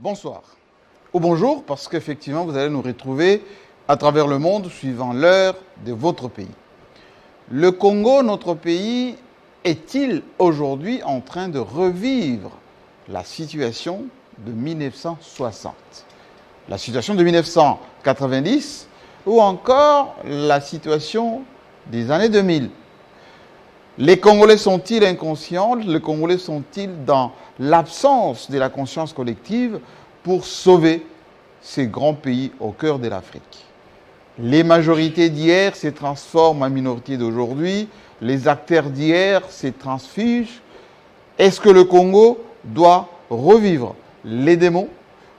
bonsoir. Ou bonjour, parce qu'effectivement, vous allez nous retrouver à travers le monde suivant l'heure de votre pays. Le Congo, notre pays, est-il aujourd'hui en train de revivre la situation de 1960, la situation de 1990 ou encore la situation des années 2000? Les Congolais sont-ils inconscients? Les Congolais sont-ils dans l'absence de la conscience collective pour sauver ces grands pays au cœur de l'Afrique? Les majorités d'hier se transforment en minorités d'aujourd'hui. Les acteurs d'hier se transfugent. Est-ce que le Congo doit revivre les démons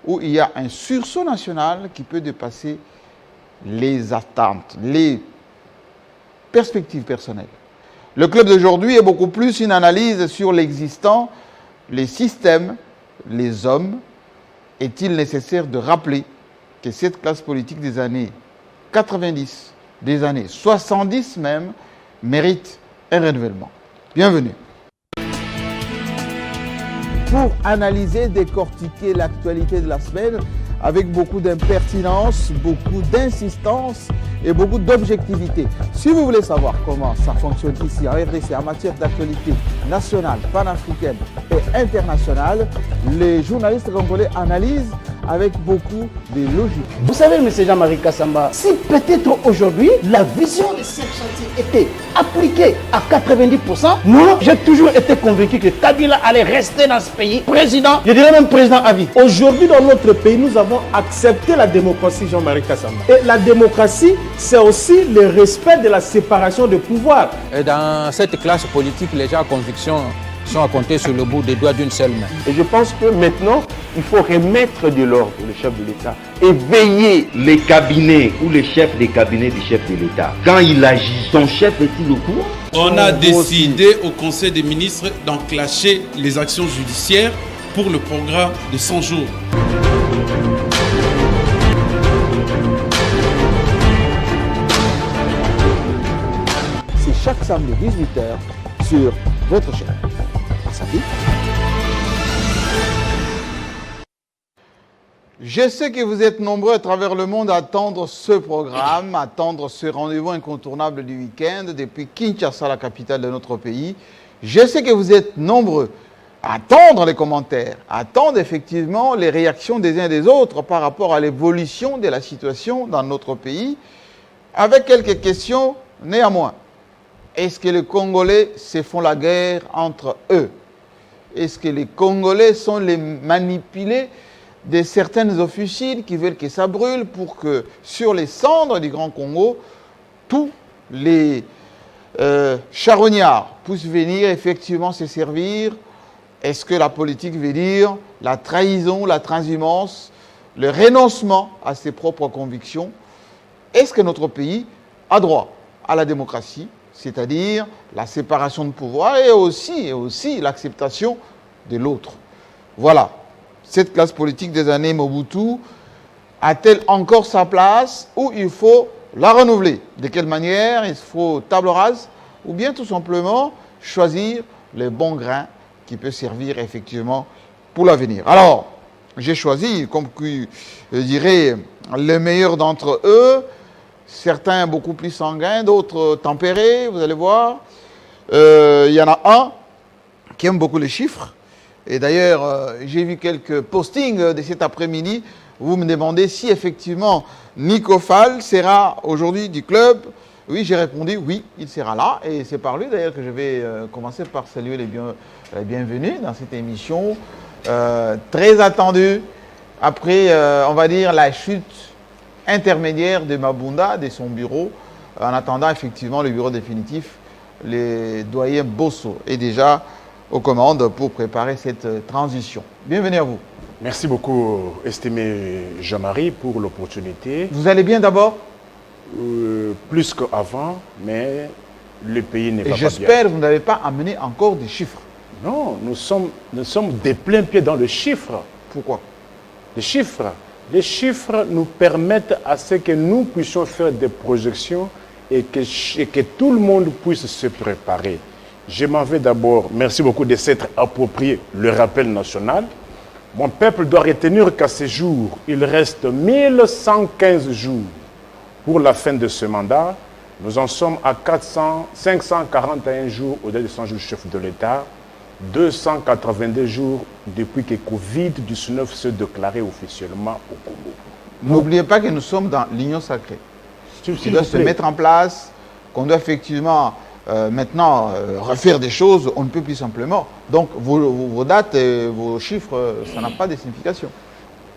où il y a un sursaut national qui peut dépasser les attentes, les perspectives personnelles? Le club d'aujourd'hui est beaucoup plus une analyse sur l'existant, les systèmes, les hommes. Est-il nécessaire de rappeler que cette classe politique des années 90, des années 70 même, mérite un renouvellement? Bienvenue. Pour analyser, décortiquer l'actualité de la semaine avec beaucoup d'impertinence, beaucoup d'insistance et beaucoup d'objectivité. Si vous voulez savoir comment ça fonctionne ici en RDC en matière d'actualité nationale, panafricaine et internationale, les journalistes congolais analysent avec beaucoup de logique. Vous savez, M. Jean-Marie Kassamba, si peut-être aujourd'hui la vision de cette chantier était appliquée à 90%, moi j'ai toujours été convaincu que Kabila allait rester dans ce pays président, je dirais même président à vie. Aujourd'hui dans notre pays, nous avons accepté la démocratie, Jean-Marie Kassamba. Et la démocratie, c'est aussi le respect de la séparation des pouvoirs. Et dans cette classe politique, les gens à conviction sont à compter sur le bout des doigts d'une seule main. Et je pense que maintenant, il faut remettre de l'ordre au chef de l'État et veiller les cabinets ou les chefs des cabinets du chef de l'État. Quand il agit, son chef est-il au courant? On a décidé au Conseil des ministres d'enclencher les actions judiciaires pour le programme de 100 jours. C'est chaque samedi 18h sur votre chaîne. Salut. Je sais que vous êtes nombreux à travers le monde à attendre ce programme, à attendre ce rendez-vous incontournable du week-end depuis Kinshasa, la capitale de notre pays. Je sais que vous êtes nombreux à attendre les commentaires, à attendre effectivement les réactions des uns et des autres par rapport à l'évolution de la situation dans notre pays, avec quelques questions néanmoins. Est-ce que les Congolais se font la guerre entre eux? Est-ce que les Congolais sont les manipulés de certaines officines qui veulent que ça brûle pour que sur les cendres du Grand Congo, tous les charognards puissent venir effectivement se servir? Est-ce que la politique veut dire la trahison, la transhumance, le renoncement à ses propres convictions? Est-ce que notre pays a droit à la démocratie, c'est-à-dire la séparation de pouvoir et aussi l'acceptation de l'autre? Voilà. Cette classe politique des années Mobutu a-t-elle encore sa place ou il faut la renouveler? De quelle manière? Il faut table rase ou bien tout simplement choisir les bons grains qui peut servir effectivement pour l'avenir? Alors, j'ai choisi, comme je dirais, les meilleurs d'entre eux. Certains beaucoup plus sanguins, d'autres tempérés, vous allez voir. Il y en a un qui aime beaucoup les chiffres. Et d'ailleurs, j'ai vu quelques postings de cet après-midi. Vous me demandez si effectivement Nico Fall sera aujourd'hui du club. Oui, j'ai répondu oui, il sera là. Et c'est par lui d'ailleurs que je vais commencer par saluer les bienvenus dans cette émission. Très attendue après, on va dire, la chute intermédiaire de Mabunda, de son bureau. En attendant effectivement le bureau définitif, le doyen Bosso est déjà aux commandes pour préparer cette transition. Bienvenue à vous. Merci beaucoup, estimé Jean-Marie, pour l'opportunité. Vous allez bien d'abord? Plus qu'avant, mais le pays n'est pas bien. J'espère que vous n'avez pas amené encore des chiffres. Non, nous sommes de plein pied dans le chiffre. Pourquoi? Les chiffres nous permettent à ce que nous puissions faire des projections et que tout le monde puisse se préparer. Je m'en vais d'abord, merci beaucoup de s'être approprié le rappel national. Mon peuple doit retenir qu'à ce jour, il reste 1115 jours pour la fin de ce mandat. Nous en sommes à 541 jours au-delà de 100 jours du chef de l'État, 282 jours depuis que Covid-19 s'est déclaré officiellement au Congo. N'oubliez pas que nous sommes dans l'union sacrée. Qui doit se mettre en place, qu'on doit effectivement maintenant refaire des choses, on ne peut plus simplement. Donc vos dates et vos chiffres, ça n'a pas de signification.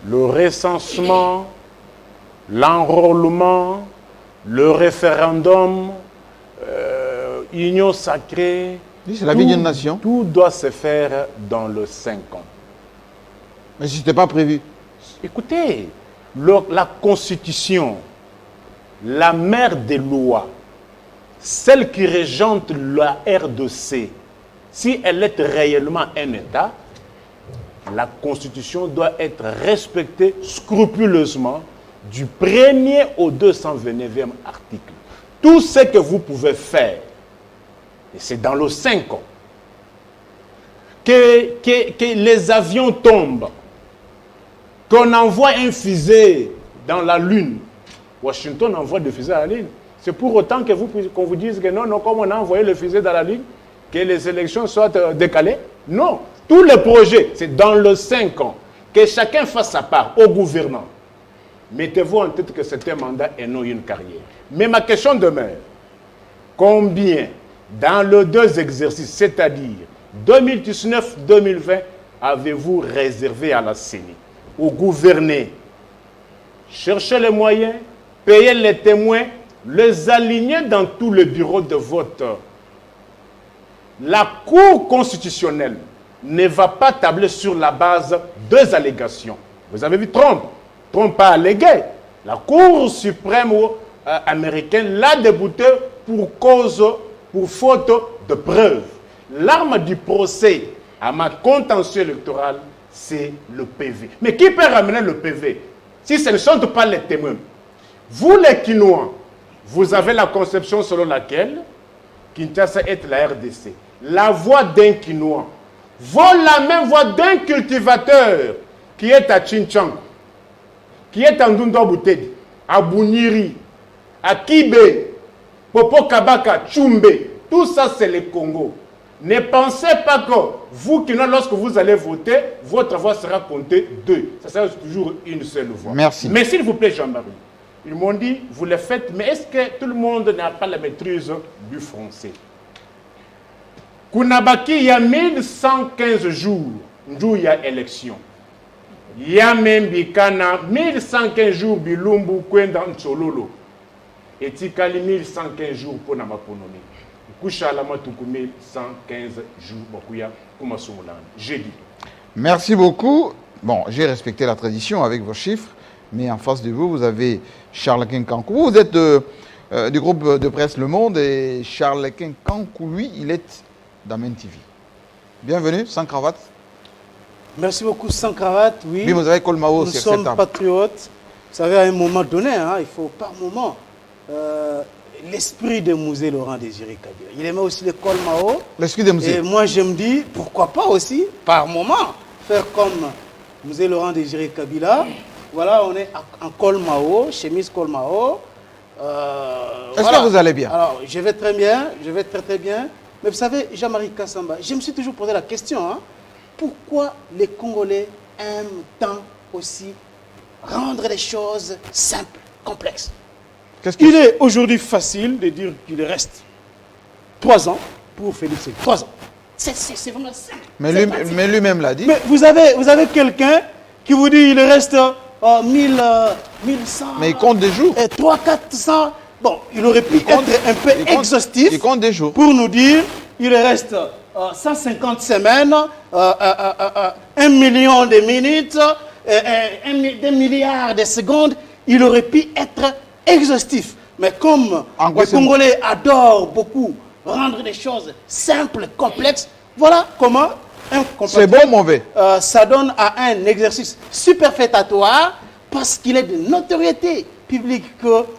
Le recensement, l'enrôlement, le référendum, union sacrée, Oui, c'est la vie d'une nation. Tout doit se faire dans le 5 ans. Mais si ce n'était pas prévu. Écoutez, la Constitution, la mère des lois, celle qui régente la RDC, si elle est réellement un État, la Constitution doit être respectée scrupuleusement du 1er au 229e article. Tout ce que vous pouvez faire, et c'est dans le 5 ans, que les avions tombent, qu'on envoie un fusée dans la Lune. Washington envoie des fusées à la Lune. C'est pour autant que qu'on vous dise que non, comme on a envoyé le fusée dans la Lune, que les élections soient décalées. Non. Tous les projets, c'est dans le 5 ans. Que chacun fasse sa part au gouvernement. Mettez-vous en tête que c'est un mandat et non une carrière. Mais ma question demeure. Combien, dans les deux exercices, c'est-à-dire 2019-2020, avez-vous réservé à la CENI, au gouverner? Cherchez les moyens, payez les témoins, les aligner dans tous les bureaux de vote. La Cour constitutionnelle ne va pas tabler sur la base de deux allégations. Vous avez vu Trump. Trump a allégué. La Cour suprême américaine l'a débouté pour faute de preuves. L'arme du procès à ma contentieux électoral, c'est le PV. Mais qui peut ramener le PV si ce ne sont pas les témoins? Vous les Quinois, vous avez la conception selon laquelle Kinshasa est la RDC. La voix d'un Quinois vaut la même voix d'un cultivateur qui est à Chinchang, qui est à Ndunda Boutedi, à Bouniri, à Kibé, Popo Kabaka, Tchumbe. Tout ça, c'est le Congo. Ne pensez pas que vous, Quinois, lorsque vous allez voter, votre voix sera comptée deux. Ça sera toujours une seule voix. Merci. Mais s'il vous plaît, Jean-Marie, ils m'ont dit, vous le faites, mais est-ce que tout le monde n'a pas la maîtrise du français? Kunabaki, il y a 1115 jours, où il y a élection. Il y a même Bikana, 1115 jours, Bilumbu, Kwenda, Nchololo. Et Tikali, 1115 jours pour Namakonomi. Kushalama, Tuku, 1115 jours, Bakuya, Kumasumulan. J'ai dit. Merci beaucoup. Bon, j'ai respecté la tradition avec vos chiffres, mais en face de vous, vous avez Charles Kinkankou. Vous êtes du groupe de presse Le Monde et Charles Kinkankou, lui, il est dans Main TV. Bienvenue, sans cravate. Merci beaucoup, sans cravate, oui. Oui, vous avez Colmao, nous c'est sommes acceptable. patriotes. Vous savez, à un moment donné, hein, il faut par moment, l'esprit de Musée Laurent Désiré Kabila. Il aimait aussi le Colmao. L'esprit de Musée. Et moi, je me dis, pourquoi pas aussi, par moment, faire comme Musée Laurent Désiré Kabila. Voilà, on est en Colmao, chemise Colmao. Est-ce que vous allez bien? Alors, je vais très bien, je vais très très bien. Mais vous savez, Jean-Marie Kassamba, je me suis toujours posé la question, hein, pourquoi les Congolais aiment tant aussi rendre les choses simples, complexes? Il est aujourd'hui facile de dire qu'il reste 3 ans pour Félix Tshisekedi. 3 ans. C'est vraiment simple. Mais lui-même l'a dit. Mais vous avez quelqu'un qui vous dit qu'il reste 1100. Mais il compte des jours. 300-400. Bon, il aurait pu être un peu exhaustif. Il compte des jours. Pour nous dire, il reste 150 semaines, 1 million de minutes, 1 milliard de secondes. Il aurait pu être exhaustif. Mais comme les Congolais adorent beaucoup rendre les choses simples, complexes, voilà comment un c'est bon ou mauvais? Ça donne à un exercice superfétatoire parce qu'il est de notoriété publique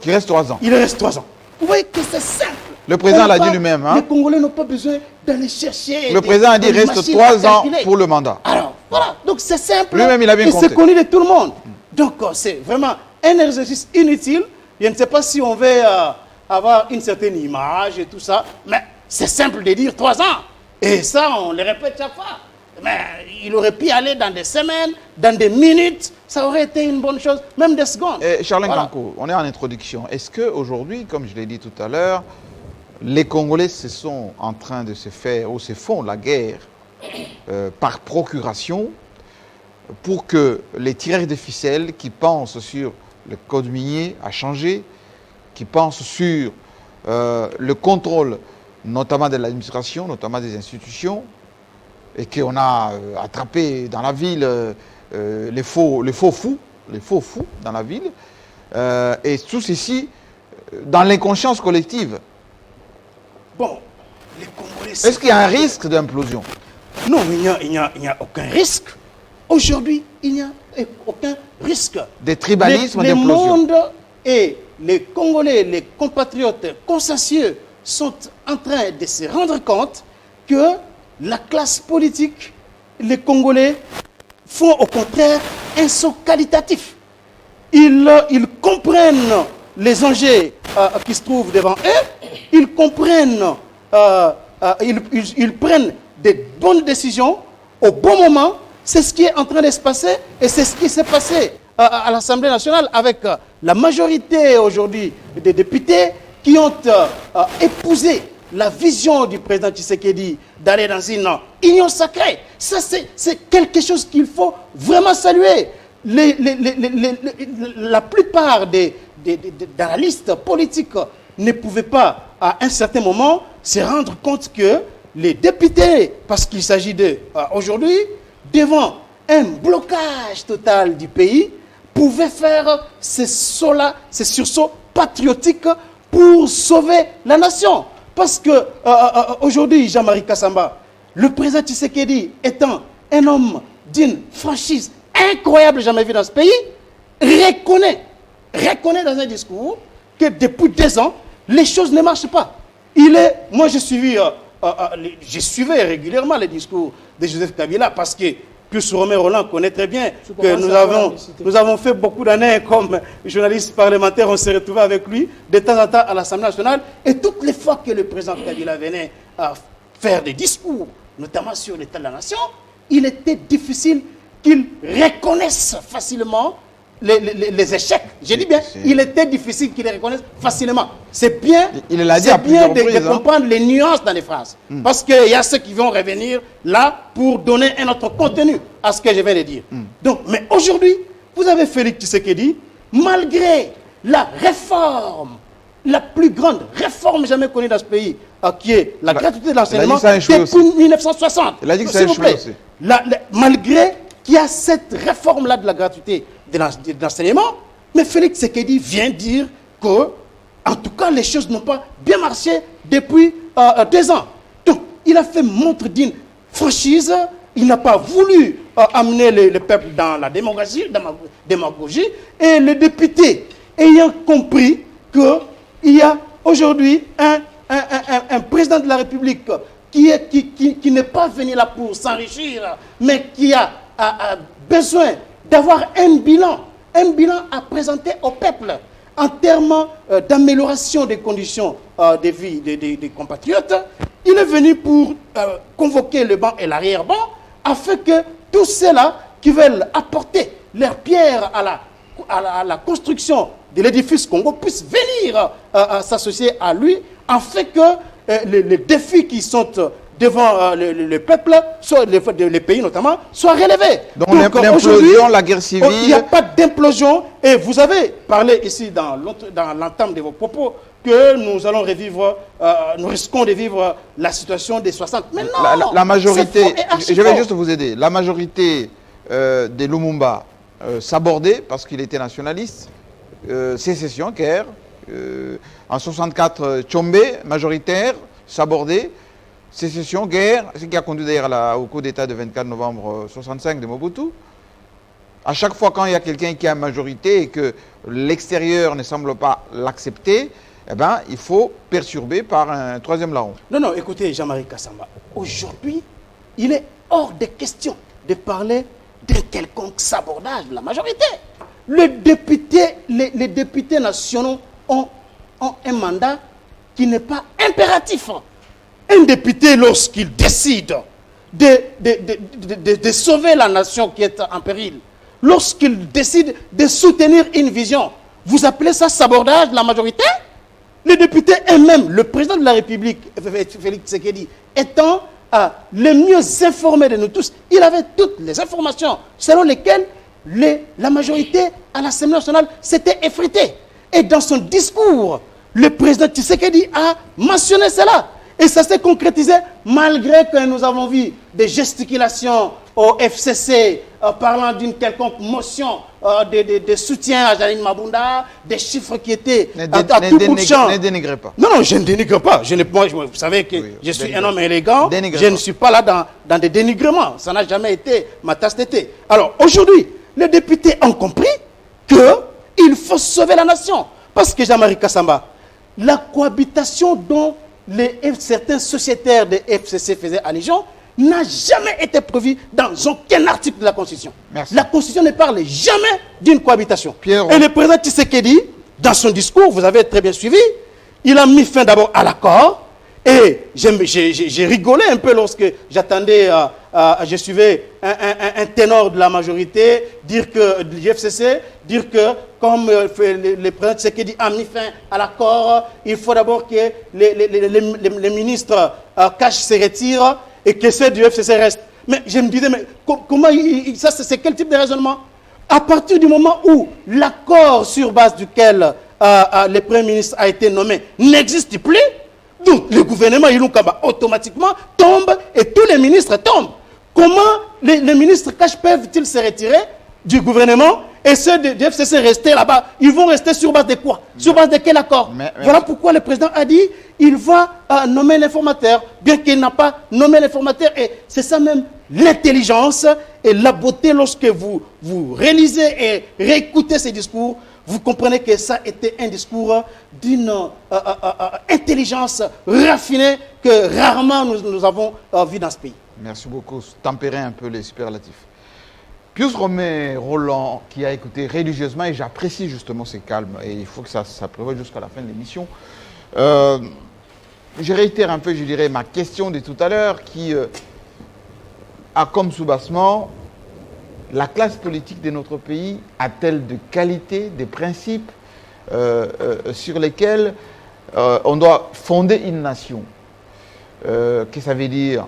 qu'il reste 3 ans. Il reste 3 ans. Vous voyez que c'est simple. Le président l'a dit lui-même. Hein? Les Congolais n'ont pas besoin d'aller chercher. Le président a dit qu'il reste 3 ans pour le mandat. Alors, Voilà, donc c'est simple. Lui-même, il a bien et compté. c'est connu de tout le monde. Donc c'est vraiment un exercice inutile. Je ne sais pas si on veut avoir une certaine image et tout ça, mais c'est simple de dire 3 ans. Et ça, on le répète chaque fois. Mais il aurait pu aller dans des semaines, dans des minutes, ça aurait été une bonne chose, même des secondes. Charles Voilà. Nkanko, on est en introduction. Est-ce qu'aujourd'hui, comme je l'ai dit tout à l'heure, les Congolais se sont en train de se faire ou se font la guerre par procuration pour que les tireurs de ficelle qui pensent sur le code minier à changer, qui pensent sur le contrôle notamment de l'administration, notamment des institutions, et qu'on a attrapé dans la ville les faux fous dans la ville, et tout ceci dans l'inconscience collective. Bon, les Congolais... Est-ce qu'il y a un risque d'implosion? Non, il n'y a aucun risque. Aujourd'hui, il n'y a aucun risque. Des tribalismes, Le d'implosion. monde et les Congolais, les compatriotes consciencieux sont en train de se rendre compte que la classe politique, les Congolais, font au contraire un saut qualitatif. Ils comprennent les enjeux qui se trouvent devant eux, ils comprennent, ils prennent des bonnes décisions au bon moment. C'est ce qui est en train de se passer et c'est ce qui s'est passé à l'Assemblée nationale avec la majorité aujourd'hui des députés qui ont épousé la vision du président Tshisekedi d'aller dans une union sacrée. Ça, c'est quelque chose qu'il faut vraiment saluer. La plupart des analystes politiques ne pouvaient pas, à un certain moment, se rendre compte que les députés, parce qu'il s'agit d'eux aujourd'hui, devant un blocage total du pays, pouvaient faire ces sursauts patriotiques pour sauver la nation. Parce que aujourd'hui, Jean-Marie Kassamba, le président Tshisekedi étant un homme d'une franchise incroyable, jamais vu dans ce pays, reconnaît dans un discours que depuis 2 ans, les choses ne marchent pas. Moi, je suivais régulièrement les discours de Joseph Kabila parce que Pius Romain Roland connaît très bien que nous avons fait beaucoup d'années comme journaliste parlementaire, on s'est retrouvé avec lui de temps en temps à l'Assemblée nationale et toutes les fois que le président Kabila venait à faire des discours, notamment sur l'état de la nation, il était difficile qu'il reconnaisse facilement les échecs. J'ai dit bien, il était difficile qu'il les reconnaisse facilement. C'est bien, il l'a dit à plusieurs reprises, de comprendre les nuances dans les phrases. Parce qu'il y a ceux qui vont revenir là pour donner un autre contenu à ce que je viens de dire. Donc, mais aujourd'hui, vous avez Félix Tshisekedi, malgré la réforme, la plus grande réforme jamais connue dans ce pays, qui est la gratuité de l'enseignement depuis 1960. Il a dit que ça a échoué aussi. Malgré qu'il y a cette réforme-là de la gratuité de l'enseignement, mais Félix Tshisekedi vient dire que, en tout cas, les choses n'ont pas bien marché depuis 2 ans. Donc, il a fait montre d'une franchise, il n'a pas voulu amener le peuple dans la démagogie, et les députés, ayant compris qu'il y a aujourd'hui un président de la République qui n'est pas venu là pour s'enrichir, mais qui a besoin d'avoir un bilan à présenter au peuple en termes d'amélioration des conditions de vie des compatriotes. Il est venu pour convoquer le banc et l'arrière-banc afin que tous ceux-là qui veulent apporter leur pierre à la construction de l'édifice Congo puissent venir s'associer à lui afin que les défis qui sont devant le peuple, les pays notamment, soient relevés. Donc l'implosion, la guerre civile... Il n'y a pas d'implosion. Et vous avez parlé ici dans l'entame de vos propos que nous allons revivre, nous risquons de vivre la situation des 60. Mais non, la majorité, je vais faux. juste vous aider, la majorité de Lumumba s'abordait parce qu'il était nationaliste, sécession, guerre, en 64, Tchombe, majoritaire, s'abordait, sécession, guerre, ce qui a conduit d'ailleurs au coup d'État de 24 novembre 65 de Mobutu. À chaque fois quand il y a quelqu'un qui a majorité et que l'extérieur ne semble pas l'accepter, eh ben, il faut perturber par un troisième larron. Non, écoutez, Jean-Marie Kassamba, aujourd'hui, il est hors de question de parler d'un quelconque sabordage de la majorité. Les députés nationaux ont un mandat qui n'est pas impératif. Un député, lorsqu'il décide de sauver la nation qui est en péril, lorsqu'il décide de soutenir une vision, vous appelez ça sabordage de la majorité? Les députés eux-mêmes, le président de la République, Félix Tshisekedi, étant le mieux informé de nous tous, il avait toutes les informations selon lesquelles la majorité à l'Assemblée nationale s'était effritée. Et dans son discours, le président Tshisekedi a mentionné cela. Et ça s'est concrétisé malgré que nous avons vu des gesticulations au FCC parlant d'une quelconque motion de soutien à Janine Mabunda, des chiffres qui étaient à tout bout de champ. Ne dénigrez pas. Non, je ne dénigre pas. Vous savez que je suis un homme élégant. Je ne suis pas là dans des dénigrements. Ça n'a jamais été ma tasse de thé. Alors aujourd'hui, les députés ont compris qu'il faut sauver la nation. Parce que Jean-Marie Kassamba, la cohabitation dont certains sociétaires de FCC faisaient allusion n'a jamais été prévue dans aucun article de la Constitution. Merci. La Constitution ne parle jamais d'une cohabitation. Pierre, et le président Tshisekedi, dans son discours, vous avez très bien suivi, il a mis fin d'abord à l'accord. Et j'ai rigolé un peu lorsque j'attendais, je suivais un ténor de la majorité dire que du FCC, dire que comme le président Tshisekedi a mis fin à l'accord, il faut d'abord que les ministres Cash se retirent et que ceux du FCC restent. Mais je me disais, mais comment ça, c'est quel type de raisonnement? À partir du moment où l'accord sur base duquel le Premier ministre a été nommé n'existe plus, donc le gouvernement Ilunkamba automatiquement tombe et tous les ministres tombent. Comment les ministres Cash peuvent-ils se retirer du gouvernement et ceux du FCC rester là-bas? Ils vont rester sur base de quoi? Sur base de quel accord? Voilà pourquoi le président a dit il va nommer l'informateur, bien qu'il n'a pas nommé l'informateur. Et c'est ça même l'intelligence et la beauté lorsque vous réalisez et réécoutez ces discours. Vous comprenez que ça était un discours d'une intelligence raffinée que rarement nous avons vu dans ce pays. Merci beaucoup. Tempérer un peu les superlatifs. Pius Romé Roland, qui a écouté religieusement, et j'apprécie justement ces calmes, et il faut que ça prévoie jusqu'à la fin de l'émission. Je réitère un peu, je dirais, ma question de tout à l'heure, qui a comme soubassement: la classe politique de notre pays a-t-elle de qualités, des principes sur lesquels on doit fonder une nation? Qu'est-ce que ça veut dire?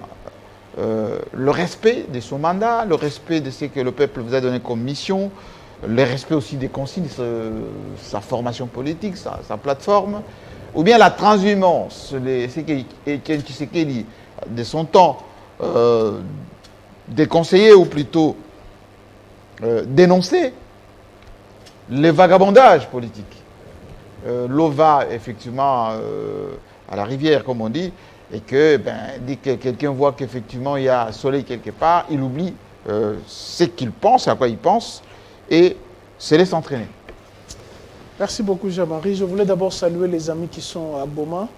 Le respect de son mandat, le respect de ce que le peuple vous a donné comme mission, le respect aussi des consignes de sa formation politique, sa plateforme, ou bien la transhumance, ce qu'Étienne Tshisekedi, de son temps, déconseillé ou plutôt dénoncer le vagabondage politique. L'eau va effectivement à la rivière, comme on dit, et que dès que quelqu'un voit qu'effectivement il y a soleil quelque part, il oublie ce qu'il pense, à quoi il pense, et se laisse entraîner. Merci beaucoup, Jean-Marie. Je voulais d'abord saluer les amis qui sont à Boma,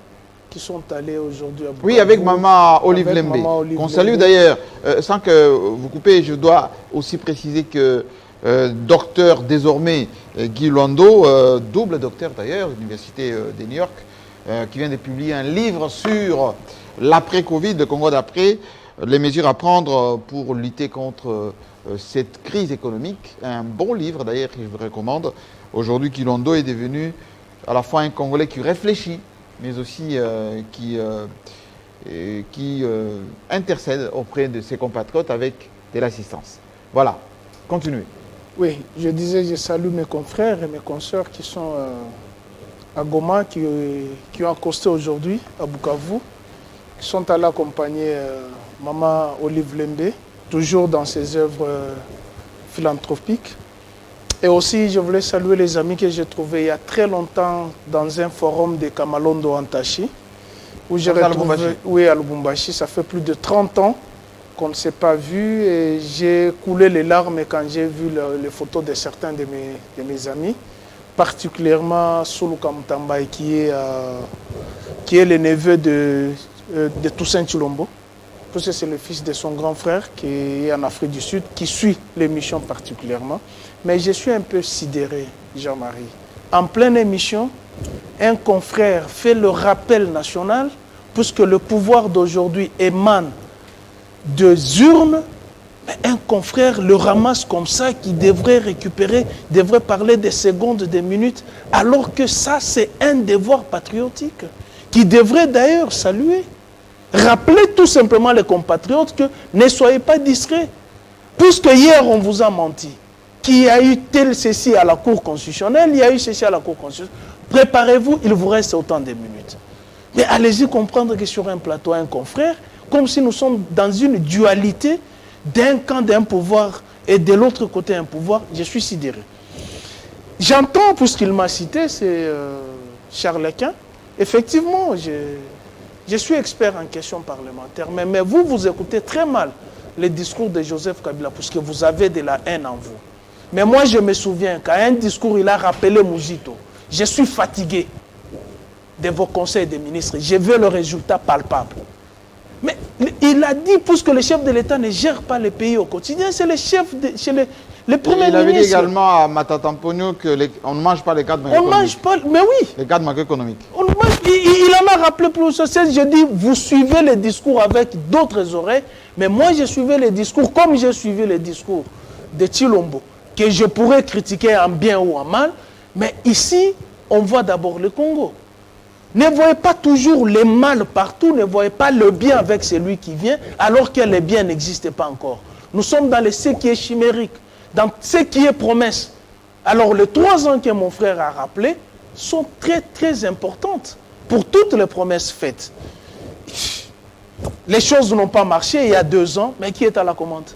qui sont allés aujourd'hui à Bukavu. Oui, avec Maman Olive Lembe, qu'on salue d'ailleurs. Sans que vous coupez, je dois aussi préciser que docteur désormais Guy Luando, double docteur d'ailleurs, l'Université de New York, qui vient de publier un livre sur l'après-Covid, le Congo d'après, les mesures à prendre pour lutter contre cette crise économique. Un bon livre d'ailleurs que je vous recommande. Aujourd'hui, Guy Luando est devenu à la fois un Congolais qui réfléchit, mais aussi qui intercède auprès de ses compatriotes avec de l'assistance. Voilà, continuez. Oui, je disais, je salue mes confrères et mes consoeurs qui sont à Goma, qui ont accosté aujourd'hui à Bukavu, qui sont allés accompagner Maman Olive Lembe, toujours dans ses œuvres philanthropiques. Et aussi, je voulais saluer les amis que j'ai trouvés il y a très longtemps dans un forum de Kamalondo Antachi, où j'ai retrouvé, oui, à Lubumbashi. Ça fait plus de 30 ans qu'on ne s'est pas vu et j'ai coulé les larmes quand j'ai vu les photos de certains de mes amis, particulièrement Soulou Kamutamba, qui est le neveu de Toussaint Chilombo. parce que c'est le fils de son grand frère qui est en Afrique du Sud, qui suit l'émission particulièrement. Mais je suis un peu sidéré, Jean-Marie. En pleine émission, un confrère fait le rappel national, puisque le pouvoir d'aujourd'hui émane des urnes, mais un confrère le ramasse comme ça, qui devrait récupérer, devrait parler des secondes, des minutes, alors que ça, c'est un devoir patriotique, qui devrait d'ailleurs saluer. Rappelez tout simplement les compatriotes que ne soyez pas discrets. Puisque hier, on vous a menti, qu'il y a eu tel ceci à la Cour constitutionnelle, il y a eu ceci à la Cour constitutionnelle. Préparez-vous, il vous reste autant de minutes. Mais allez-y comprendre que sur un plateau, un confrère, comme si nous sommes dans une dualité d'un camp d'un pouvoir et de l'autre côté un pouvoir, je suis sidéré. J'entends, puisqu'il m'a cité, c'est Charles Quint. Effectivement, je suis expert en questions parlementaires, mais vous écoutez très mal les discours de Joseph Kabila, puisque vous avez de la haine en vous. Mais moi, je me souviens qu'à un discours, il a rappelé Mouzito. Je suis fatigué de vos conseils des ministres. Je veux le résultat palpable. Mais il a dit, puisque le chef de l'État ne gère pas le pays au quotidien, c'est le chef, le premier ministre. Il avait dit également à Matata Mponyo qu'on ne mange pas les cadres macroéconomiques. On ne mange pas, mais oui. Les cadres macroéconomiques. Il en a rappelé plus de 16. Je dis, vous suivez les discours avec d'autres oreilles, mais moi je suivais les discours comme j'ai suivi les discours de Tshilombo, que je pourrais critiquer en bien ou en mal, mais ici, on voit d'abord le Congo. Ne voyez pas toujours le mal partout, ne voyez pas le bien avec celui qui vient, alors que le bien n'existe pas encore. Nous sommes dans ce qui est chimérique, dans ce qui est promesse. Alors les 3 ans que mon frère a rappelés sont très très importantes pour toutes les promesses faites. Les choses n'ont pas marché il y a 2 ans, mais qui est à la commande?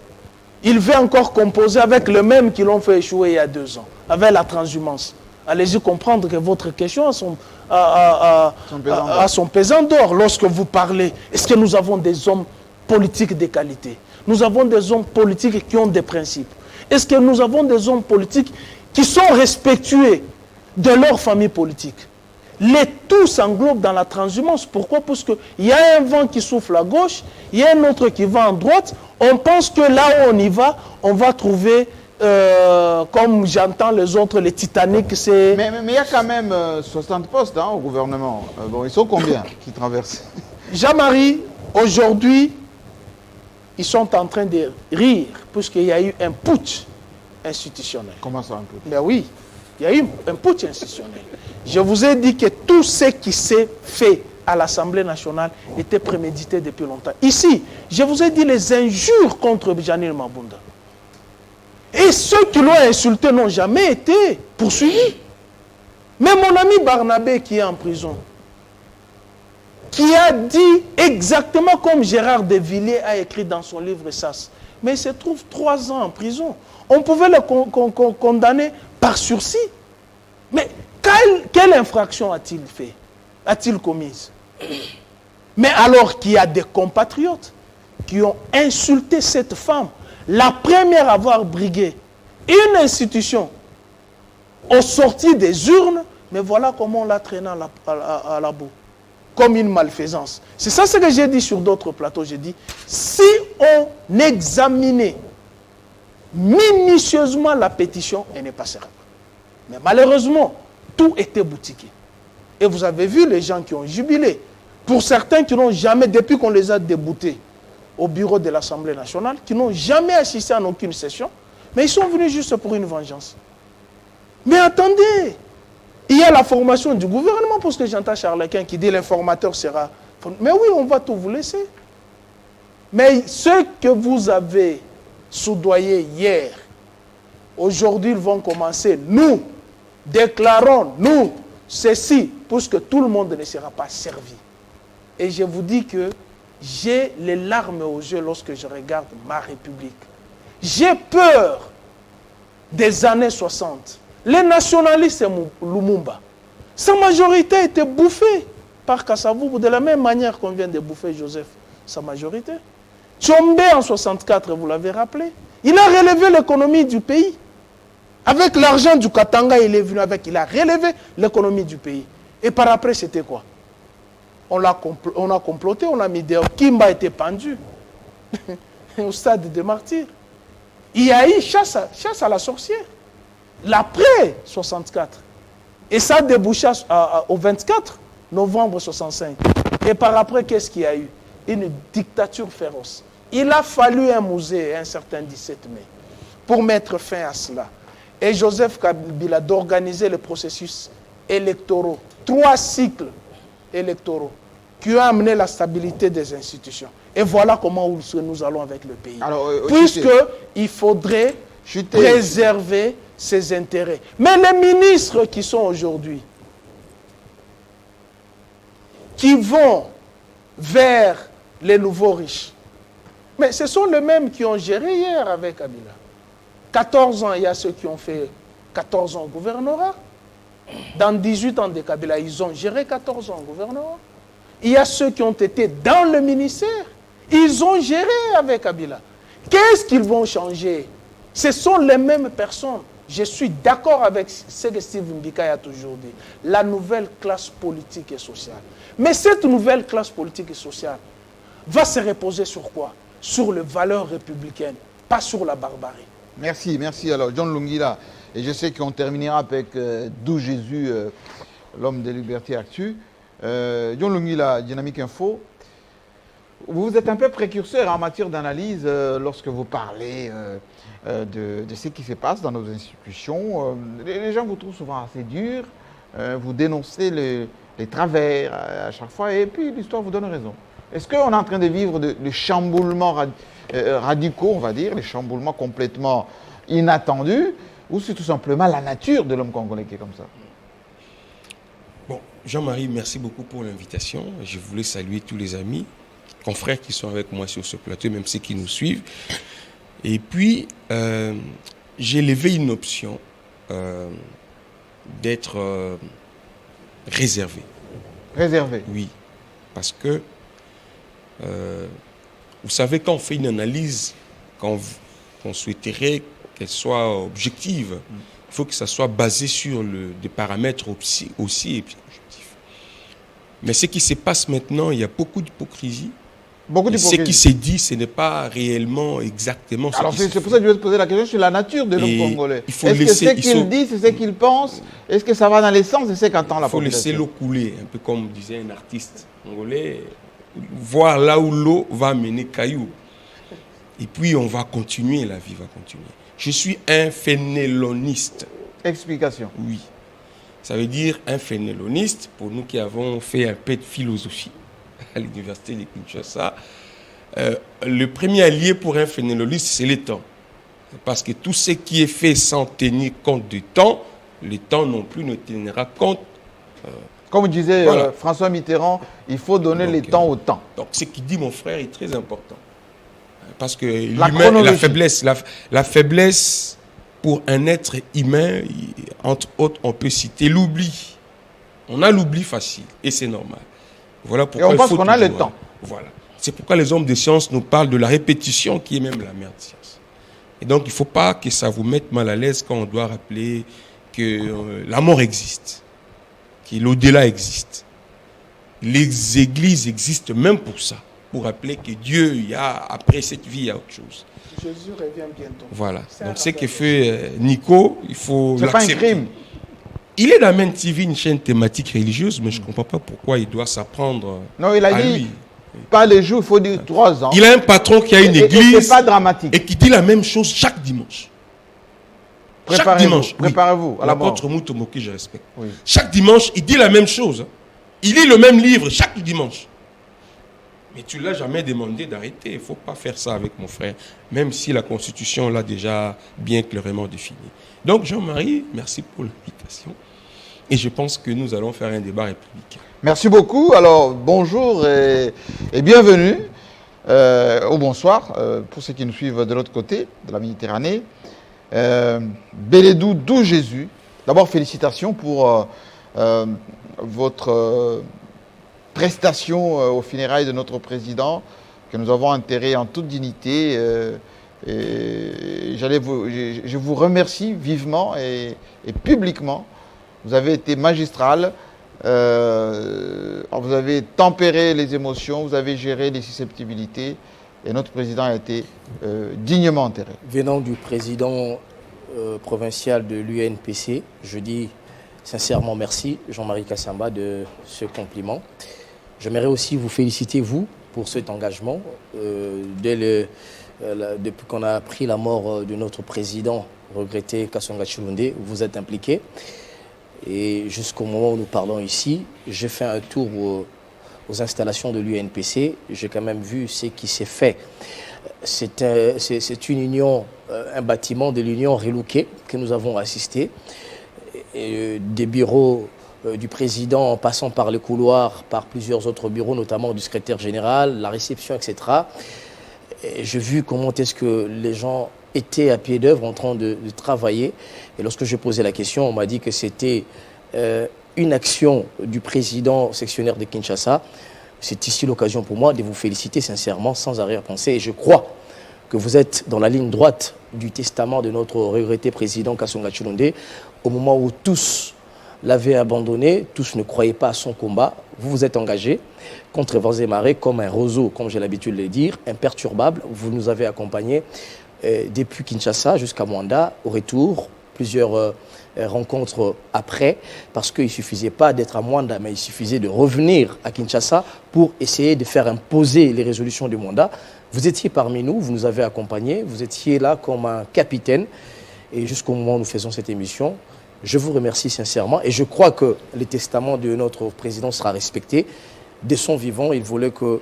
Il veut encore composer avec le même qui l'ont fait échouer il y a 2 ans, avec la transhumance. Allez-y comprendre que votre question a son pesant d'or lorsque vous parlez. Est-ce que nous avons des hommes politiques de qualité? Nous avons des hommes politiques qui ont des principes. Est-ce que nous avons des hommes politiques qui sont respectueux de leur famille politique? Les tout s'englobent dans la transhumance. Pourquoi? Parce qu'il y a un vent qui souffle à gauche, il y a un autre qui va à droite. On pense que là où on y va, on va trouver... comme j'entends les autres, les Titanic, c'est... Mais il y a quand même 60 postes au gouvernement. Bon, ils sont combien qui traversent? Jean-Marie, aujourd'hui, ils sont en train de rire, puisqu'il y a eu un putsch institutionnel. Comment ça, un putsch? Ben oui, il y a eu un putsch institutionnel. Je vous ai dit que tout ce qui s'est fait à l'Assemblée nationale était prémédité depuis longtemps. Ici, je vous ai dit les injures contre Janil Mabunda. Et ceux qui l'ont insulté n'ont jamais été poursuivis. Mais mon ami Barnabé qui est en prison, qui a dit exactement comme Gérard de Villiers a écrit dans son livre SAS, mais il se trouve 3 ans en prison. On pouvait le condamner par sursis. Mais quelle infraction a-t-il fait? A-t-il commise? Mais alors qu'il y a des compatriotes qui ont insulté cette femme, la première à avoir brigué une institution au sorti des urnes, mais voilà comment on l'a traîné à la boue, comme une malfaisance. C'est ça ce que j'ai dit sur d'autres plateaux. J'ai dit, si on examinait minutieusement la pétition, elle ne passerait pas. Mais malheureusement, tout était boutiqué. Et vous avez vu les gens qui ont jubilé. Pour certains qui n'ont jamais, depuis qu'on les a déboutés au bureau de l'Assemblée nationale, qui n'ont jamais assisté à aucune session, mais ils sont venus juste pour une vengeance. Mais attendez, il y a la formation du gouvernement, parce que j'entends Charles Quint qui dit l'informateur sera... Mais oui, on va tout vous laisser. Mais ceux que vous avez soudoyés hier, aujourd'hui, ils vont commencer. Nous déclarons, nous, ceci, puisque tout le monde ne sera pas servi. Et je vous dis que j'ai les larmes aux yeux lorsque je regarde ma République. J'ai peur des années 60. Les nationalistes, c'est Lumumba. Sa majorité était bouffée par Kasavubu, de la même manière qu'on vient de bouffer Joseph, sa majorité. Tshombe en 64, vous l'avez rappelé, il a relevé l'économie du pays. Avec l'argent du Katanga, il est venu avec, il a relevé l'économie du pays. Et par après, c'était quoi? On a comploté, on a mis des... Kimba a été pendu. au stade des martyrs. Il y a eu chasse à la sorcière. L'après 64. Et ça a débouché au 24 novembre 65. Et par après, qu'est-ce qu'il y a eu? Une dictature féroce. Il a fallu un musée un certain 17 mai pour mettre fin à cela. Et Joseph Kabila d'organiser les processus électoraux, 3 cycles électoraux qui ont amené la stabilité des institutions. Et voilà comment nous allons avec le pays. Puisqu'il faudrait préserver ses intérêts. Mais les ministres qui sont aujourd'hui, qui vont vers les nouveaux riches, mais ce sont les mêmes qui ont géré hier avec Kabila. 14 ans, il y a ceux qui ont fait 14 ans au gouvernorat. Dans 18 ans de Kabila, ils ont géré 14 ans au gouvernorat. Il y a ceux qui ont été dans le ministère. Ils ont géré avec Kabila. Qu'est-ce qu'ils vont changer? Ce sont les mêmes personnes. Je suis d'accord avec ce que Steve Mbika a toujours dit. La nouvelle classe politique et sociale. Mais cette nouvelle classe politique et sociale va se reposer sur quoi? Sur les valeurs républicaines, pas sur la barbarie. Merci, merci. Alors, John Lungila, et je sais qu'on terminera avec D'où Jésus, l'homme des libertés actu. John Lungila, Dynamique Info, vous êtes un peu précurseur en matière d'analyse lorsque vous parlez de ce qui se passe dans nos institutions. Les gens vous trouvent souvent assez dur, vous dénoncez les travers à chaque fois, et puis l'histoire vous donne raison. Est-ce qu'on est en train de vivre des chamboulements radicaux, on va dire, des chamboulements complètement inattendus, ou c'est tout simplement la nature de l'homme congolais qui est comme ça? Bon, Jean-Marie, merci beaucoup pour l'invitation. Je voulais saluer tous les amis, confrères qui sont avec moi sur ce plateau, même ceux qui nous suivent. Et puis, j'ai levé une option d'être réservé. Réservé? Oui, parce que, vous savez, quand on fait une analyse, quand on souhaiterait qu'elle soit objective, il faut que ça soit basé sur des paramètres aussi objectifs. Mais ce qui se passe maintenant, il y a beaucoup d'hypocrisie. Beaucoup d'hypocrisie. Ce qui s'est dit, ce n'est pas réellement exactement ce Alors qui se c'est pour ça que je vais te poser la question sur la nature de l'homme congolais. Est-ce que ce qu'il dit, c'est ce qu'il pense? Est-ce que ça va dans les sens de ce qu'attend la population? Il faut laisser l'eau couler, un peu comme disait un artiste congolais, voir là où l'eau va mener caillou. Et puis on va continuer, la vie va continuer. Je suis un fénéloniste. Explication. Oui. Ça veut dire un fénéloniste, pour nous qui avons fait un peu de philosophie à l'université de Kinshasa, le premier allié pour un fénéloniste, c'est le temps. Parce que tout ce qui est fait sans tenir compte du temps, le temps non plus ne tiendra compte. Comme disait François Mitterrand, il faut donner le temps au temps. Donc ce qu'il dit mon frère est très important. Parce que l'humain, la faiblesse pour un être humain, entre autres, on peut citer l'oubli. On a l'oubli facile et c'est normal. Voilà pourquoi et on pense qu'on a le temps. Voilà. C'est pourquoi les hommes de science nous parlent de la répétition qui est même la mère de science. Et donc il ne faut pas que ça vous mette mal à l'aise quand on doit rappeler que la mort existe, que l'au-delà existe. Les églises existent même pour ça. Pour rappeler que Dieu, après cette vie, il y a autre chose. Jésus revient bientôt. Voilà. Donc ce que fait Nico, il faut l'accepter. C'est pas un crime. Il est dans Main TV, une chaîne thématique religieuse, mais je ne comprends pas pourquoi il doit s'apprendre. Non, il a dit, pas les jours, il faut dire 3 ans. Il a un patron qui a une église. C'est pas dramatique. Et qui dit la même chose chaque dimanche. Chaque dimanche. Préparez-vous à la mort. L'apôtre Mutombo, que je respecte. Oui. Chaque dimanche, il dit la même chose. Il lit le même livre chaque dimanche. Mais tu ne l'as jamais demandé d'arrêter. Il ne faut pas faire ça avec mon frère, même si la Constitution l'a déjà bien clairement défini. Donc, Jean-Marie, merci pour l'invitation. Et je pense que nous allons faire un débat républicain. Merci beaucoup. Alors, bonjour et bienvenue. Ou bonsoir, pour ceux qui nous suivent de l'autre côté de la Méditerranée. Bélédou, d'où Jésus. D'abord, félicitations pour votre prestation aux funérailles de notre président, que nous avons enterré en toute dignité. Je vous remercie vivement et publiquement. Vous avez été magistral, vous avez tempéré les émotions, vous avez géré les susceptibilités. et notre président a été dignement enterré. Venant du président provincial de l'UNPC, je dis sincèrement merci, Jean-Marie Kassamba, de ce compliment. J'aimerais aussi vous féliciter, vous, pour cet engagement. Depuis qu'on a appris la mort de notre président, regretté Kasonga Tshilonde, vous êtes impliqué. Et jusqu'au moment où nous parlons ici, j'ai fait un tour aux installations de l'UNPC. J'ai quand même vu ce qui s'est fait. C'est une union, un bâtiment de l'union relouqué que nous avons assisté. Et des bureaux du président en passant par les couloirs, par plusieurs autres bureaux, notamment du secrétaire général, la réception, etc. J'ai vu comment est-ce que les gens étaient à pied d'œuvre en train de travailler. Et lorsque je posais la question, on m'a dit que c'était une action du président sectionnaire de Kinshasa. C'est ici l'occasion pour moi de vous féliciter sincèrement, sans arrière-pensée. Et je crois que vous êtes dans la ligne droite du testament de notre regretté président Kasonga Tshilonde. Au moment où tous l'avaient abandonné, tous ne croyaient pas à son combat, vous vous êtes engagé contre vents et marées comme un roseau, comme j'ai l'habitude de le dire, imperturbable. Vous nous avez accompagnés depuis Kinshasa jusqu'à Mwanda, au retour, plusieurs rencontres après, parce qu'il ne suffisait pas d'être à Mwanda, mais il suffisait de revenir à Kinshasa pour essayer de faire imposer les résolutions de Mwanda. Vous étiez parmi nous, vous nous avez accompagnés, vous étiez là comme un capitaine, et jusqu'au moment où nous faisons cette émission, je vous remercie sincèrement, et je crois que le testament de notre président sera respecté. Dès son vivant, il voulait que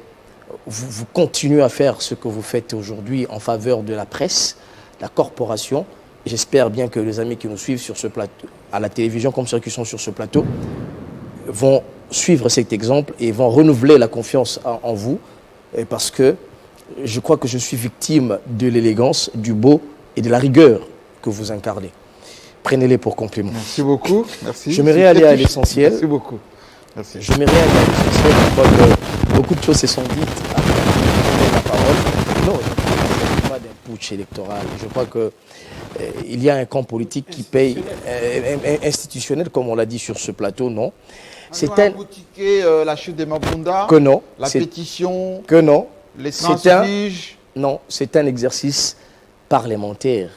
vous continuez à faire ce que vous faites aujourd'hui en faveur de la presse, la corporation. J'espère bien que les amis qui nous suivent sur ce plateau, à la télévision comme ceux qui sont sur ce plateau, vont suivre cet exemple et vont renouveler la confiance en vous, parce que je crois que je suis victime de l'élégance, du beau et de la rigueur que vous incarnez. Prenez-les pour compliment. Merci beaucoup. Merci. Je m'aimerais aller à l'essentiel. Merci beaucoup. Merci. Je m'aimerais aller à l'essentiel. Je crois que beaucoup de choses se sont dites après la parole. Non, il ne s'agit pas d'un putsch électoral. Je crois qu'il y a un camp politique qui paye, institutionnel, comme on l'a dit sur ce plateau, non. C'est un la chute de Mabunda. Que non. La pétition. Que non. Les transfuges. Non, c'est un exercice parlementaire.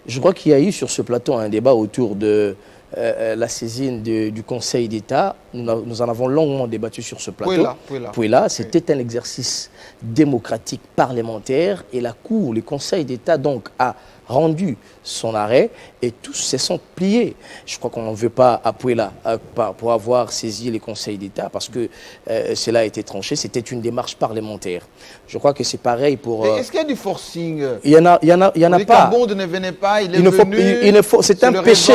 Je crois qu'il y a eu sur ce plateau un débat autour de la saisine du Conseil d'État. Nous en avons longuement débattu sur ce plateau. Pouela, c'était un exercice démocratique parlementaire et la Cour, le Conseil d'État donc a rendu son arrêt et tous se sont pliés. Je crois qu'on n'en veut pas à Pouela pour avoir saisi les conseils d'État parce que cela a été tranché. C'était une démarche parlementaire. Je crois que c'est pareil pour... Est-ce qu'il y a du forcing? Il y en a pas. Kabonde ne venait pas, il est venu. C'est un péché.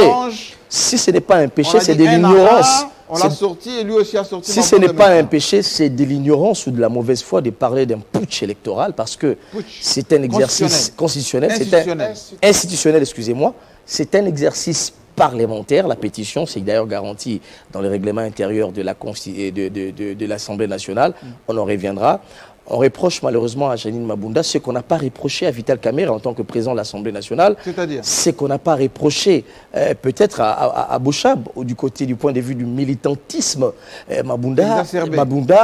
Si ce n'est pas un péché, c'est de l'ignorance. On l'a sorti et lui aussi a sorti. Si ce n'est pas un péché, c'est de l'ignorance ou de la mauvaise foi de parler d'un putsch électoral parce que c'est un exercice constitutionnel, institutionnel, excusez-moi, c'est un exercice parlementaire. La pétition, c'est d'ailleurs garanti dans le règlement intérieur de l'Assemblée nationale. On en reviendra. On reproche malheureusement à Janine Mabunda ce qu'on n'a pas reproché à Vital Kamerhe en tant que président de l'Assemblée nationale. C'est-à-dire ce qu'on n'a pas reproché peut-être à Bochab, du point de vue du militantisme. Mabunda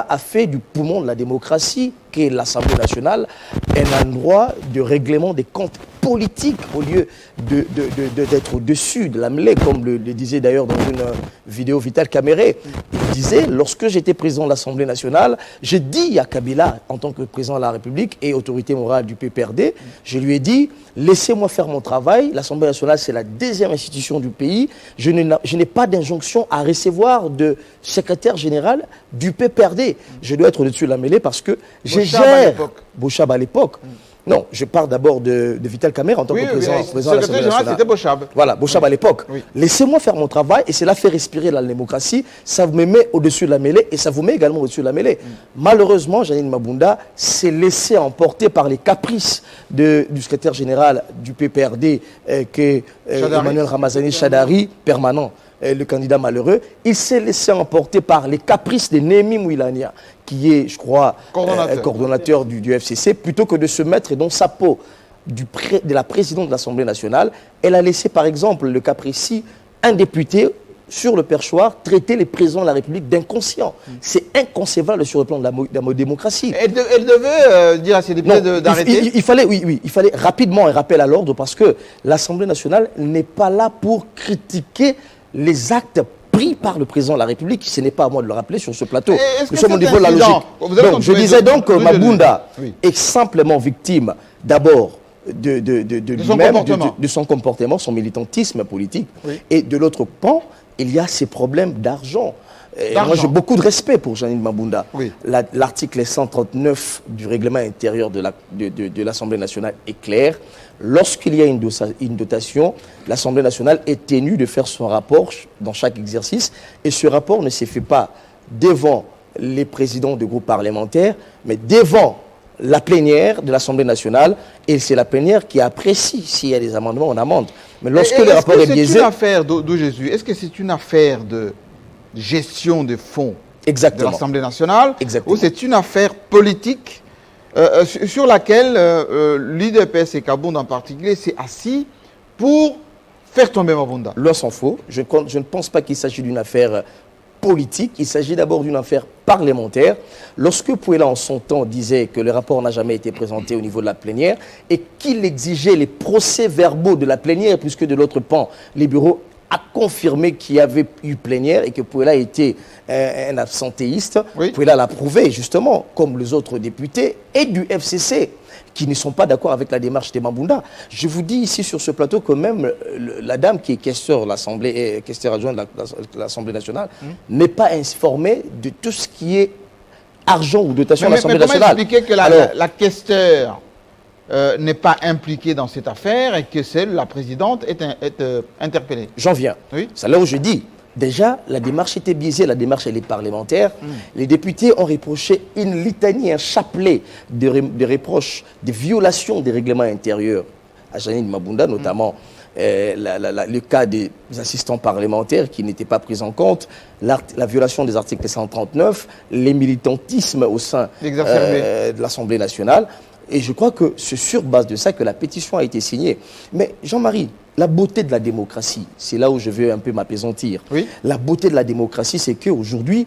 a fait du poumon de la démocratie, qui est l'Assemblée nationale, un endroit de règlement des comptes politiques au lieu d'être au-dessus de la mêlée, comme le disait d'ailleurs dans une vidéo Vital Kamerhe. Il disait, lorsque j'étais président de l'Assemblée nationale, j'ai dit à Kabila, en tant que président de la République et autorité morale du PPRD, je lui ai dit, laissez-moi faire mon travail. L'Assemblée nationale, c'est la deuxième institution du pays. Je n'ai pas d'injonction à recevoir de secrétaire général du PPRD. Je dois être au-dessus de la mêlée parce que je gère Bochab à l'époque. Non, je parle d'abord de Vital Kamerhe en tant que président de l'Assemblée nationale. C'était Bochab. Voilà, Bochab à l'époque. Oui. Laissez-moi faire mon travail et cela fait respirer la démocratie. Ça me met au-dessus de la mêlée et ça vous met également au-dessus de la mêlée. Malheureusement, Janine Mabunda s'est laissé emporter par les caprices du secrétaire général du PPRD, Emmanuel Ramazani Chadari, permanent. Le candidat malheureux, il s'est laissé emporter par les caprices de Némi Mouilania, qui est, je crois, coordonnateur du FCC, plutôt que de se mettre dans sa peau de la présidente de l'Assemblée nationale. Elle a laissé, par exemple, le cas précis, un député sur le perchoir, traiter les présidents de la République d'inconscients. C'est inconcevable sur le plan de la démocratie. Elle devait dire à ses députés d'arrêter. Il fallait rapidement un rappel à l'ordre parce que l'Assemblée nationale n'est pas là pour critiquer les actes pris par le président de la République. Ce n'est pas à moi de le rappeler sur ce plateau. Nous sommes au niveau de la logique. Donc, je disais donc que Mabunda est simplement victime d'abord de son comportement, son militantisme politique. Oui. Et de l'autre pan, il y a ces problèmes d'argent. Moi, j'ai beaucoup de respect pour Janine Mabunda. Oui. L'article 139 du règlement intérieur de l'Assemblée nationale est clair. Lorsqu'il y a une dotation, l'Assemblée nationale est tenue de faire son rapport dans chaque exercice. Et ce rapport ne se fait pas devant les présidents de groupes parlementaires, mais devant la plénière de l'Assemblée nationale. Et c'est la plénière qui apprécie s'il y a des amendements, on amende. Mais lorsque le rapport est biaisé... C'est une affaire de Jésus. Est-ce que c'est une affaire de gestion des fonds de l'Assemblée nationale? Exactement. Ou c'est une affaire politique sur laquelle l'UDPS et Kabound en particulier s'est assis pour faire tomber Mabunda? L'un s'en faut. Je ne pense pas qu'il s'agit d'une affaire politique. Il s'agit d'abord d'une affaire parlementaire. Lorsque Pouela, en son temps, disait que le rapport n'a jamais été présenté au niveau de la plénière et qu'il exigeait les procès-verbaux de la plénière, puisque de l'autre pan, les bureaux a confirmé qu'il y avait eu plénière et que Pouela était un absentéiste. Oui. Pouela l'a prouvé, justement, comme les autres députés et du FCC, qui ne sont pas d'accord avec la démarche de Mabunda. Je vous dis ici sur ce plateau que même la dame qui est questeur adjoint de l'Assemblée nationale n'est pas informée de tout ce qui est argent ou dotation de l'Assemblée nationale. Mais comment expliquer que la questeur n'est pas impliquée dans cette affaire et que la présidente est interpellée? J'en viens. Oui. C'est là où je dis, déjà, la démarche était biaisée, la démarche elle est parlementaire. Les députés ont reproché une litanie, un chapelet de reproches, de violations des règlements intérieurs à Janine Mabunda, notamment le cas des assistants parlementaires qui n'étaient pas pris en compte, la violation des articles 139, les militantismes au sein de l'Assemblée nationale. Et je crois que c'est sur base de ça que la pétition a été signée. Mais Jean-Marie, la beauté de la démocratie, c'est là où je veux un peu m'apaisantir. Oui. La beauté de la démocratie, c'est qu'aujourd'hui,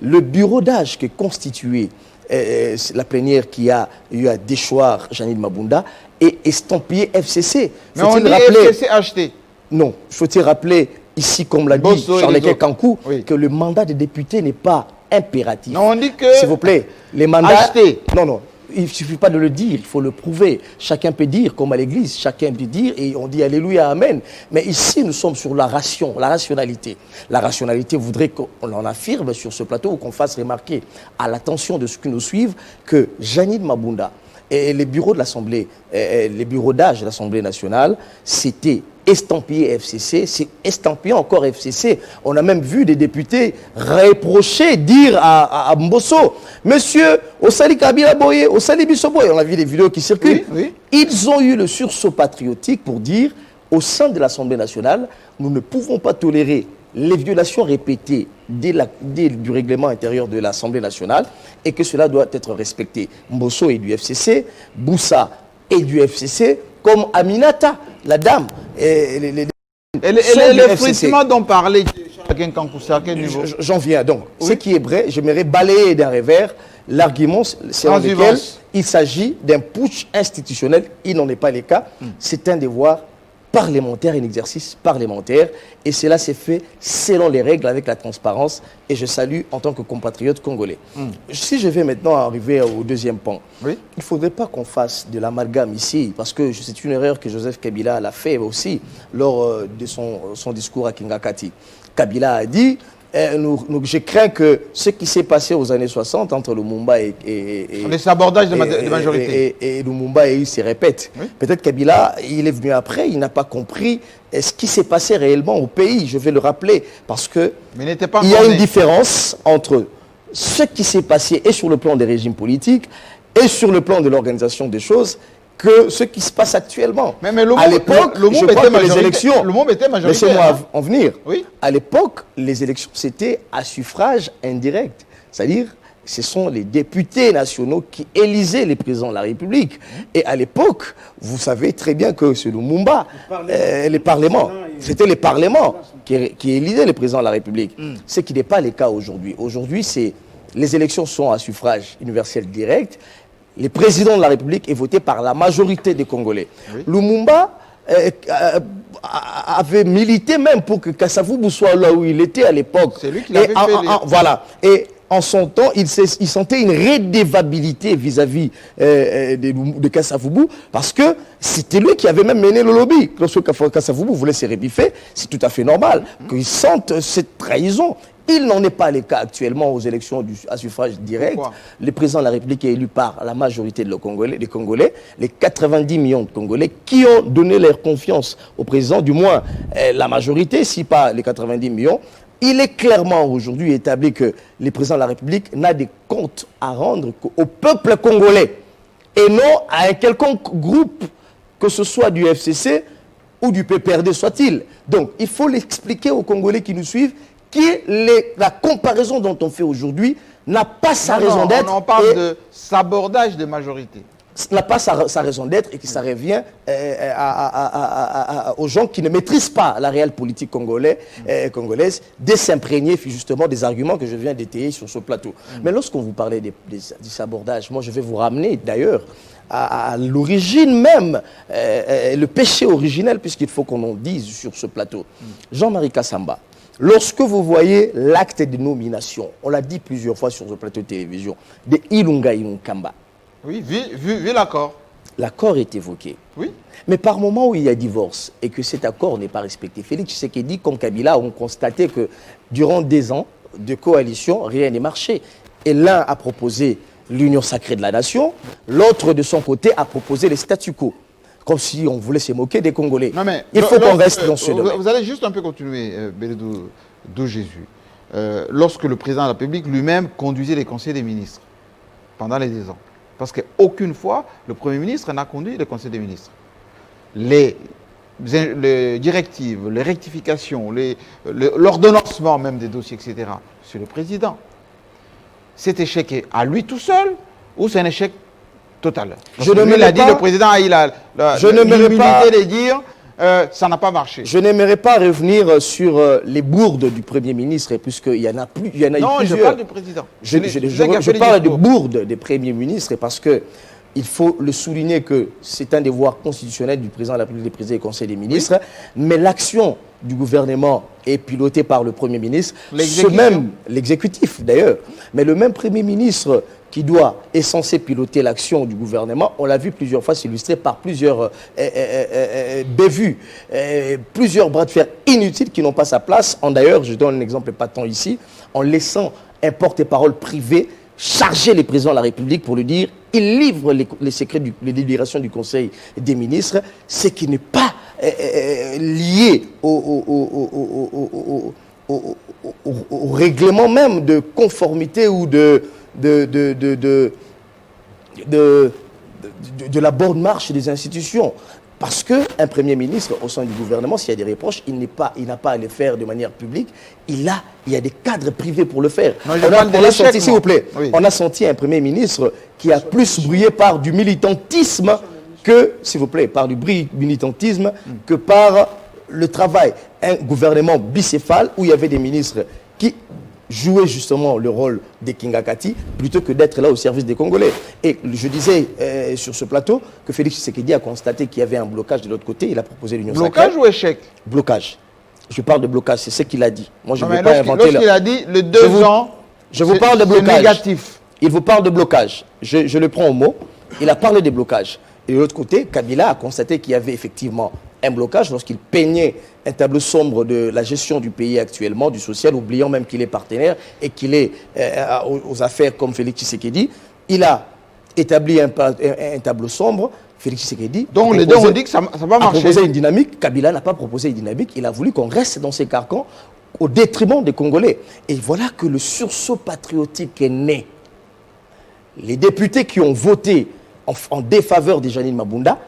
le bureau d'âge qui est constitué, la plénière qui a eu à déchoir Janine Mabunda, est estampillé FCC. Mais on dit FCC acheté. Non, faut-il rappeler ici, comme l'a dit Charles Kankou, que le mandat des députés n'est pas impératif. Non, on dit que... S'il vous plaît, les mandats... Acheté. Non. Il ne suffit pas de le dire, il faut le prouver. Chacun peut dire, comme à l'église, chacun peut dire, et on dit Alléluia, Amen. Mais ici, nous sommes sur la rationalité. La rationalité voudrait qu'on en affirme sur ce plateau ou qu'on fasse remarquer à l'attention de ceux qui nous suivent que Janine Mabunda et les bureaux de l'Assemblée, les bureaux d'âge de l'Assemblée nationale, c'était estampillé FCC, c'est estampillé encore FCC. On a même vu des députés reprocher, dire à Mbosso, monsieur, Osali Kabila Boye, Osali Bissoboye, on a vu des vidéos qui circulent. Oui. Ils ont eu le sursaut patriotique pour dire, au sein de l'Assemblée nationale, nous ne pouvons pas tolérer les violations répétées du règlement intérieur de l'Assemblée nationale et que cela doit être respecté. Mbosso est du FCC, Boussa est du FCC, comme Aminata, la dame. Et le frisement dont parlait j'en viens donc. Oui. Ce qui est vrai, j'aimerais balayer d'un revers l'argument selon lequel il s'agit d'un putsch institutionnel. Il n'en est pas le cas. C'est un devoir parlementaire, un exercice parlementaire. Et cela s'est fait selon les règles, avec la transparence. Et je salue en tant que compatriote congolais. Si je vais maintenant arriver au deuxième pan, il ne faudrait pas qu'on fasse de l'amalgame ici, parce que c'est une erreur que Joseph Kabila l'a fait aussi lors de son discours à Kingakati. Kabila a dit, je crains que ce qui s'est passé aux années 60 entre Lumumba et les sabordages de majorité et Lumumba il se répète. Peut-être Kabila, il est venu après, il n'a pas compris ce qui s'est passé réellement au pays. Je vais le rappeler parce que il y a une différence entre ce qui s'est passé et sur le plan des régimes politiques et sur le plan de l'organisation des choses que ce qui se passe actuellement. Mais à l'époque, je crois que les élections, laissez-moi en venir. Oui. À l'époque, les élections, c'était à suffrage indirect. C'est-à-dire, ce sont les députés nationaux qui élisaient les présidents de la République. Et à l'époque, vous savez très bien que c'est Lumumba, les parlements. C'était le Parlement qui élisait le président de la République. Ce qui n'est pas le cas aujourd'hui. Aujourd'hui, les élections sont à suffrage universel direct. Le président de la République est voté par la majorité des Congolais. Oui. Lumumba avait milité même pour que Kasavubu soit là où il était à l'époque. C'est lui qui l'avait fait. Voilà. Et en son temps, il sentait une redevabilité vis-à-vis de Kasavubu parce que c'était lui qui avait même mené le lobby. Lorsque Kasavubu voulait se rebiffer, c'est tout à fait normal qu'il sente cette trahison. Il n'en est pas le cas actuellement aux élections à suffrage direct. Pourquoi? Le président de la République est élu par la majorité des Congolais, les 90 millions de Congolais qui ont donné leur confiance au président, du moins la majorité, si pas les 90 millions. Il est clairement aujourd'hui établi que le président de la République n'a des comptes à rendre au peuple congolais et non à un quelconque groupe, que ce soit du FCC ou du PPRD soit-il. Donc il faut l'expliquer aux Congolais qui nous suivent la comparaison dont on fait aujourd'hui n'a pas sa raison d'être. On parle de sabordage de majorité. N'a pas sa raison d'être et que ça revient aux gens qui ne maîtrisent pas la réelle politique congolaise de s'imprégner justement des arguments que je viens d'étayer sur ce plateau. Mais lorsqu'on vous parlait du sabordage, moi je vais vous ramener d'ailleurs à l'origine même, le péché originel, puisqu'il faut qu'on en dise sur ce plateau. Jean-Marie Kassamba, lorsque vous voyez l'acte de nomination, on l'a dit plusieurs fois sur ce plateau de télévision, de Ilunga Ilunkamba. Oui, vu l'accord. L'accord est évoqué. Oui. Mais par moment où il y a divorce et que cet accord n'est pas respecté, Félix Tshisekedi comme Kabila ont constaté que durant des ans de coalition, rien n'est marché. Et l'un a proposé l'union sacrée de la nation, l'autre de son côté a proposé les statu quo. Comme si on voulait se moquer des Congolais. Non, mais il faut qu'on reste dans ce domaine. Vous allez juste un peu continuer, Bélédou de Jésus. Lorsque le président de la République lui-même conduisait les conseils des ministres pendant les 10 ans. Parce qu'aucune fois, le Premier ministre n'a conduit le Conseil des ministres. Les directives, les rectifications, l'ordonnancement même des dossiers, etc., c'est le président. Cet échec est à lui tout seul ou c'est un échec total? Je ne me l'ai dit, le président a eu l'humilité de dire ça n'a pas marché. Je n'aimerais pas revenir sur les bourdes du Premier ministre, puisqu'il y en a plus. Non, je parle du président. Je parle de bourdes des premiers ministres parce que il faut le souligner que c'est un devoir constitutionnel du président de la République, des présidents du Conseil des ministres, mais l'action du gouvernement est pilotée par le Premier ministre, l'exécutif d'ailleurs, mais le même Premier ministre qui est censé piloter l'action du gouvernement, on l'a vu plusieurs fois s'illustrer par plusieurs bévues, plusieurs bras de fer inutiles qui n'ont pas sa place. D'ailleurs, je donne un exemple patent ici, en laissant un porte-parole privé charger le président de la République pour lui dire il livre les secrets les délibérations du Conseil des ministres, ce qui n'est pas lié au règlement même de conformité ou de la bonne marche des institutions. Parce qu'un Premier ministre, au sein du gouvernement, s'il y a des reproches, il n'a pas à les faire de manière publique. Il y a des cadres privés pour le faire. Non, on a senti, s'il vous plaît, on a senti un Premier ministre qui a plus brillé par du militantisme que, s'il vous plaît, par du militantisme que par le travail. Un gouvernement bicéphale où il y avait des ministres qui jouer justement le rôle des Kingakati plutôt que d'être là au service des Congolais. Et je disais sur ce plateau que Félix Tshisekedi a constaté qu'il y avait un blocage de l'autre côté. Il a proposé l'union sacrée. Blocage ou échec? Blocage. Je parle de blocage, c'est ce qu'il a dit. Moi, je ne vais pas inventer. Lorsqu'il a dit les 2 ans, je vous parle de blocage. Négatif. Il vous parle de blocage. Je le prends au mot. Il a parlé des blocages. Et de l'autre côté, Kabila a constaté qu'il y avait effectivement un blocage lorsqu'il peignait un tableau sombre de la gestion du pays actuellement, du social, oubliant même qu'il est partenaire et qu'il est aux affaires comme Félix Tshisekedi. Il a établi un tableau sombre. Félix Tshisekedi donc les deux ont dit que ça va marcher. A proposé une dynamique. Kabila n'a pas proposé une dynamique. Il a voulu qu'on reste dans ces carcans au détriment des Congolais. Et voilà que le sursaut patriotique est né. Les députés qui ont voté en défaveur de Janine Mabunda,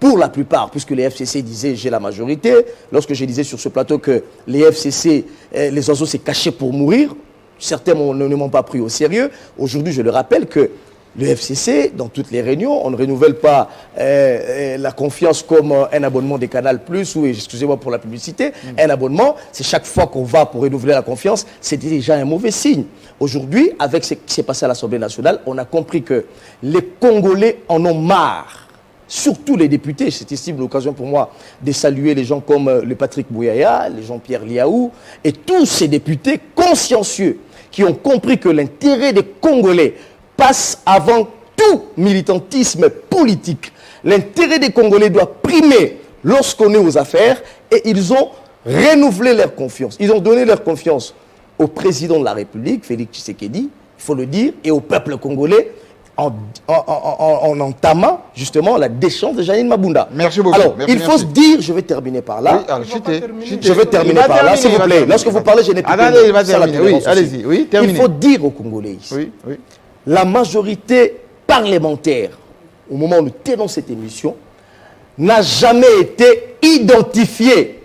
pour la plupart, puisque les FCC disaient j'ai la majorité, lorsque je disais sur ce plateau que les FCC, les oiseaux s'est cachés pour mourir, certains ne m'ont pas pris au sérieux. Aujourd'hui, je le rappelle que Le FCC, dans toutes les réunions, on ne renouvelle pas la confiance comme un abonnement des Canal+, ou, excusez-moi pour la publicité, un abonnement, c'est chaque fois qu'on va pour renouveler la confiance, c'est déjà un mauvais signe. Aujourd'hui, avec ce qui s'est passé à l'Assemblée nationale, on a compris que les Congolais en ont marre. Surtout les députés, c'est ici l'occasion pour moi de saluer les gens comme le Patrick Bouyaya, les Jean-Pierre Liaou, et tous ces députés consciencieux qui ont compris que l'intérêt des Congolais passe avant tout militantisme politique. L'intérêt des Congolais doit primer lorsqu'on est aux affaires, et ils ont renouvelé leur confiance. Ils ont donné leur confiance au président de la République, Félix Tshisekedi, il faut le dire, et au peuple congolais, en entamant justement la déchéance de Janine Mabunda. Merci beaucoup. Alors, merci, il faut se dire, je vais terminer par là. Oui, alors, je vais terminer par là, s'il vous plaît. Lorsque vous parlez, je n'ai plus Attendez, il va terminer. Oui, allez-y. Oui, terminez. Il faut dire aux Congolais ici, oui. La majorité parlementaire, au moment où nous tenons cette émission, n'a jamais été identifiée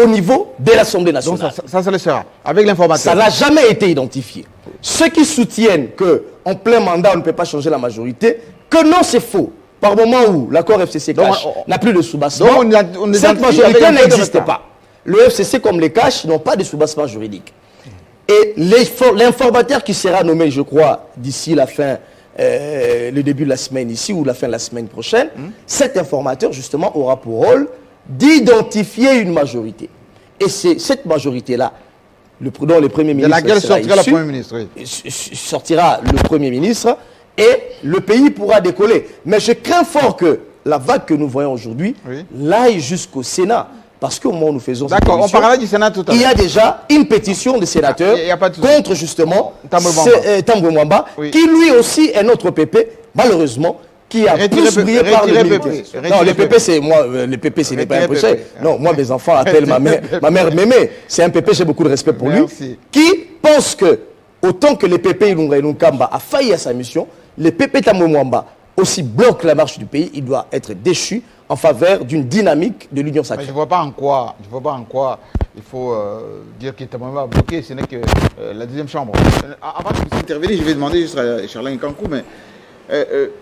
au niveau de l'Assemblée nationale. Donc ça se le sera, avec l'informateur. Ça n'a jamais été identifié. Ceux qui soutiennent qu'en plein mandat, on ne peut pas changer la majorité, que non, c'est faux. Par moment où l'accord FCC cash n'a plus de soubassement, cette majorité n'existe pas. Le FCC comme les cash n'ont pas de soubassement juridique. Et l'informateur qui sera nommé, je crois, d'ici la fin, le début de la semaine ici, ou la fin de la semaine prochaine, cet informateur, justement, aura pour rôle d'identifier une majorité. Et c'est cette majorité-là, dont le Premier ministre de laquelle sortira issu, le Premier ministre, oui. Sortira le Premier ministre, et le pays pourra décoller. Mais je crains fort que la vague que nous voyons aujourd'hui l'aille jusqu'au Sénat. Parce qu'au moment où nous faisons cette émission, on parlera du Sénat tout à l'heure. Il y a déjà une pétition des sénateurs contre justement Tambwe Mwamba, qui lui aussi est notre PP, malheureusement, qui a plus brillé par le militaire. Non, le PP, c'est moi, le PP, ce n'est pas un péché. Non, moi, mes enfants appellent ma mère Mémé. C'est un PP, j'ai beaucoup de respect pour lui. Qui pense que, autant que le PP Ilunga Ilunkamba a failli à sa mission, le PP Tambwe Mwamba aussi bloque la marche du pays, il doit être déchu en faveur d'une dynamique de l'Union sacrée. Je ne vois pas en quoi il faut dire qu'il est bloqué, ce n'est que la deuxième chambre. Avant de vous intervenir, je vais demander juste à Charlin Kankou, mais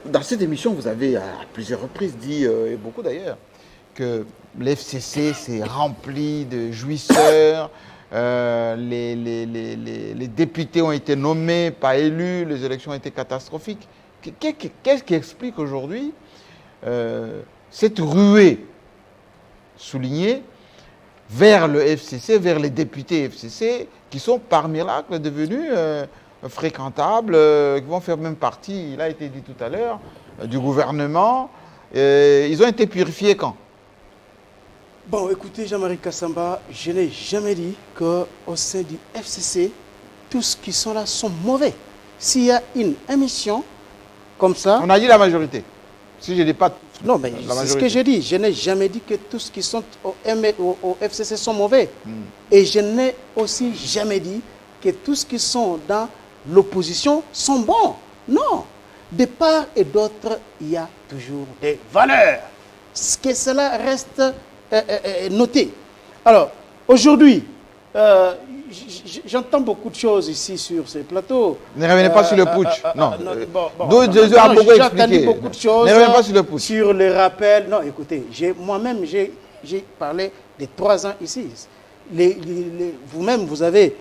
dans cette émission, vous avez à plusieurs reprises dit, et beaucoup d'ailleurs, que l'FCC s'est rempli de jouisseurs, les députés ont été nommés, pas élus, les élections ont été catastrophiques. Qu'est-ce qui explique aujourd'hui cette ruée soulignée vers le FCC, vers les députés FCC, qui sont par miracle devenus fréquentables, qui vont faire même partie, il a été dit tout à l'heure, du gouvernement. Ils ont été purifiés quand? Bon, écoutez, Jean-Marie Kassamba, je n'ai jamais dit qu'au sein du FCC, tous ceux qui sont là sont mauvais. S'il y a une émission comme ça... On a dit la majorité. Si je ne dis pas... Non, mais c'est ce que j'ai dit. Je n'ai jamais dit que tous ceux qui sont au FCC sont mauvais. Et je n'ai aussi jamais dit que tous ceux qui sont dans l'opposition sont bons. Non. De part et d'autre, il y a toujours des valeurs. Que cela reste noté. Alors, aujourd'hui, j'entends beaucoup de choses ici sur ces plateaux. Ne revenez pas sur le putsch. Non. J'ai entendu beaucoup de choses. Ne revenez pas sur le putsch. Sur le rappel. Non, écoutez, moi-même, j'ai parlé des 3 ans ici. Vous-même, vous avez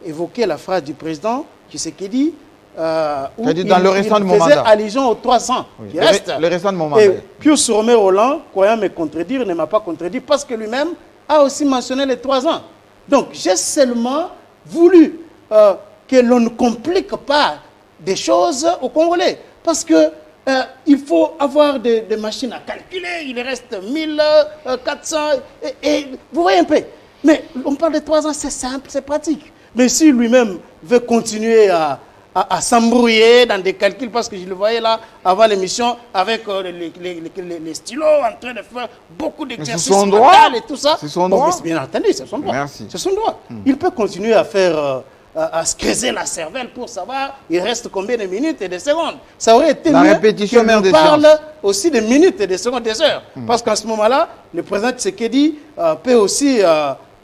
évoqué la phrase du président Tshisekedi où il faisait allusion aux 300 qui restent. Le restant de mon mandat. Et Pius Romé Roland, croyant me contredire, ne m'a pas contredit parce que lui-même a aussi mentionné les 3 ans. Donc, j'ai seulement voulu que l'on ne complique pas des choses aux Congolais. Parce que il faut avoir des machines à calculer. Il reste 1400. Et vous voyez un peu. Mais on parle de 3 ans, c'est simple, c'est pratique. Mais si lui-même veut continuer à s'embrouiller dans des calculs, parce que je le voyais là, avant l'émission, avec les stylos, en train de faire beaucoup d'exercices mentaux et tout ça. C'est son droit. Bien entendu, c'est son droit. Merci. C'est son droit. Il peut continuer à faire, à se creuser la cervelle pour savoir il reste combien de minutes et de secondes. Ça aurait été la mieux répétition qu'il nous parle aussi de minutes et de secondes, des heures. Parce qu'en ce moment-là, le président Tshisekedi peut aussi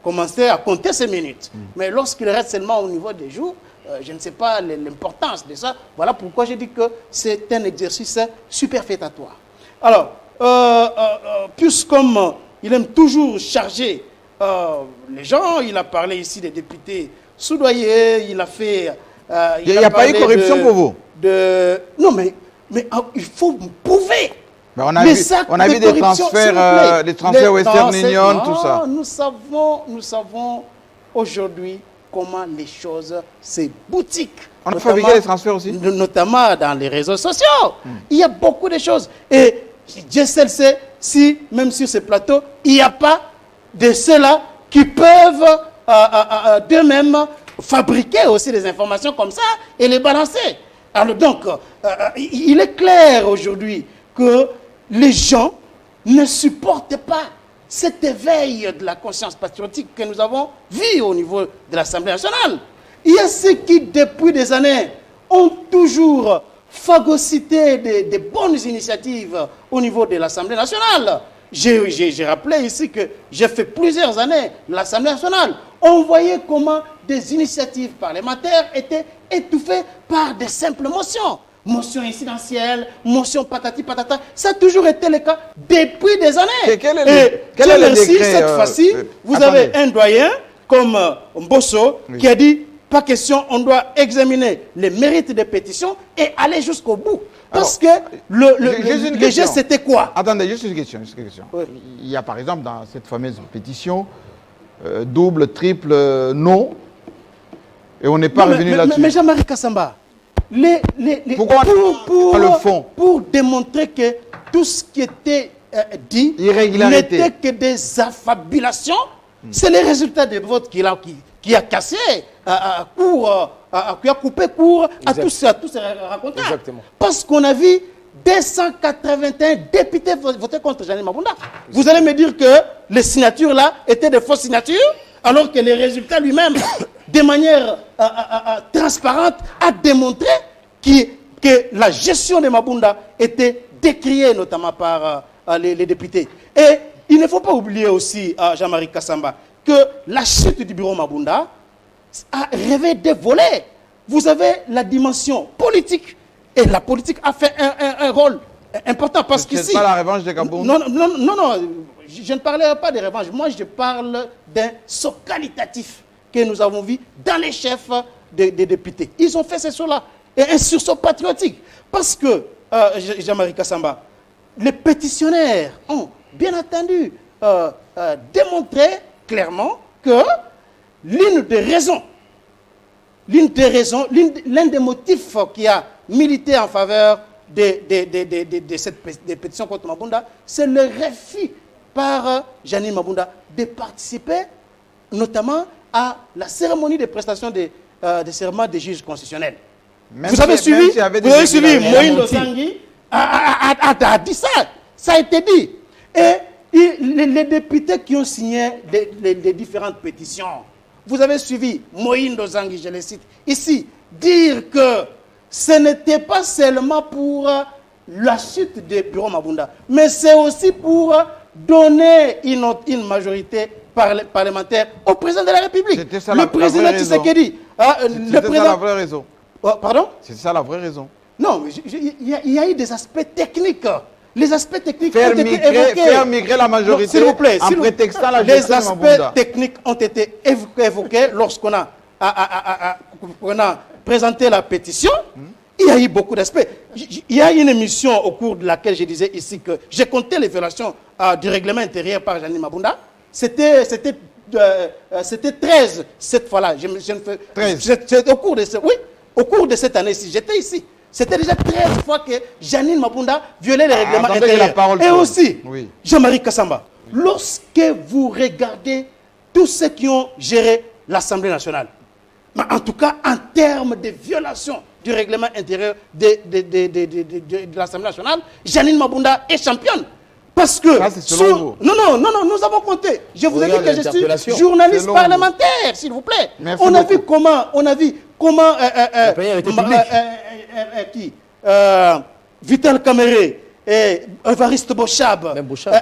commencer à compter ses minutes. Mais lorsqu'il reste seulement au niveau des jours, je ne sais pas l'importance de ça. Voilà pourquoi j'ai dit que c'est un exercice superfétatoire. Alors, puisqu'il il aime toujours charger les gens, il a parlé ici des députés soudoyés, il a fait... il n'y a pas eu corruption pour vous? Non, mais il faut me prouver. Ben on a vu des transferts Western Union, tout ça. Nous savons aujourd'hui comment les choses se boutiquent. On a fabriqué les transferts aussi? Notamment dans les réseaux sociaux. Il y a beaucoup de choses. Et Dieu seul sait si, même sur ce plateau, il n'y a pas de ceux-là qui peuvent d'eux-mêmes fabriquer aussi des informations comme ça et les balancer. Alors donc, il est clair aujourd'hui que les gens ne supportent pas cet éveil de la conscience patriotique que nous avons vu au niveau de l'Assemblée nationale. Il y a ceux qui, depuis des années, ont toujours phagocyté des bonnes initiatives au niveau de l'Assemblée nationale. J'ai rappelé ici que j'ai fait plusieurs années l'Assemblée nationale. On voyait comment des initiatives parlementaires étaient étouffées par des simples motions. Motion incidentielle, motion patati patata. Ça a toujours été le cas depuis des années. Quel est le décret, cette fois-ci, vous avez un doyen comme Mbosso qui a dit pas question, on doit examiner les mérites des pétitions et aller jusqu'au bout. Parce que le geste, c'était quoi? Attendez, juste une question. Oui. Il y a par exemple dans cette fameuse pétition double, triple, non, et on n'est pas revenu là-dessus. Mais Jean-Marie Kassamba, pourquoi le fond? Pour démontrer que tout ce qui était dit n'était que des affabulations, c'est les résultats des votes qui a cassé, qui a coupé court à tous ces racontages. Exactement. Parce qu'on a vu 281 députés voter contre Janine Mabunda. Vous allez me dire que les signatures là étaient de fausses signatures, alors que les résultats lui-même, de manière transparente, a démontré que la gestion de Mabunda était décriée notamment par les députés. Et il ne faut pas oublier aussi, Jean-Marie Kassamba, que la chute du bureau Mabunda a rêvé des volets. Vous avez la dimension politique. Et la politique a fait un rôle important parce qu'ici... C'est pas la revanche de Kaboun? Non, je ne parlerai pas de revanche. Moi, je parle d'un saut qualitatif que nous avons vu dans les chefs des députés. Ils ont fait ce saut-là. Et un sursaut patriotique. Parce que, Jean-Marie Kassamba, les pétitionnaires ont, bien entendu, démontré clairement que l'un des motifs qui a milité en faveur des pétitions contre Mabunda, c'est le refus par Janine Mabunda de participer notamment à la cérémonie de prestation de serment des juges constitutionnels. Vous avez suivi Moïse Dosangui a dit ça. Ça a été dit. Et les députés qui ont signé les différentes pétitions, vous avez suivi Moïse Dosangui, je le cite ici, dire que ce n'était pas seulement pour la chute du bureau Mabunda, mais c'est aussi pour donner une majorité parlementaire au président de la République. C'était ça le président Tshisekedi. C'était ça la vraie raison. Pardon? C'est ça la vraie raison. Non, mais il y a eu des aspects techniques. Les aspects techniques ont été évoqués. Faire migrer la majorité, s'il vous plaît, en prétextant la les gestion de aspects Mabunda. techniques ont été évoqués lorsqu'on a présenté la pétition. Il y a eu beaucoup d'aspects. Il y a une émission au cours de laquelle je disais ici que j'ai compté les violations du règlement intérieur par Janine Mabunda. C'était 13 cette fois-là. 13. Au cours de cette année-ci, j'étais ici. C'était déjà 13 fois que Janine Mabunda violait les règlements intérieurs. Et aussi, Jean-Marie Kassamba, lorsque vous regardez tous ceux qui ont géré l'Assemblée nationale, en tout cas en termes de violation du règlement intérieur de l'Assemblée nationale, Janine Mabunda est championne. Parce que... Non, nous avons compté. Je vous ai dit que je suis journaliste parlementaire, s'il vous plaît. On a vu comment Vital Kamere Evariste Bochab, Même Bochab.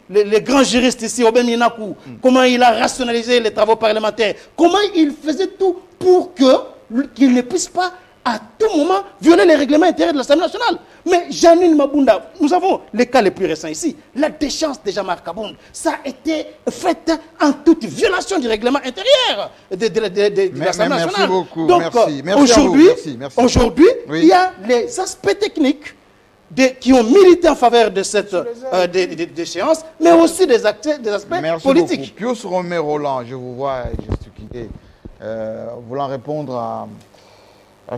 les grands juristes ici, Obem Inakou, comment il a rationalisé les travaux parlementaires, comment il faisait tout pour qu'il ne puisse pas à tout moment violer les règlements intérieurs de l'Assemblée nationale. Mais Janine Mabunda, nous avons les cas les plus récents ici. La déchéance de Jean-Marc Kabound, ça a été fait en toute violation du règlement intérieur de l'Assemblée nationale. Merci beaucoup. Donc aujourd'hui, Oui. il y a les aspects techniques qui ont milité en faveur de cette déchéance, mais aussi des aspects Merci politiques. beaucoup. Pius Romero Roland, je vous vois gesticuler, voulant répondre à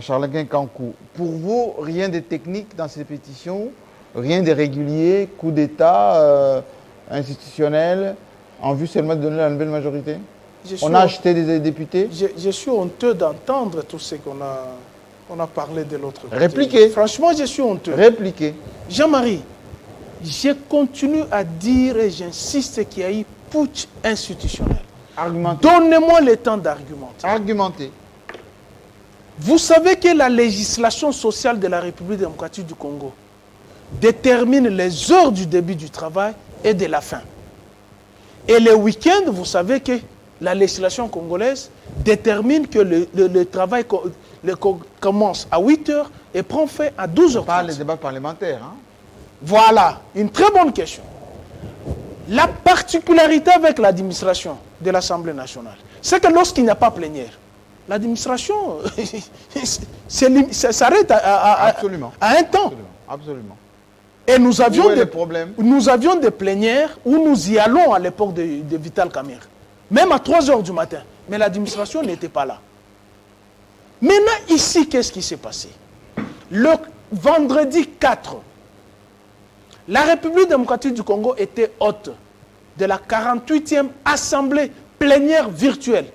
Charles Kankou. Pour vous, rien de technique dans ces pétitions, rien de régulier, coup d'État institutionnel, en vue seulement de donner la nouvelle majorité? On a acheté des députés? Je suis honteux d'entendre tout ce qu'on a parlé de l'autre côté. Répliquez. Franchement, je suis honteux. Répliquez. Jean-Marie, je continue à dire et j'insiste qu'il y a eu putsch institutionnel. Argumentez. Donnez-moi le temps d'argumenter. Argumentez. Vous savez que la législation sociale de la République démocratique du Congo détermine les heures du début du travail et de la fin. Et le week-end, vous savez que la législation congolaise détermine que le travail commence à 8 heures et prend fin à 12h30. Pas les débats parlementaires. Hein? Voilà, une très bonne question. La particularité avec l'administration de l'Assemblée nationale, c'est que lorsqu'il n'y a pas plénière, l'administration s'arrête à un temps. Absolument. Et nous avions, nous avions des plénières où nous y allons à l'époque de Vital Kamerhe, même à 3 h du matin. Mais l'administration n'était pas là. Maintenant, ici, qu'est-ce qui s'est passé? Le vendredi 4, la République démocratique du Congo était hôte de la 48e assemblée plénière virtuelle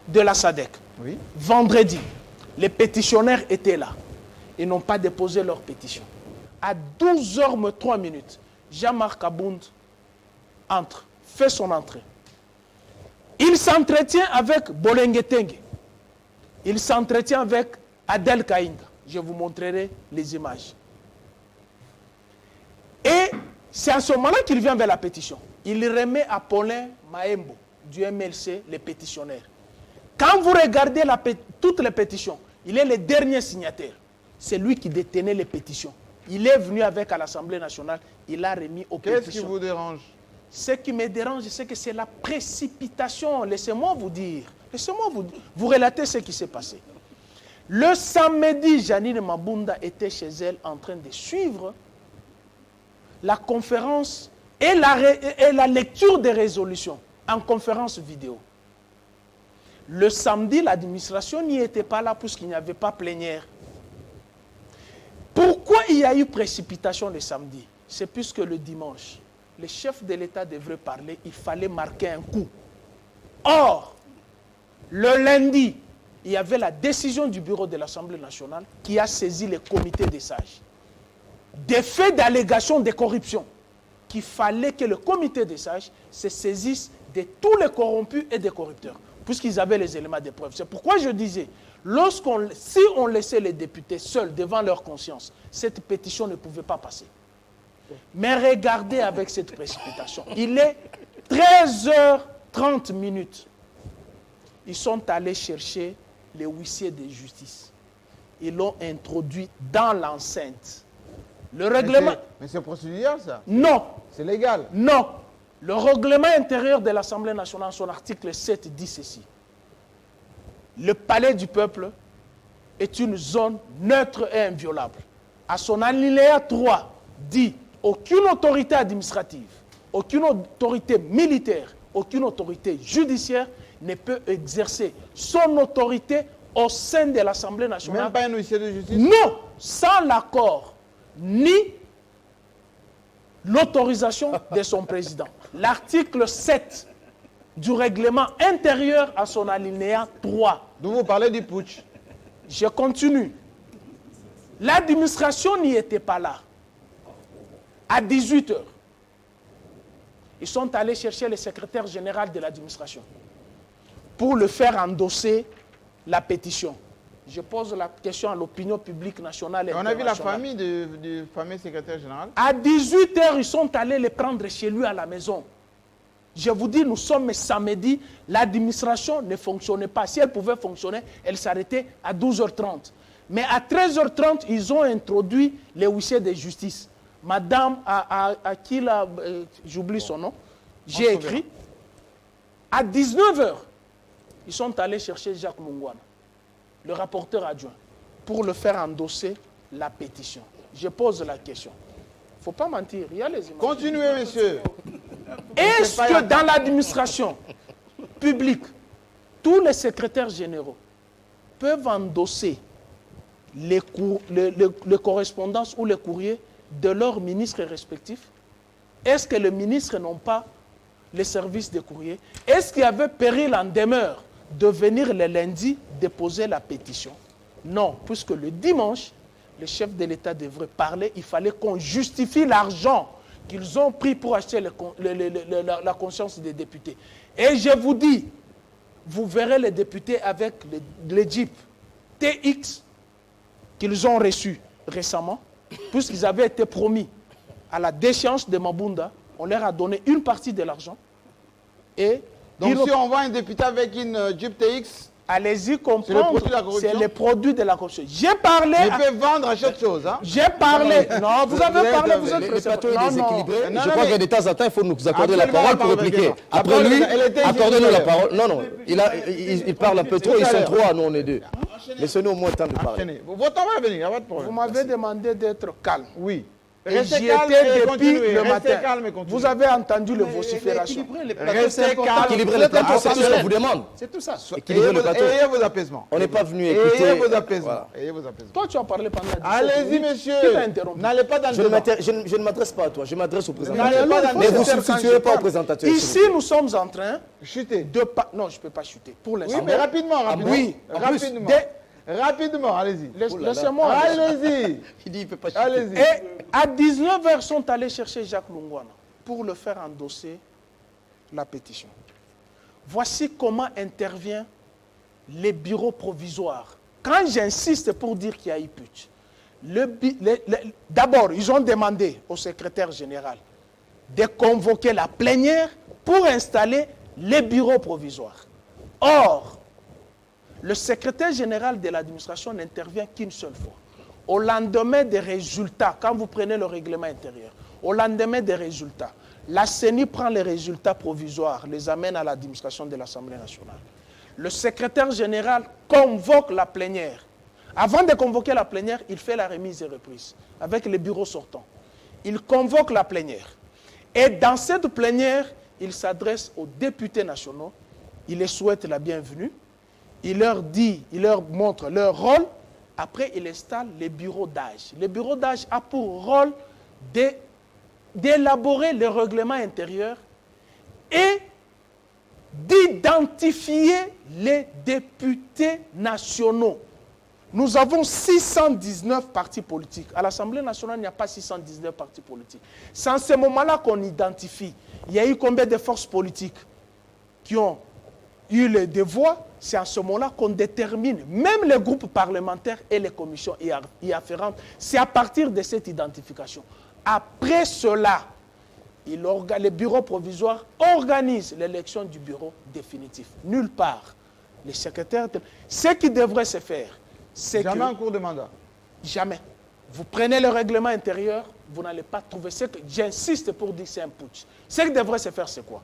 de la SADC. Oui. Vendredi, les pétitionnaires étaient là. Ils n'ont pas déposé leur pétition. À 12h03, Jean-Marc Kabound entre, fait son entrée. Il s'entretient avec Bolengetenge. Il s'entretient avec Adel Kainga. Je vous montrerai les images. Et c'est à ce moment-là qu'il vient vers la pétition. Il remet à Paulin Maembo du MLC les pétitionnaires. Quand vous regardez toutes les pétitions, il est le dernier signataire. C'est lui qui détenait les pétitions. Il est venu avec à l'Assemblée nationale, il a remis aux pétitions. Qu'est-ce qui vous dérange? Ce qui me dérange, c'est que c'est la précipitation. Laissez-moi vous dire. Laissez-moi vous relater ce qui s'est passé. Le samedi, Janine Mabunda était chez elle en train de suivre la conférence et la lecture des résolutions en conférence vidéo. Le samedi, l'administration n'y était pas là puisqu'il n'y avait pas plénière. Pourquoi il y a eu précipitation le samedi? C'est puisque le dimanche, le chef de l'État devrait parler, il fallait marquer un coup. Or, le lundi, il y avait la décision du bureau de l'Assemblée nationale qui a saisi les comités des sages. Des faits d'allégation de corruption, qu'il fallait que le comité des sages se saisisse de tous les corrompus et des corrupteurs, puisqu'ils avaient les éléments de preuve. C'est pourquoi je disais, si on laissait les députés seuls devant leur conscience, cette pétition ne pouvait pas passer. Mais regardez avec cette précipitation. Il est 13h30. Ils sont allés chercher les huissiers de justice. Ils l'ont introduit dans l'enceinte. Le règlement... Mais c'est procédurier, ça? Non. C'est légal? Non. Le règlement intérieur de l'Assemblée nationale, son article 7, dit ceci. Le palais du peuple est une zone neutre et inviolable. À son alinéa 3, dit aucune autorité administrative, aucune autorité militaire, aucune autorité judiciaire ne peut exercer son autorité au sein de l'Assemblée nationale. Même pas un huissier de justice? Non, sans l'accord ni l'autorisation de son président. L'article 7 du règlement intérieur à son alinéa 3. Donc vous parlez du putsch. Je continue. L'administration n'y était pas là. À 18 h, ils sont allés chercher le secrétaire général de l'administration pour le faire endosser la pétition. Je pose la question à l'opinion publique nationale et On a vu la internationale. famille du fameux secrétaire général. À 18 h, ils sont allés les prendre chez lui à la maison. Je vous dis, nous sommes samedi, l'administration ne fonctionnait pas. Si elle pouvait fonctionner, elle s'arrêtait à 12 h 30. Mais à 13 h 30, ils ont introduit les huissiers de justice. Madame, à qui là, j'oublie son nom, j'ai écrit. À 19 h, ils sont allés chercher Jacques Lungwana, le rapporteur adjoint, pour le faire endosser la pétition. Je pose la question. Il ne faut pas mentir, il y a les images. Continuez, monsieur. Est-ce que dans l'administration publique, tous les secrétaires généraux peuvent endosser les correspondances ou les courriers de leurs ministres respectifs? Est-ce que les ministres n'ont pas les services de courrier? Est-ce qu'il y avait péril en demeure de venir le lundi déposer la pétition? Non, puisque le dimanche, le chef de l'État devrait parler, il fallait qu'on justifie l'argent qu'ils ont pris pour acheter la conscience des députés. Et je vous dis, vous verrez les députés avec les Jeep TX qu'ils ont reçus récemment, puisqu'ils avaient été promis à la déchéance de Mabunda, on leur a donné une partie de l'argent. Et donc si on voit un député avec une Jeep TX, allez-y comprendre, c'est le produit de la corruption. J'ai parlé... Ils peuvent vendre à chaque chose. Hein? J'ai parlé... Non, vous avez parlé, vous êtes... Le plateau est déséquilibré. Je crois que de temps en temps, il faut nous accorder la parole pour répliquer. Après lui, accordez-nous la parole. Non, non, il parle un peu trop, ils sont trois, nous on est deux. Laissez-nous au moins le temps de parler. Votre temps va venir, il n'y a pas de problème. Vous m'avez demandé d'être calme. Oui. Et j'y étais depuis le matin. Vous avez entendu le vocifération. Restez calme. Équilibrer le plateau, c'est tout ce qu'on vous demande. C'est tout ça. Équilibrer le plateau. Ayez vos apaisements. On n'est pas venu écouter. Ayez vos apaisements. Ayez vos apaisements. Toi, tu as parlé pendant 17 Allez-y, monsieur. N'allez pas dans le débat. Je ne m'adresse pas à toi, je m'adresse au présentateur. N'allez pas dans Mais le vous débat. ne substituez pas au présentateur. Ici, nous sommes en train chuter. Non, je ne peux pas chuter. Pour l'instant. Oui, mais rapidement, rapidement. Oui, rapidement. Rapidement, allez-y. Laissez-moi. Allez-y. Il dit il ne peut pas chuter. Allez-y. Et à 19 h, sont allés chercher Jacques Lungwana pour le faire endosser la pétition. Voici comment intervient les bureaux provisoires. Quand j'insiste pour dire qu'il y a eu putsch, d'abord, ils ont demandé au secrétaire général de convoquer la plénière pour installer les bureaux provisoires. Or, le secrétaire général de l'administration n'intervient qu'une seule fois. Au lendemain des résultats, quand vous prenez le règlement intérieur, au lendemain des résultats, la CENI prend les résultats provisoires, les amène à l'administration de l'Assemblée nationale. Le secrétaire général convoque la plénière. Avant de convoquer la plénière, il fait la remise et reprise avec les bureaux sortants. Il convoque la plénière. Et dans cette plénière, il s'adresse aux députés nationaux, il les souhaite la bienvenue, il leur dit, il leur montre leur rôle. Après, il installe les bureaux d'âge. Les bureaux d'âge ont pour rôle d'élaborer le règlement intérieur et d'identifier les députés nationaux. Nous avons 619 partis politiques. À l'Assemblée nationale, il n'y a pas 619 partis politiques. C'est en ce moment-là qu'on identifie. Il y a eu combien de forces politiques qui ont eu des voix? C'est à ce moment-là qu'on détermine, même les groupes parlementaires et les commissions y afférentes, c'est à partir de cette identification. Après cela, les bureaux provisoires organisent l'élection du bureau définitif. Nulle part. Les secrétaires... Ce qui devrait se faire, c'est que... Jamais en cours de mandat. Jamais. Vous prenez le règlement intérieur, vous n'allez pas trouver... J'insiste pour dire que c'est un putsch. Ce qui devrait se faire, c'est quoi?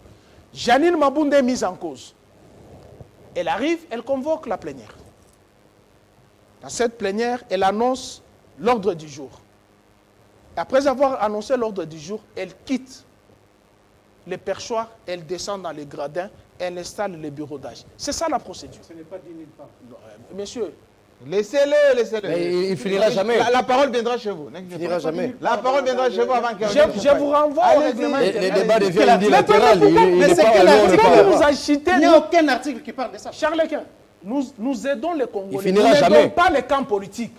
Janine Mabunda est mise en cause. Elle arrive, elle convoque la plénière. Dans cette plénière, elle annonce l'ordre du jour. Après avoir annoncé l'ordre du jour, elle quitte les perchoirs, elle descend dans les gradins, elle installe les bureaux d'âge. C'est ça la procédure. Ce n'est pas dit nulle part. Monsieur, laissez-le, laissez-le. Mais il finira jamais. La parole viendra chez vous. Il finira jamais. La parole viendra chez vous avant qu'elle... Je vous renvoie au règlement. Les débats deviennent unilatéraux. Mais c'est quel article nous agiter? Il n'y a aucun article qui parle de ça. Charles Quint, nous aidons les Congolais. Il finira nous jamais. n'aidons pas les camps politiques.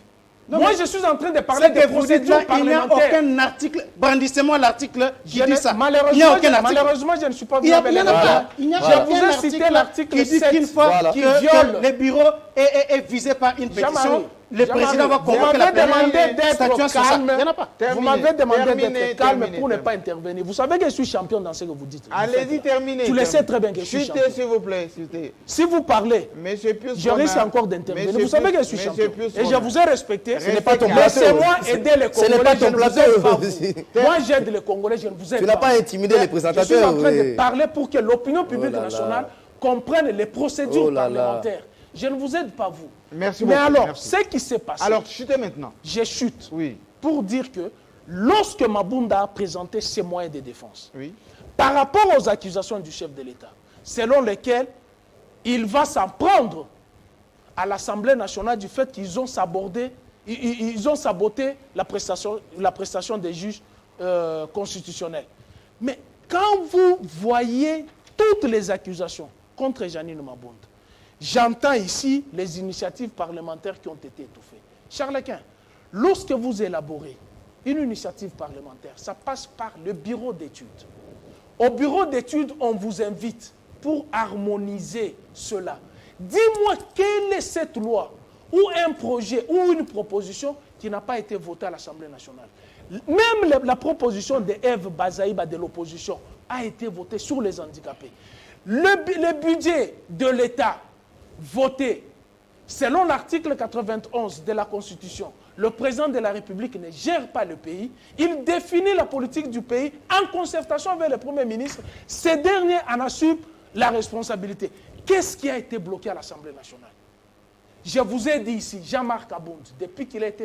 Non, moi, je suis en train de parler des procédures parlementaires. Il n'y a aucun article, brandissez-moi l'article qui dit ça. Malheureusement, je ne suis pas venu avec les articles. Je vous ai cité l'article qui dit qu'une fois que le bureau est visé par une pétition, le président va convoquer la demandé d'être calme. Vous m'avez demandé d'être calme pour ne pas intervenir. Vous savez que je suis champion dans ce que vous dites. Allez-y, terminez. Tu le sais très bien que je suis champion. S'il vous plaît. Si vous parlez, je risque encore d'intervenir. Vous savez que je suis champion. Et je vous ai respecté. Ce n'est pas ton plateau. Laissez-moi aider les Congolais. Ce n'est pas ton plateau. Moi, j'aide les Congolais, je ne vous aide pas. Tu n'as pas intimidé les présentateurs. Je suis en train de parler pour que l'opinion publique nationale comprenne les procédures parlementaires. Je ne vous aide pas, vous. Merci beaucoup. Mais alors, merci. ce qui s'est passé... Alors, chutez maintenant. Je chute pour dire que lorsque Mabunda a présenté ses moyens de défense, par rapport aux accusations du chef de l'État, selon lesquelles il va s'en prendre à l'Assemblée nationale du fait qu'ils ont saboté la prestation des juges constitutionnels. Mais quand vous voyez toutes les accusations contre Jeanine Mabunda, j'entends ici les initiatives parlementaires qui ont été étouffées. Charles-Quint, lorsque vous élaborez une initiative parlementaire, ça passe par le bureau d'études. Au bureau d'études, on vous invite pour harmoniser cela. Dis-moi, quelle est cette loi ou un projet ou une proposition qui n'a pas été votée à l'Assemblée nationale? Même la proposition de Eve Bazaïba de l'opposition a été votée sur les handicapés. Le budget de l'État voté selon l'article 91 de la Constitution, le président de la République ne gère pas le pays, il définit la politique du pays en concertation avec le Premier ministre. Ces derniers en assument la responsabilité. Qu'est-ce qui a été bloqué à l'Assemblée nationale? Je vous ai dit ici, Jean-Marc Abound, depuis qu'il a été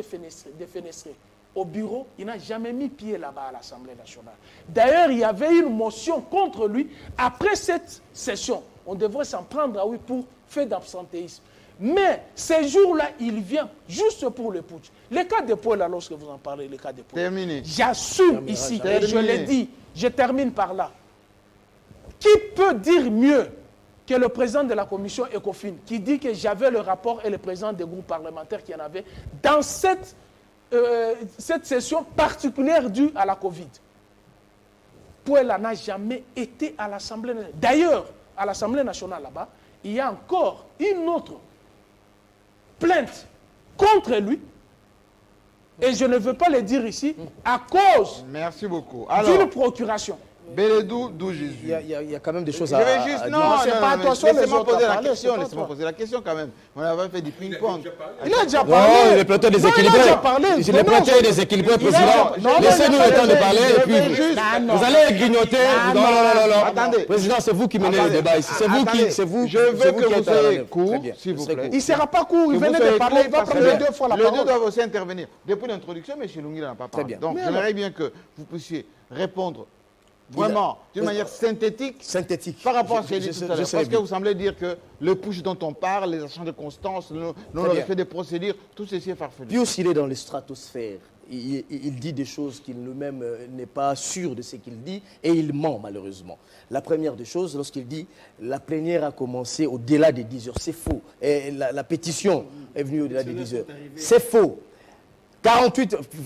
défenestré au bureau, il n'a jamais mis pied là-bas à l'Assemblée nationale. D'ailleurs, il y avait une motion contre lui. Après cette session, on devrait s'en prendre à lui pour fait d'absentéisme. Mais ces jours-là, il vient juste pour le putsch. Les cas de Poil, lorsque vous en parlez, les cas de Poil. Terminé. J'assume ici, et je l'ai dit, je termine par là. Qui peut dire mieux que le président de la commission ECOFIN, qui dit que j'avais le rapport et le président des groupes parlementaires qui en avaient, dans cette session particulière due à la Covid. Poil n'a jamais été à l'Assemblée nationale. D'ailleurs, à l'Assemblée nationale là-bas, il y a encore une autre plainte contre lui, et je ne veux pas le dire ici, à cause d'une procuration. Bélédou, d'où Jésus. Il y a quand même des choses à dire. Je vais juste, non, c'est pas à toi, laissez-moi poser la question, laissez-moi poser la question quand même. On avait fait du ping-pong. Il a déjà parlé. Non, il est plutôt déséquilibré. Il est plutôt déséquilibré, président. Laissez-nous le temps de parler, et puis vous allez grignoter. Non. Attendez. Président, c'est vous qui menez le débat ici. C'est vous qui... Je veux que vous soyez court, s'il vous plaît. Il ne sera pas court, il venait de parler, il va prendre 2 fois la parole. Les deux doivent aussi intervenir. Depuis l'introduction, M. Lungi n'a pas parlé. Donc, j'aimerais bien que vous puissiez répondre vraiment, d'une manière synthétique, par rapport à ce qu'il dit tout à l'heure. Parce que vous semblez dire que le push dont on parle, les actions de constance, le respect des procédures, tout ceci est farfelu. Pius, il est dans les stratosphères. Il dit des choses qu'il lui-même n'est pas sûr de ce qu'il dit et il ment malheureusement. La première des choses, lorsqu'il dit la plénière a commencé au-delà des 10 heures, c'est faux. Et la pétition est venue au-delà des 10 heures. C'est faux.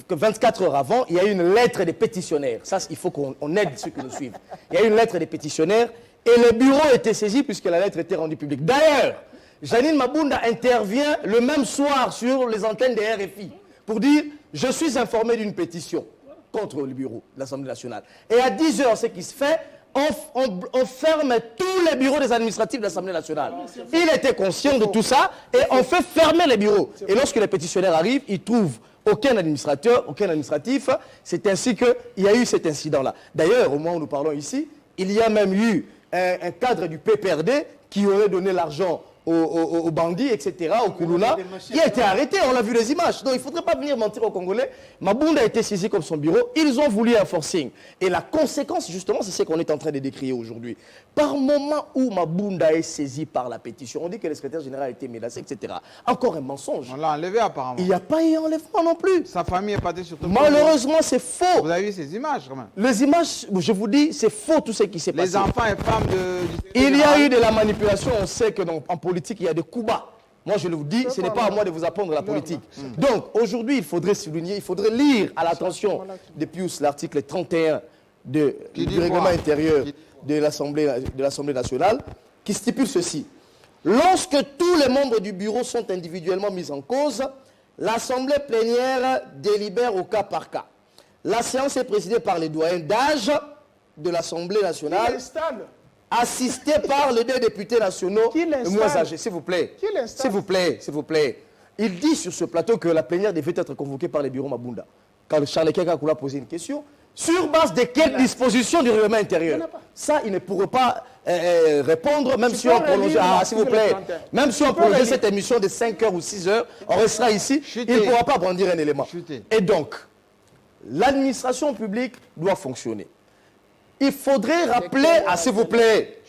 24 heures avant, il y a eu une lettre des pétitionnaires. Ça, il faut qu'on aide ceux qui nous suivent. Il y a eu une lettre des pétitionnaires et le bureau était saisi puisque la lettre était rendue publique. D'ailleurs, Jeanine Mabunda intervient le même soir sur les antennes des RFI pour dire « Je suis informé d'une pétition contre le bureau de l'Assemblée nationale. » Et à 10 heures, ce qui se fait, on ferme tous les bureaux des administratifs de l'Assemblée nationale. Il était conscient de tout ça et on fait fermer les bureaux. Et lorsque les pétitionnaires arrivent, ils trouvent aucun administrateur, aucun administratif. C'est ainsi qu'il y a eu cet incident-là. D'ailleurs, au moment où nous parlons ici, il y a même eu un cadre du PPRD qui aurait donné l'argent aux bandits, etc., au Koulouna, qui a été arrêté, on a vu les images. Donc il ne faudrait pas venir mentir aux Congolais. Mabunda a été saisi comme son bureau, ils ont voulu un forcing. Et la conséquence, justement, c'est ce qu'on est en train de décrire aujourd'hui. Par moment où Mabunda est saisi par la pétition, on dit que le secrétaire général a été menacé, etc. Encore un mensonge. On l'a enlevé apparemment. Il n'y a pas eu enlèvement non plus. Sa famille est partée sur tout. Malheureusement, c'est faux. Vous avez vu ces images quand même. Les images, je vous dis, c'est faux tout ce qui s'est passé. Les enfants et femmes de... Il y a eu de la manipulation, on sait que en politique, il y a des coups bas. Moi, je vous dis, ce n'est pas à moi de vous apprendre la politique. Donc, aujourd'hui, il faudrait souligner, il faudrait lire à l'attention de Pius l'article 31 du règlement intérieur de l'Assemblée nationale, qui stipule ceci. Lorsque tous les membres du bureau sont individuellement mis en cause, l'Assemblée plénière délibère au cas par cas. La séance est présidée par les doyens d'âge de l'Assemblée nationale, assisté par les 2 députés nationaux les moins âgés. S'il vous plaît. S'il vous plaît, s'il vous plaît. Il dit sur ce plateau que la plénière devait être convoquée par les bureaux Mabunda. Quand Charles Kekakula a posé une question, sur base de quelles dispositions du règlement intérieur? Ça, il ne pourrait pas répondre, même si on prolongeait, s'il vous plaît, même si on prolongeait cette émission de 5 heures ou 6 heures, on restera ici, il ne pourra pas brandir un élément. Et donc, l'administration publique doit fonctionner. Il faudrait rappeler, s'il vous plaît,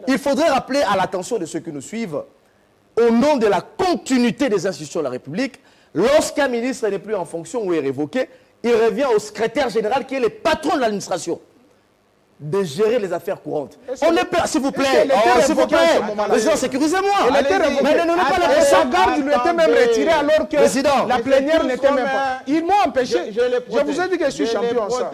il faudrait rappeler à l'attention de ceux qui nous suivent, au nom de la continuité des institutions de la République, lorsqu'un ministre n'est plus en fonction ou est révoqué, il revient au secrétaire général qui est le patron de l'administration de gérer les affaires courantes. On est peur, s'il vous plaît, s'il vous plaît, président, sécurisez-moi. Mais ne donnez pas la pression. Sa garde lui était même retirée alors que la plénière n'était même pas. Ils m'ont empêché. Je vous ai dit que je suis champion en ça.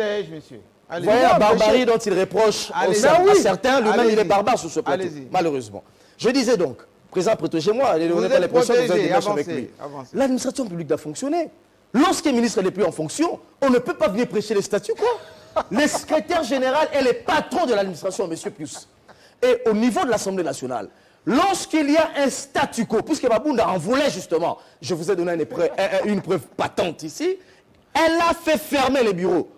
Vous voyez la barbarie dont il reproche à certains, lui-même il est barbare sur ce plateau, malheureusement. Je disais donc, président, protégez-moi, ne donnez pas l'impression que vous êtes des méchants avec lui. L'administration publique doit fonctionner. Lorsqu'un ministre n'est plus en fonction, on ne peut pas venir prêcher les statuts, quoi. Le secrétaire général est le patron de l'administration, M. Pius. Et au niveau de l'Assemblée nationale, lorsqu'il y a un statu quo, puisque Mabunda en voulait justement, je vous ai donné une preuve patente ici, elle a fait fermer les bureaux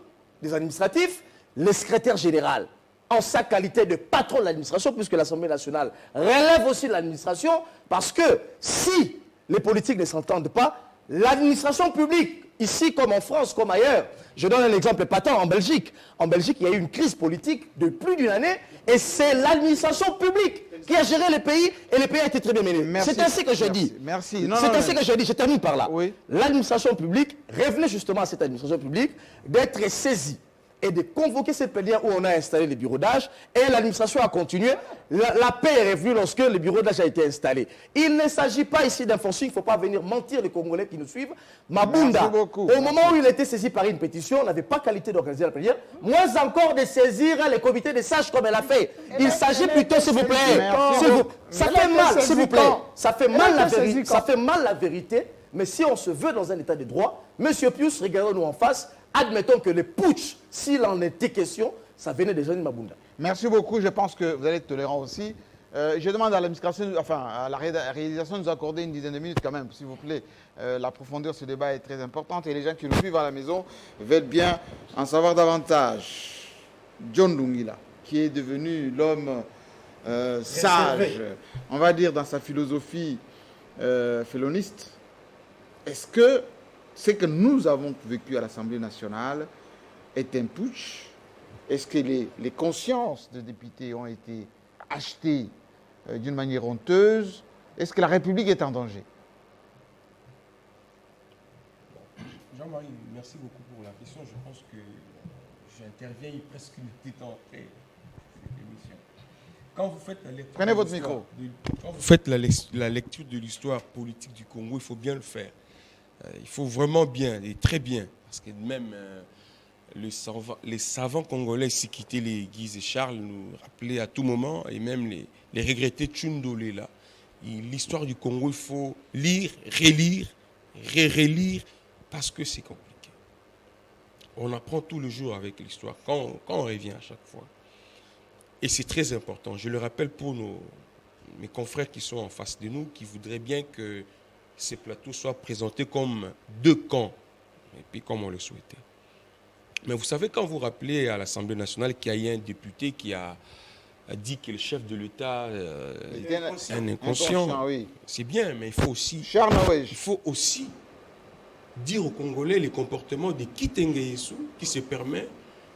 des administratifs, le secrétaire général, en sa qualité de patron de l'administration, puisque l'Assemblée nationale relève aussi de l'administration, parce que si les politiques ne s'entendent pas, l'administration publique, ici comme en France, comme ailleurs, je donne un exemple patent en Belgique. En Belgique, il y a eu une crise politique de plus d'une année et c'est l'administration publique qui a géré le pays et le pays a été très bien mené. C'est ainsi que je dis. Merci. C'est ainsi que je dis. Je termine par là. Oui. L'administration publique, revenez justement à cette administration publique d'être saisie et de convoquer cette plénière où on a installé les bureaux d'âge et l'administration a continué. La paix est revenue lorsque le bureau d'âge a été installé. Il ne s'agit pas ici d'un fonction, il ne faut pas venir mentir les Congolais qui nous suivent. Mabunda, au moment où il était saisi par une pétition, n'avait pas qualité d'organiser la plénière, moins encore de saisir les comités des sages comme elle a fait. Il s'agit plutôt, s'il vous plaît, ça fait mal, s'il vous plaît, ça fait mal la vérité, mais si on se veut dans un état de droit, M. Pius, regardons-nous en face, admettons que le putsch, s'il en était question, ça venait déjà de Mabunda. Merci beaucoup. Je pense que vous allez être tolérant aussi. Je demande à l'administration, enfin à la réalisation de nous accorder une dizaine de minutes quand même, s'il vous plaît. La profondeur de ce débat est très importante et les gens qui nous suivent à la maison veulent bien en savoir davantage. John Lungila, qui est devenu l'homme sage, on va dire dans sa philosophie féloniste. Est-ce que ce que nous avons vécu à l'Assemblée nationale est un putsch? Est-ce que les consciences des députés ont été achetées d'une manière honteuse? Est-ce que la République est en danger? Jean-Marie, merci beaucoup pour la question. Je pense que j'interviens presque le temps après cette émission. Quand vous faites la lecture, prenez votre micro. Quand vous faites la lecture de l'histoire politique du Congo, il faut bien le faire. Il faut vraiment bien, et très bien, parce que même les savants congolais, si quittaient les Guise et Charles, nous rappelaient à tout moment, et même les regrettés Tchundolé là. L'histoire du Congo, il faut lire, relire, relire, parce que c'est compliqué. On apprend tout le jour avec l'histoire, quand on revient à chaque fois. Et c'est très important. Je le rappelle pour mes confrères qui sont en face de nous, qui voudraient bien que ces plateaux soient présentés comme deux camps, et puis comme on le souhaitait. Mais vous savez, quand vous rappelez à l'Assemblée nationale qu'il y a eu un député qui a dit que le chef de l'État est un inconscient, oui. C'est bien, mais il faut aussi dire aux Congolais les comportements de Kitenge Yesu qui se permet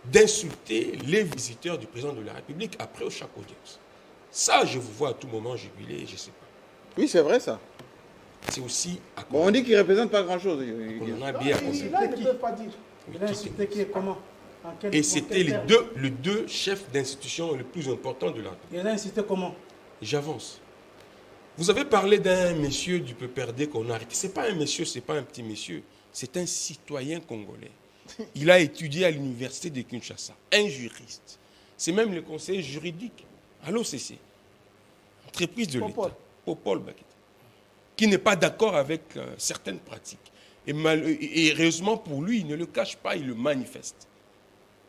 d'insulter les visiteurs du président de la République après chaque audience. Ça, je vous vois à tout moment jubiler, je ne sais pas. Oui, c'est vrai ça. C'est aussi... Bon, on dit qu'il ne représente pas grand-chose. On en a bien compris. Là, il ne peut pas dire. Il a insulté qui et comment? Et c'était les deux chefs d'institution les plus importants de la République. Il a insulté comment? J'avance. Vous avez parlé d'un monsieur du PPRD qu'on a arrêté. Ce n'est pas un monsieur, ce n'est pas un petit monsieur. C'est un citoyen congolais. Il a étudié à l'université de Kinshasa. Un juriste. C'est même le conseiller juridique à l'OCC. Entreprise de l'État. Popol Baketa. Qui n'est pas d'accord avec certaines pratiques. Et heureusement pour lui, il ne le cache pas, il le manifeste.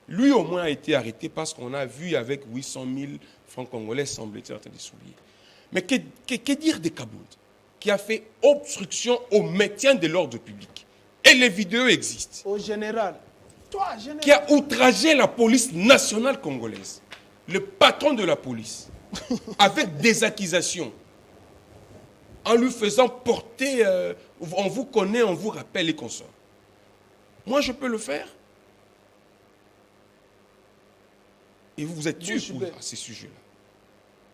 Lui au moins a été arrêté parce qu'on a vu avec 800 000 francs congolais, semble-t-il, en train de s'oublier. Mais que dire de Kabound, qui a fait obstruction au maintien de l'ordre public? Et les vidéos existent. Au général. Toi, général. Qui a outragé la police nationale congolaise. Le patron de la police. Avec des accusations. En lui faisant porter, on vous connaît, on vous rappelle les consorts. Moi, je peux le faire. Et vous êtes tués à ces sujets-là.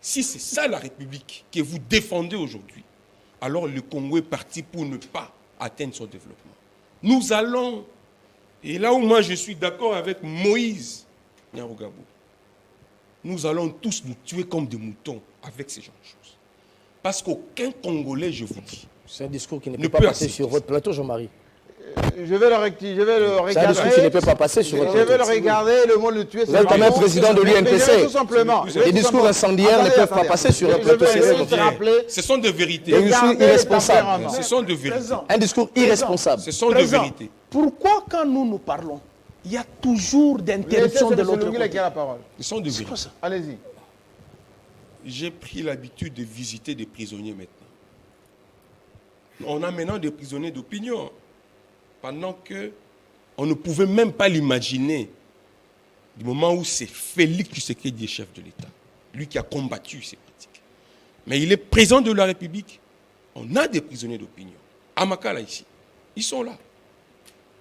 Si c'est ça la République que vous défendez aujourd'hui, alors le Congo est parti pour ne pas atteindre son développement. Nous allons, et là où moi je suis d'accord avec Moïse Nyarugabo, nous allons tous nous tuer comme des moutons avec ces genres de choses. Parce qu'aucun Congolais, je vous dis, c'est un discours qui ne peut pas passer sur votre plateau, Jean-Marie. Je vais le regarder. C'est un discours qui ne peut pas passer sur votre plateau. Je vais le regarder, le mot le tuer. Vous êtes quand même président de l'UNPC. Tout simplement. Les discours incendiaires ne peuvent pas passer sur votre plateau. Ce sont des vérités. Un discours irresponsable. Ce sont des vérités. Un discours irresponsable. Ce sont des vérités. Pourquoi quand nous parlons, il y a toujours d'interruption de l'autre côté? Ce sont des vérités. Allez-y. J'ai pris l'habitude de visiter des prisonniers maintenant. On a maintenant des prisonniers d'opinion. Pendant qu'on ne pouvait même pas l'imaginer, du moment où c'est Félix Tshisekedi, chef de l'État, lui qui a combattu ces pratiques. Mais il est président de la République. On a des prisonniers d'opinion. À Makala ici, ils sont là.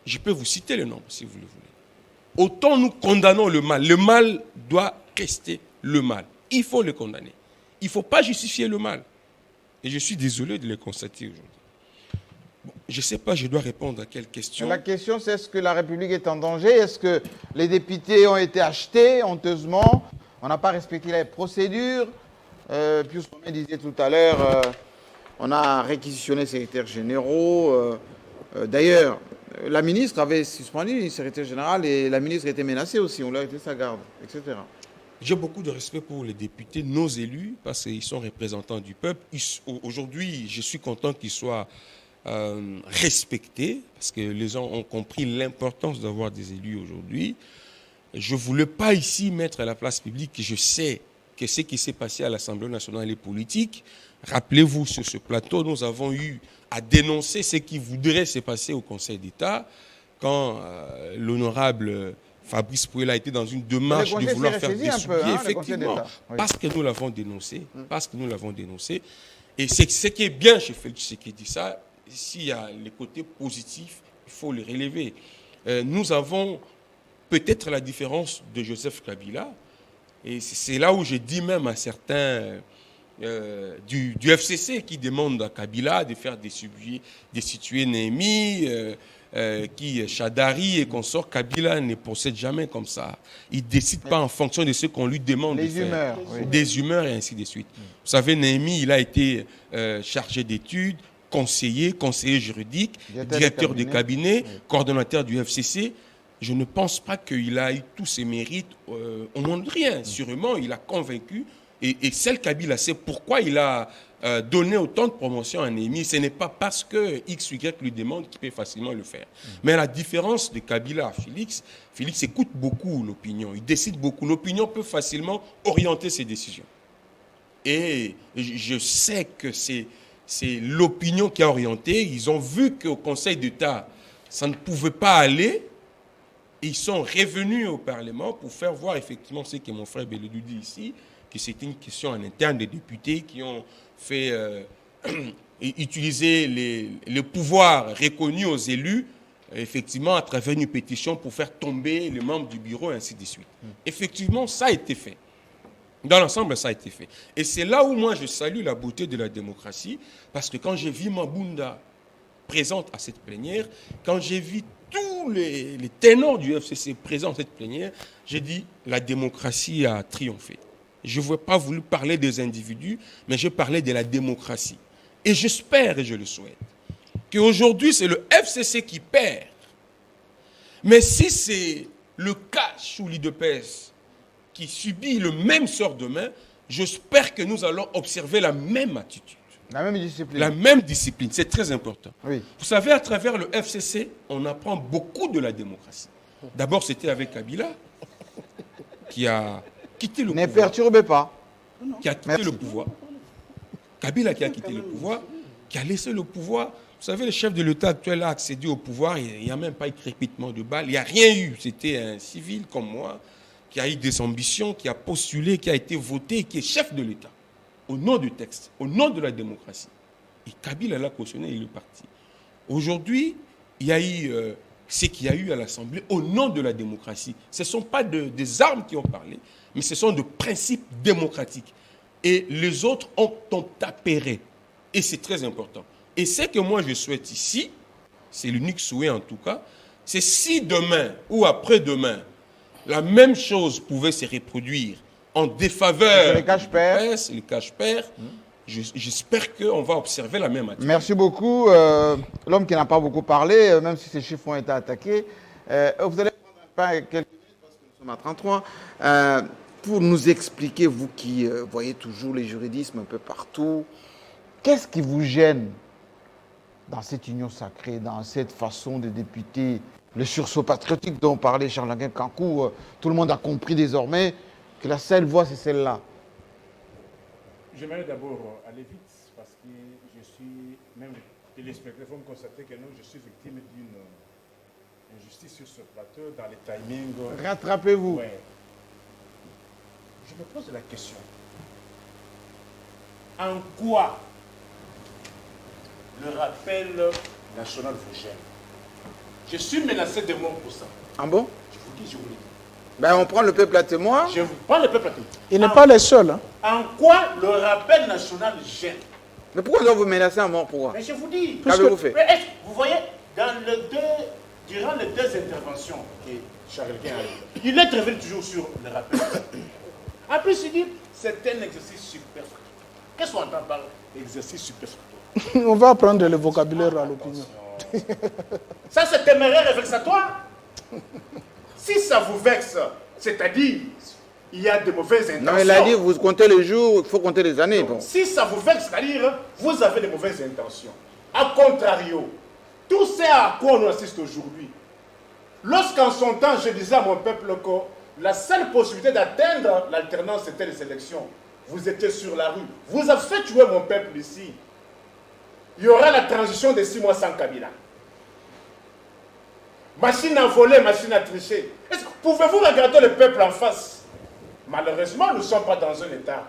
Je peux vous citer le nombre si vous le voulez. Autant nous condamnons le mal doit rester le mal. Il faut le condamner. Il ne faut pas justifier le mal. Et je suis désolé de le constater aujourd'hui. Bon, je ne sais pas, je dois répondre à quelle question. La question, c'est est-ce que la République est en danger? Est-ce que les députés ont été achetés honteusement? On n'a pas respecté les procédures. Pius Romain disait tout à l'heure, on a réquisitionné les secrétaires généraux. D'ailleurs, la ministre avait suspendu le secrétaire général et la ministre était menacée aussi. On lui a été sa garde, etc. J'ai beaucoup de respect pour les députés, nos élus, parce qu'ils sont représentants du peuple. Aujourd'hui, je suis content qu'ils soient respectés, parce que les gens ont compris l'importance d'avoir des élus aujourd'hui. Je ne voulais pas ici mettre à la place publique, je sais que ce qui s'est passé à l'Assemblée nationale est politique. Rappelez-vous, sur ce plateau, nous avons eu à dénoncer ce qui voudrait se passer au Conseil d'État quand l'honorable Fabrice Pouel a été dans une démarche de vouloir faire dessouiller, effectivement, parce que nous l'avons dénoncé, Et ce qui est bien chez Félix Tshisekedi, ça, s'il y a les côtés positifs, il faut les relever. Nous avons peut-être la différence de Joseph Kabila, et c'est là où je dis même à certains du FCC qui demandent à Kabila de faire destituer Néhémie, qui Chadari et consorts. Kabila ne procède jamais comme ça. Il ne décide pas en fonction de ce qu'on lui demande de faire. Des humeurs et ainsi de suite. Vous savez, Néhémie, il a été chargé d'études, conseiller juridique, directeur de cabinet, coordonnateur du FCC. Je ne pense pas qu'il a eu tous ses mérites au nom de rien. Sûrement, il a convaincu. Et celle Kabila sait pourquoi il a donné autant de promotion à Néhémie. Ce n'est pas parce que X ou Y lui demande qu'il peut facilement le faire. Mais à la différence de Kabila à Félix écoute beaucoup l'opinion. Il décide beaucoup. L'opinion peut facilement orienter ses décisions. Et je sais que c'est l'opinion qui a orienté. Ils ont vu qu'au Conseil d'État, ça ne pouvait pas aller. Ils sont revenus au Parlement pour faire voir effectivement ce que mon frère Beledou dit ici, que c'était une question en interne des députés qui ont fait utiliser les pouvoirs reconnus aux élus, effectivement, à travers une pétition pour faire tomber les membres du bureau, et ainsi de suite. Effectivement, ça a été fait. Dans l'ensemble, ça a été fait. Et c'est là où moi, je salue la beauté de la démocratie, parce que quand j'ai vu Mabunda présente à cette plénière, quand j'ai vu tous les ténors du FCC présents à cette plénière, j'ai dit la démocratie a triomphé. je n'ai pas voulu parler des individus, mais je parlais de la démocratie. Et j'espère et je le souhaite qu'aujourd'hui, c'est le FCC qui perd. Mais si c'est le CACH ou l'IDPS qui subit le même sort demain, j'espère que nous allons observer la même attitude. La même discipline. La même discipline, c'est très important. Oui. Vous savez, à travers le FCC, on apprend beaucoup de la démocratie. D'abord, c'était avec Kabila, qui a quitté le pouvoir. Ne perturbez pas. Qui a quitté le pouvoir. Kabila qui a quitté le pouvoir, qui a laissé le pouvoir. Vous savez, le chef de l'État actuel a accédé au pouvoir, il n'y a même pas eu de crépitement de balles, il n'y a rien eu. C'était un civil comme moi, qui a eu des ambitions, qui a postulé, qui a été voté, qui est chef de l'État. Au nom du texte, au nom de la démocratie. Et Kabila l'a cautionné, il est parti. Aujourd'hui, il y a eu ce qu'il y a eu à l'Assemblée au nom de la démocratie. Ce ne sont pas des armes qui ont parlé, mais ce sont des principes démocratiques. Et les autres ont apéré. Et c'est très important. Et ce que moi je souhaite ici, c'est l'unique souhait en tout cas, c'est si demain ou après-demain, la même chose pouvait se reproduire en défaveur les cache-pères, les cache-pères, j'espère qu'on va observer la même attitude. Merci beaucoup. L'homme qui n'a pas beaucoup parlé, même si ces chiffres ont été attaqués. Vous allez prendre quelques minutes, parce que nous sommes à 33, pour nous expliquer, vous qui voyez toujours les juridismes un peu partout, qu'est-ce qui vous gêne dans cette union sacrée, dans cette façon de députer, le sursaut patriotique dont parlait Charles-Henri Kankou, tout le monde a compris désormais que la seule voie, c'est celle-là. J'aimerais d'abord aller vite parce que je suis, même les téléspectateurs vont constater que non, je suis victime d'une injustice sur ce plateau dans les timings. Rattrapez-vous. Ouais. Je me pose la question. En quoi le rappel national vous gêne? Je suis menacé de mort pour ça. Ah bon? Je vous dis, je vous le dis. Ben, on prend le peuple à témoin. Je vous prends le peuple à témoin. Il n'est pas le seul. Hein. En quoi le rappel national gêne? Mais pourquoi doit vous menacer à mort? Pourquoi? Mais je vous dis. Qu'avez-vous fait? Vous voyez, durant les deux interventions que Charles Guin a eues, il est revenu toujours sur le rappel. En plus, il dit c'est un exercice superflu. Qu'est-ce qu'on entend par exercice superflu? On va apprendre le vocabulaire à l'opinion. Ça, c'est téméraire et vexatoire. Si ça vous vexe, c'est-à-dire il y a de mauvaises intentions. Non, il a dit, vous comptez les jours, il faut compter les années. Bon. Si ça vous vexe, c'est-à-dire vous avez de mauvaises intentions. A contrario, tout ce à quoi on assiste aujourd'hui, lorsqu'en son temps, je disais à mon peuple que la seule possibilité d'atteindre l'alternance, c'était les élections. Vous étiez sur la rue. Vous avez fait tuer mon peuple ici. Il y aura la transition de 6 mois sans Kabila. Machine à voler, machine à tricher. Pouvez-vous regarder le peuple en face? Malheureusement, nous ne sommes pas dans un État.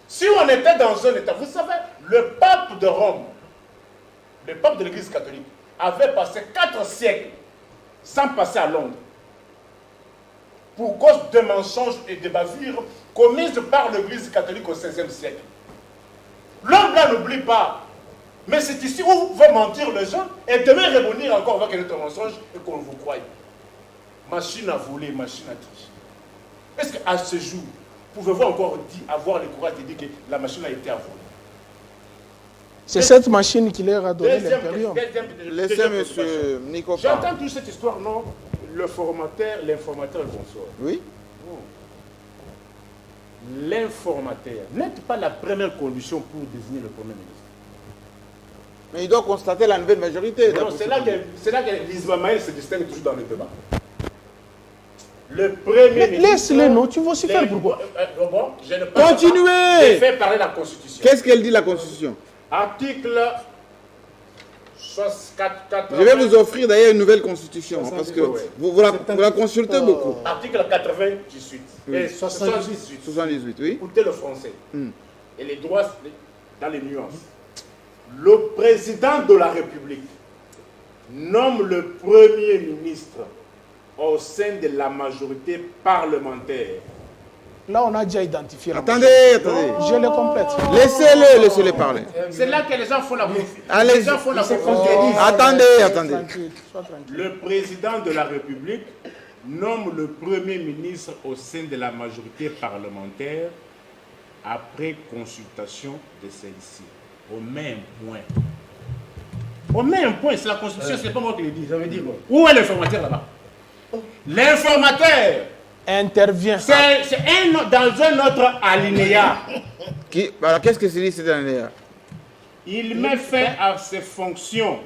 Si on était dans un État, vous savez, le pape de Rome, le pape de l'Église catholique, avait passé 4 siècles sans passer à Londres pour cause de mensonges et de bavures commises par l'Église catholique au XVIe siècle. L'homme là n'oublie pas. Mais c'est ici où vont mentir les gens et demain rebondir encore avec notre mensonge et qu'on vous croie. Machine à voler, machine à tricher. Est-ce qu'à ce jour, pouvez-vous encore avoir le courage de dire que la machine a été à voler? C'est cette machine qui leur a donné l'impérium. Laissez M. Nico parler. J'entends toute cette histoire, non? Le formateur, l'informateur consort. Oui. L'informateur n'est pas la première condition pour désigner le Premier ministre. Mais il doit constater la nouvelle majorité. Non, c'est là que Lise Mamaël se distingue toujours dans le débat. Le Premier ministre... Laisse-les, non, tu vas aussi faire pourquoi? Bon, je ne peux Continuez. pas. Je fais parler la Constitution. Qu'est-ce qu'elle dit, la Constitution? Article 64... Je vais vous offrir d'ailleurs une nouvelle Constitution, parce que vous la consultez beaucoup. Article 98 et 78. 78, oui. Écoutez le français. Et les droits dans les nuances. Le président de la République nomme le Premier ministre au sein de la majorité parlementaire. Là, on a déjà identifié la Attendez. Je le complète. Laissez-les parler. C'est là que les gens font la confusion. Allez, attendez. Le président de la République nomme le Premier ministre au sein de la majorité parlementaire après consultation de celle-ci. Au même point. Au même point, c'est la Constitution, c'est pas moi qui le dis. Ça veut dire quoi? Où est l'informateur là-bas? L'informateur intervient. C'est dans un autre alinéa. Alors, qu'est-ce que c'est dit cet alinéa? Il met fin à ses fonctions.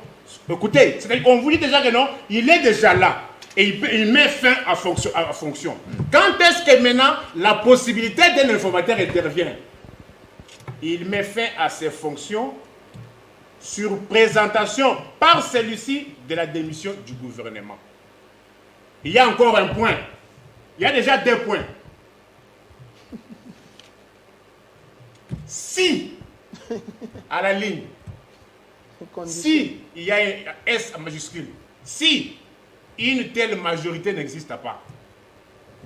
Écoutez, on vous dit déjà que non, il est déjà là. Et il met fin à fonction. Quand est-ce que maintenant la possibilité d'un informateur intervient? Il met fin à ses fonctions sur présentation par celui-ci de la démission du gouvernement. Il y a encore un point. Il y a déjà 2 points. Si, à la ligne, si il y a un S majuscule, si une telle majorité n'existe pas,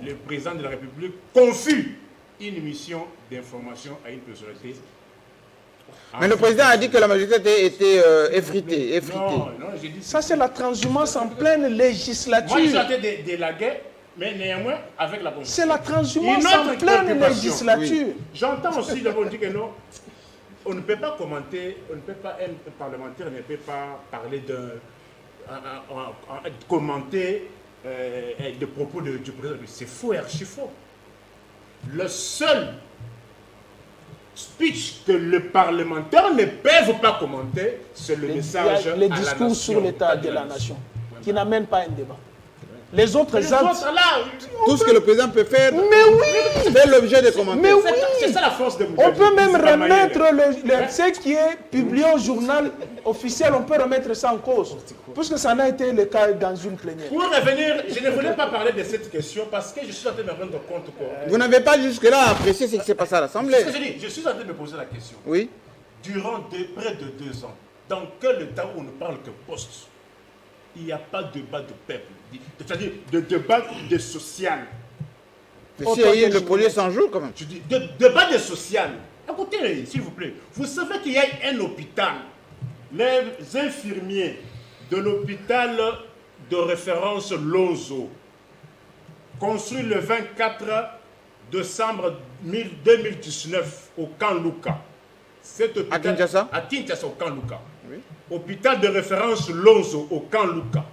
le président de la République confie une mission d'information à une personnalité. Mais le président a dit que la majorité était effritée. Non, j'ai dit ça. C'est la transhumance en pleine législature. Moi, j'ai été de la guerre, mais néanmoins avec la Constitution. C'est la transhumance en pleine législature. Oui. J'entends aussi le monde dire que non, on ne peut pas commenter, un parlementaire ne peut pas parler commenter des propos du président. C'est faux et archi faux. Le seul speech que le parlementaire ne peut pas commenter, c'est le message les discours sur l'état de la nation, qui n'amène pas un débat. Les autres actes, tout ce que le président peut faire, oui, fait l'objet de commentaires. Mais oui, c'est ça la force de on peut même remettre ce qui est publié au journal officiel, on peut remettre ça en cause, puisque ça n'a été le cas dans une plénière. Pour revenir, je ne voulais pas parler de cette question parce que je suis en train de me rendre compte que... Vous n'avez pas jusque-là apprécié ce qui s'est passé à l'Assemblée. Je suis en train de me poser la question. Oui. Durant près de 2 ans, dans quel état où on ne parle que poste, il n'y a pas de débat de peuple, c'est-à-dire de débat de social. Mais si il y a eu le projet 100 jours quand même. Je dis, de débat de social. Écoutez, s'il vous plaît, vous savez qu'il y a un hôpital, les infirmiers de l'hôpital de référence Lozo, construit le 24 décembre 2019 au camp Luka. À Kinshasa? À Kinshasa, au camp Luka. Oui. Hôpital de référence Lozo au camp Luka.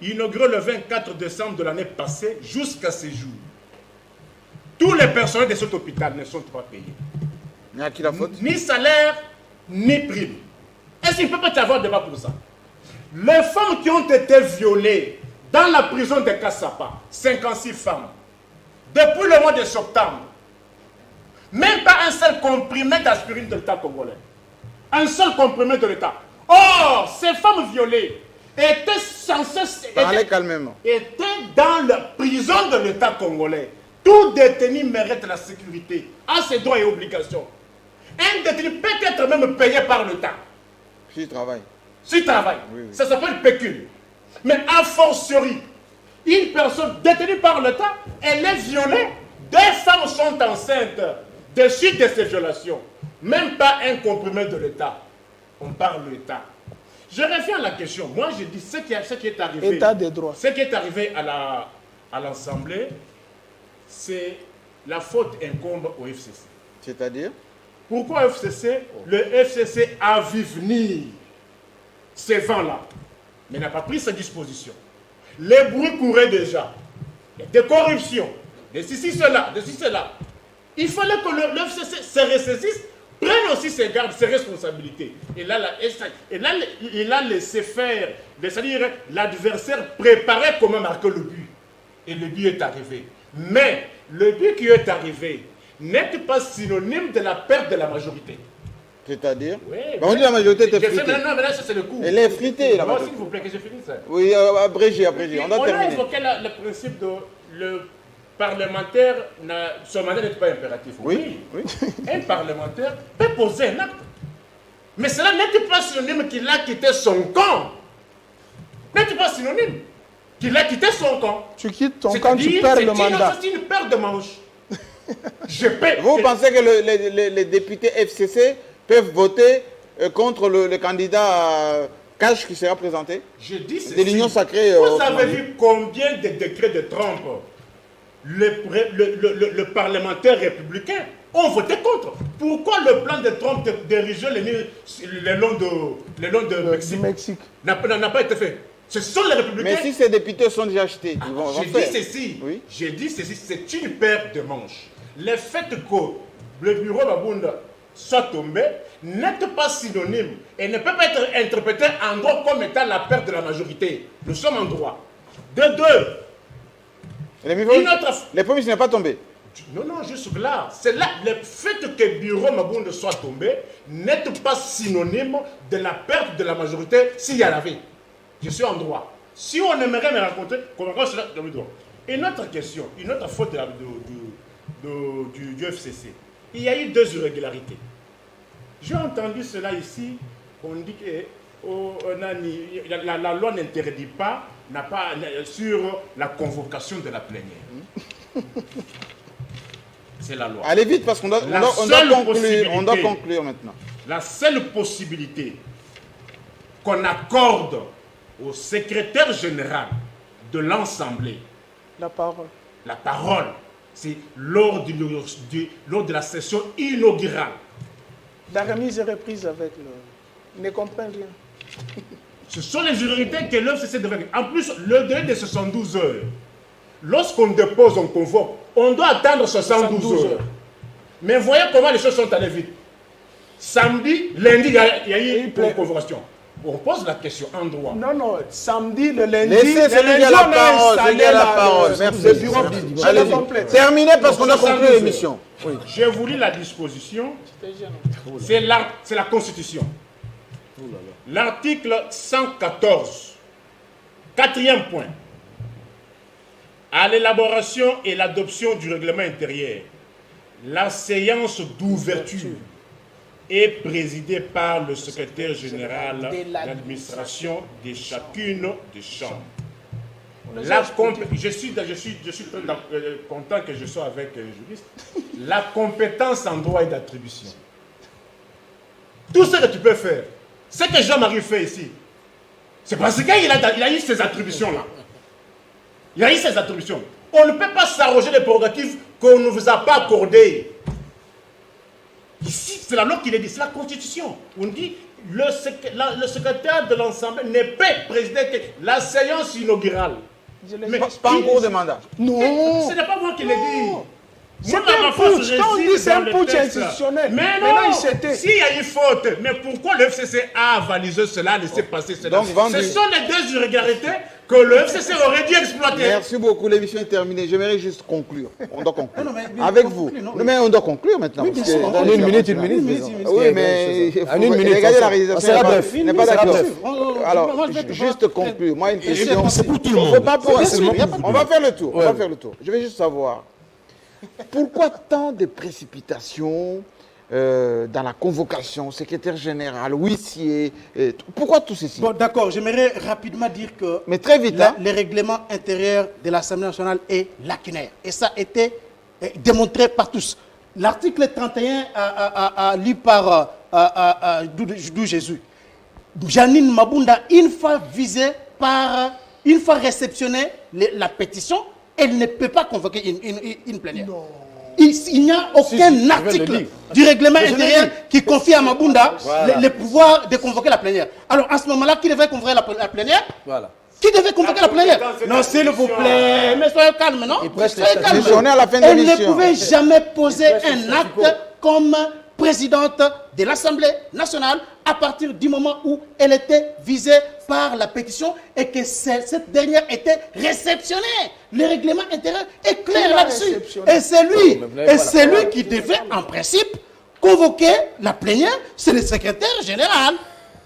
Inauguré le 24 décembre de l'année passée jusqu'à ce jour. Tous les personnels de cet hôpital ne sont pas payés. Mais à qui la faute? Ni salaire, ni prime. Est-ce qu'il ne peut pas y avoir débat pour ça? Les femmes qui ont été violées dans la prison de Kassapa, 56 femmes, depuis le mois de septembre, même pas un seul comprimé d'aspirine de l'État congolais. Un seul comprimé de l'État. Or, ces femmes violées étaient censées... Parlez calmement. Étaient dans la prison de l'État congolais. Tout détenu mérite la sécurité, a ses droits et obligations. Un détenu peut être même payé par l'État. S'il travaille. S'il travaille. Oui. Ça s'appelle pécule. Mais a fortiori, une personne détenue par l'État, elle est violée. 2 femmes sont enceintes de suite de ces violations. Même pas un comprimé de l'État. On parle de l'État. Je reviens à la question. Moi, je dis ce qui est arrivé. État des droits. Ce qui est arrivé à l'Assemblée, c'est la faute incombe au FCC. C'est-à-dire? Pourquoi FCC? Le FCC a vu venir ces vents-là, mais n'a pas pris sa disposition. Les bruits couraient déjà. Il y a des corruptions, de ceci, cela, de ceci, cela. Il fallait que le FCC se ressaisisse, prenne aussi ses gardes, ses responsabilités. Et là, il a laissé faire, c'est-à-dire l'adversaire préparait comment marquer le but. Et le but est arrivé. Mais le but qui est arrivé n'est pas synonyme de la perte de la majorité. C'est-à-dire? Oui, on dit la majorité est fritée. Non, mais là, c'est le coup. Elle est fritée, la majorité. S'il vous plaît, que je finisse. Oui, abrégé. On a terminé. On a évoqué le principe de le parlementaire, son mandat n'est pas impératif. Oui. Un parlementaire peut poser un acte. Mais cela n'est pas synonyme qu'il a quitté son camp. N'est pas synonyme qu'il a quitté son camp. Tu quittes ton camp, tu perds le mandat. C'est une paire de manches. Vous pensez que les députés FCC peuvent voter contre le candidat Cash qui sera présenté? Je dis ceci. De l'Union sacrée. Vous avez vu combien de décrets de Trump le parlementaire républicain ont voté contre. Pourquoi le plan de Trump diriger le long de Mexique n'a pas été fait? Ce sont les républicains. Mais si ces députés sont déjà achetés, ils vont J'ai dit ceci, c'est une paire de manches. Le fait que le bureau Mabunda soit tombé n'est pas synonyme et ne peut pas être interprété en droit comme étant la perte de la majorité. Nous sommes en droit. De deux. Les prémices n'est pas tombé. Non, juste là. C'est là, le fait que le bureau Mabunda soit tombé n'est pas synonyme de la perte de la majorité s'il y en avait. Je suis en droit. Si on aimerait me raconter, comment cela dans le droit. Une autre question, une autre faute du FCC. Il y a eu 2 irrégularités. J'ai entendu cela ici, on dit que la loi n'interdit pas, sur la convocation de la plénière. C'est la loi. Allez vite parce qu'on doit conclure maintenant. La seule possibilité qu'on accorde au secrétaire général de l'Assemblée la parole, c'est lors de la session inaugurale. La remise et reprise avec le... ne comprennent rien. Ce sont les irrégularités que l'OFCC devrait... En plus, le délai de 72 heures, lorsqu'on dépose, on convoque, on doit attendre 72 heures. Mais voyez comment les choses sont allées vite. Samedi, lundi, il y a eu une convocation. On pose la question en droit. Non, samedi, le lundi... Laissez celui qui a la parole. Merci. Terminé parce qu'on a conclu l'émission. Oui. Je vous lis la disposition. C'est la Constitution. L'article 114, 4e point. À l'élaboration et l'adoption du règlement intérieur, la séance d'ouverture est présidée par le secrétaire général de l'administration de chacune des chambres. Je suis content que je sois avec le juriste. La compétence en droit et d'attribution. Tout ce que tu peux faire, ce que Jean-Marie fait ici, c'est parce qu'il a eu ces attributions-là. Il a eu ces attributions. On ne peut pas s'arroger les prérogatives qu'on ne vous a pas accordées. Ici, c'est la loi qui le dit, c'est la Constitution. On dit le secrétaire de l'Assemblée ne peut présider que la séance inaugurale. Mais pas en cours de mandat. Non. Ce n'est pas moi qui l'ai dit. C'est un putsch. Quand on dit c'est un putsch institutionnel. Mais non, s'il y a une faute, mais pourquoi le FCC a avalisé cela, laissé passer cela? Ce sont les 2 irrégularités que le FCC aurait dû exploiter. Merci beaucoup, l'émission est terminée. J'aimerais juste conclure. On doit conclure. Avec vous. Mais on doit conclure maintenant. En une minute. Oui, mais en une minute. Regardez la réalisation. On n'est pas d'accord. Alors, juste conclure. Moi, une question. C'est pour tout le monde. On va faire le tour. Je vais juste savoir. Pourquoi tant de précipitations dans la convocation, secrétaire général, huissier, pourquoi tout ceci? Bon, d'accord, j'aimerais rapidement dire que mais très vite, le règlement intérieur de l'Assemblée nationale est lacunaire. Et ça a été démontré par tous. L'article 31 lu par Doudou Jésus. Janine Mabunda, une fois réceptionnée la pétition, elle ne peut pas convoquer une plénière. Il n'y a aucun article du règlement intérieur qui confie à Mabunda le pouvoir de convoquer la plénière. Alors, à ce moment-là, qui devait convoquer la plénière? Voilà. Qui devait convoquer la plénière? Non, s'il vous plaît, mais soyez calme, non? Soyez calme. Elle ne pouvait jamais poser un acte comme présidente de l'Assemblée nationale à partir du moment où elle était visée par la pétition et que cette dernière était réceptionnée. Le règlement intérieur est clair là-dessus. Et c'est lui qui devait en principe convoquer la plénière, c'est le secrétaire général.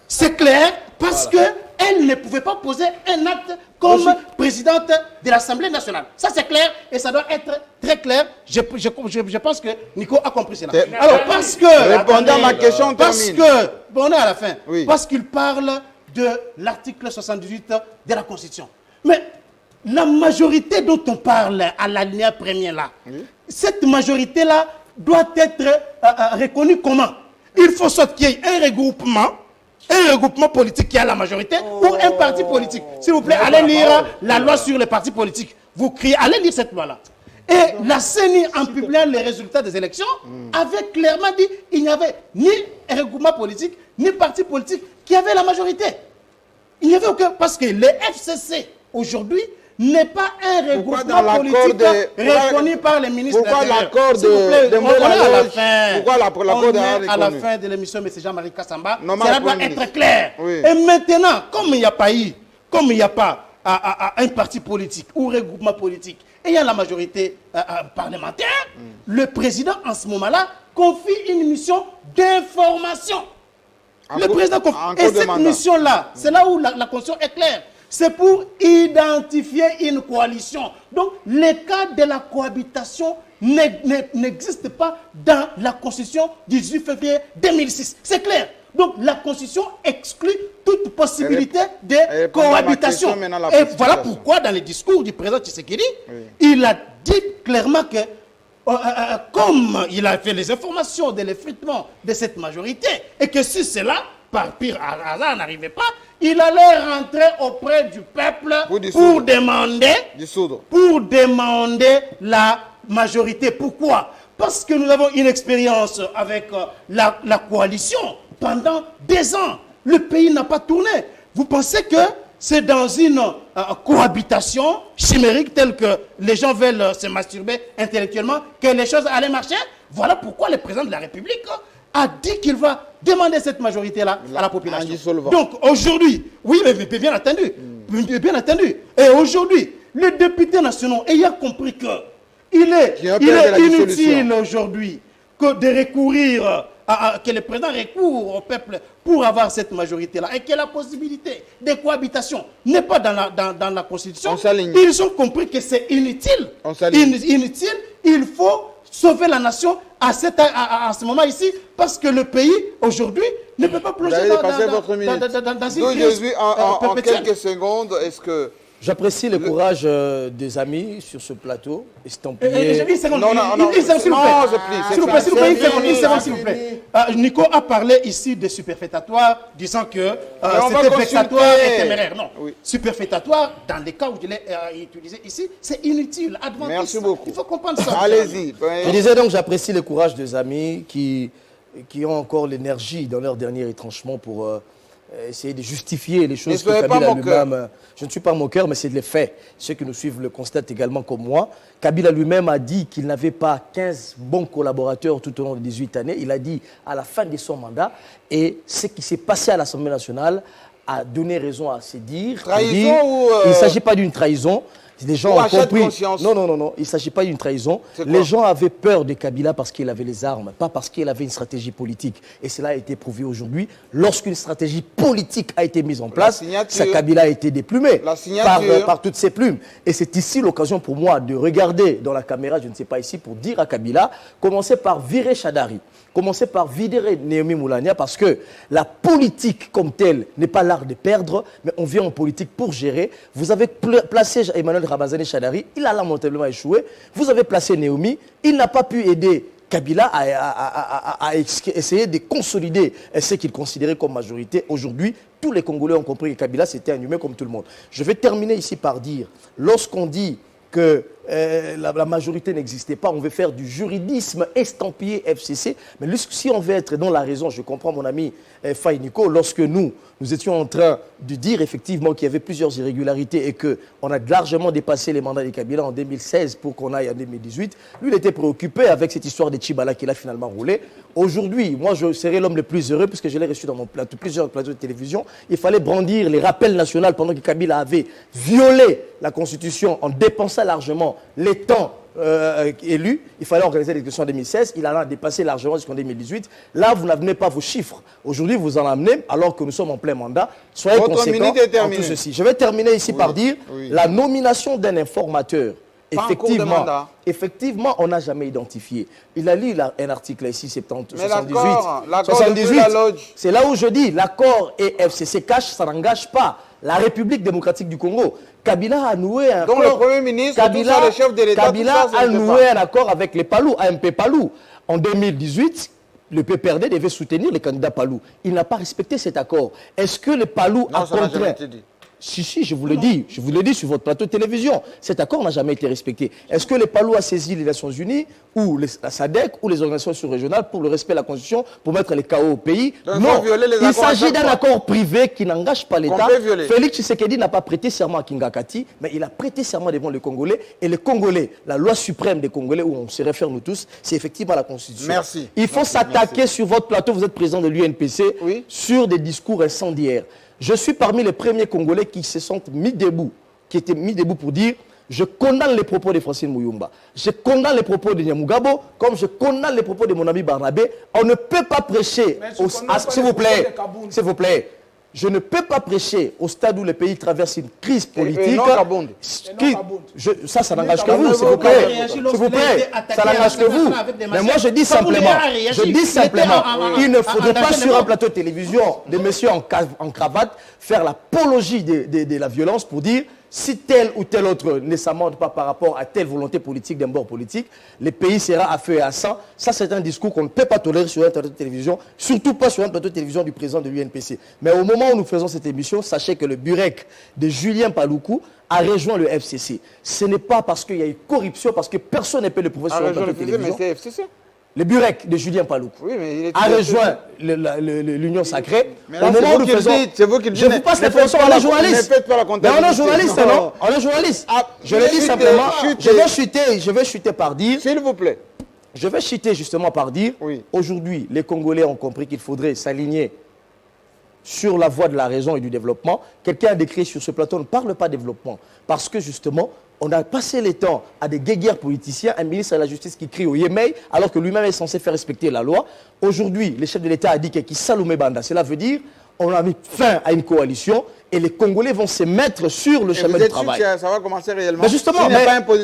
C'est clair parce qu'elle ne pouvait pas poser un acte comme présidente de l'Assemblée nationale. Ça c'est clair et ça doit être très clair. Je pense que Nico a compris cela. Alors parce que... Répondant à ma question, parce que... Bon, on est à la fin. Oui. Parce qu'il parle de l'article 78 de la Constitution. Mais la majorité dont on parle à l'alinéa premier là, cette majorité-là doit être reconnue comment? Il faut qu'il y ait un regroupement politique qui a la majorité pour un parti politique. S'il vous plaît, allez lire la loi sur les partis politiques. Vous criez, allez lire cette loi-là. Et la CENI, en publiant les résultats des élections, avait clairement dit qu'il n'y avait ni regroupement politique, ni parti politique qui avait la majorité. Il n'y avait aucun... Parce que le FCC, aujourd'hui, n'est pas un regroupement politique reconnu par les ministres Pourquoi d'Intérieur. l'accord à la fin de l'émission, M. Jean-Marie Kassamba, cela doit être clair. Oui. Et maintenant, comme il n'y a pas un parti politique ou regroupement politique ayant la majorité parlementaire, le président, en ce moment-là, confie une mission d'information. Le président confie. Et cette mission-là, c'est là où la Constitution est claire. C'est pour identifier une coalition. Donc, le cas de la cohabitation n'existe pas dans la Constitution du 18 février 2006. C'est clair. Donc, la Constitution exclut toute possibilité de cohabitation. Et voilà pourquoi, dans le discours du président Tshisekedi, il a dit clairement que, comme il a fait les informations de l'effritement de cette majorité, et que si cela, par pire hasard, n'arrivait pas, il allait rentrer auprès du peuple pour demander la majorité. Pourquoi? Parce que nous avons une expérience avec la coalition pendant 2 ans. Le pays n'a pas tourné. Vous pensez que c'est dans une cohabitation chimérique telle que les gens veulent se masturber intellectuellement que les choses allaient marcher? Voilà pourquoi le président de la République a dit qu'il va demander cette majorité-là à la population. Donc aujourd'hui, oui, mais bien entendu, bien entendu. Et aujourd'hui, les députés nationaux ayant compris qu'il est inutile aujourd'hui de recourir que le président recourt au peuple pour avoir cette majorité-là et que la possibilité de cohabitation n'est pas dans la Constitution, ils ont compris que c'est inutile. Inutile, il faut sauver la nation à ce moment ici, parce que le pays, aujourd'hui, ne peut pas plonger dans une crise en quelques secondes, est-ce que... J'apprécie le courage des amis sur ce plateau, estampillé... S'il vous plaît. Nico a parlé ici de superfétatoire, disant que c'était vexatoire et téméraire. Non, superfétatoire, dans les cas où je l'ai utilisé ici, c'est inutile, adventiste. Merci beaucoup. Il faut comprendre ça. Allez-y. Je disais donc, j'apprécie le courage des amis qui ont encore l'énergie dans leur dernier retranchement pour... essayer de justifier les choses que Kabila lui-même... Je ne suis pas moqueur, mais c'est les faits. Ceux qui nous suivent le constatent également comme moi. Kabila lui-même a dit qu'il n'avait pas 15 bons collaborateurs tout au long de 18 années. Il a dit à la fin de son mandat. Et ce qui s'est passé à l'Assemblée nationale a donné raison à se dire. Trahison ou... Il ne s'agit pas d'une trahison. Les gens ont compris. Non. Il ne s'agit pas d'une trahison. Les gens avaient peur de Kabila parce qu'il avait les armes, pas parce qu'il avait une stratégie politique. Et cela a été prouvé aujourd'hui. Lorsqu'une stratégie politique a été mise en place, Kabila a été déplumé par toutes ces plumes. Et c'est ici l'occasion pour moi de regarder dans la caméra, je ne sais pas ici, pour dire à Kabila, commencez par virer Chadari. Commencez par vider Néomi Moulania, parce que la politique comme telle n'est pas l'art de perdre, mais on vient en politique pour gérer. Vous avez placé Emmanuel Ramazani Chadari, il a lamentablement échoué. Vous avez placé Néomi, il n'a pas pu aider Kabila à essayer de consolider ce qu'il considérait comme majorité. Aujourd'hui, tous les Congolais ont compris que Kabila, c'était un humain comme tout le monde. Je vais terminer ici par dire, lorsqu'on dit que la majorité n'existait pas, on veut faire du juridisme estampillé FCC, mais si on veut être dans la raison, je comprends mon ami Faye Nico, lorsque nous étions en train de dire effectivement qu'il y avait plusieurs irrégularités et qu'on a largement dépassé les mandats de Kabila en 2016 pour qu'on aille en 2018, lui il était préoccupé avec cette histoire de Tchibala qu'il a finalement roulé. Aujourd'hui, moi je serais l'homme le plus heureux puisque je l'ai reçu dans mon plateau, plusieurs plateaux de télévision, il fallait brandir les rappels nationaux pendant que Kabila avait violé la Constitution en dépensant largement les temps élus. Il fallait organiser l'élection en 2016. Il en a dépassé largement jusqu'en 2018. Là, vous n'amenez pas vos chiffres. Aujourd'hui, vous en amenez alors que nous sommes en plein mandat. Soyez conséquents en tout ceci. Je vais terminer ici par dire la nomination d'un informateur. Effectivement, on n'a jamais identifié. Il a lu un article ici, 78. C'est là où je dis, l'accord et FCC cash, ça n'engage pas la République démocratique du Congo. Kabila a noué un accord. Donc le Premier ministre, le chef de l'État, Kabila a noué un accord avec les Palou, AMP Palou. En 2018, le PPRD devait soutenir les candidats Palou. Il n'a pas respecté cet accord. Est-ce que les Palou a contraint... Si, je vous le dis sur votre plateau de télévision. Cet accord n'a jamais été respecté. Est-ce que les PALO a saisi les Nations Unies ou la SADC ou les organisations régionales pour le respect de la Constitution, pour mettre les KO au pays? Donc, non, il s'agit d'un accord privé qui n'engage pas l'État. Félix Tshisekedi n'a pas prêté serment à Kingakati, mais il a prêté serment devant les Congolais. Et les Congolais, la loi suprême des Congolais, où on se réfère nous tous, c'est effectivement la Constitution. Merci. Il faut s'attaquer sur votre plateau, vous êtes président de l'UNPC, sur des discours incendiaires. Je suis parmi les premiers Congolais qui se sont mis debout, qui étaient mis debout pour dire je condamne les propos de Francine Mouyumba, je condamne les propos de Nyamugabo, comme je condamne les propos de mon ami Barnabé. On ne peut pas prêcher, s'il vous plaît, je ne peux pas prêcher au stade où le pays traverse une crise politique. Ça n'engage que vous, s'il vous plaît. S'il vous plaît, ça n'engage que vous. Mais moi, je dis simplement, il ne faudrait pas sur un plateau de télévision, des messieurs en cravate, faire l'apologie de la violence pour dire si tel ou tel autre ne s'amende pas par rapport à telle volonté politique d'un bord politique, le pays sera à feu et à sang. Ça, c'est un discours qu'on ne peut pas tolérer sur un plateau de télévision, surtout pas sur un plateau de télévision du président de l'UNPC. Mais au moment où nous faisons cette émission, sachez que le burek de Julien Paloukou a rejoint le FCC. Ce n'est pas parce qu'il y a eu corruption, parce que personne ne peut le prouver sur un plateau de télévision. Mais c'est FCC. Le burek de Julien Paloukou a rejoint l'Union Sacrée. Mais là, c'est vous qui le dites. Je vous passe l'information, on est journaliste. Mais on est journaliste, non? On est journaliste. Je le dis simplement, je vais chuter par dire. S'il vous plaît. Je vais chuter justement par dire, aujourd'hui, les Congolais ont compris qu'il faudrait s'aligner sur la voie de la raison et du développement. Quelqu'un a décrit sur ce plateau, on ne parle pas développement. Parce que justement, on a passé les temps à des guéguerres politiciens, un ministre de la Justice qui crie au Yémei, alors que lui-même est censé faire respecter la loi. Aujourd'hui, le chef de l'État a dit qu'il Salomé Banda. Cela veut dire qu'on a mis fin à une coalition et les Congolais vont se mettre sur le chemin du travail. Ça va commencer réellement. Mais justement,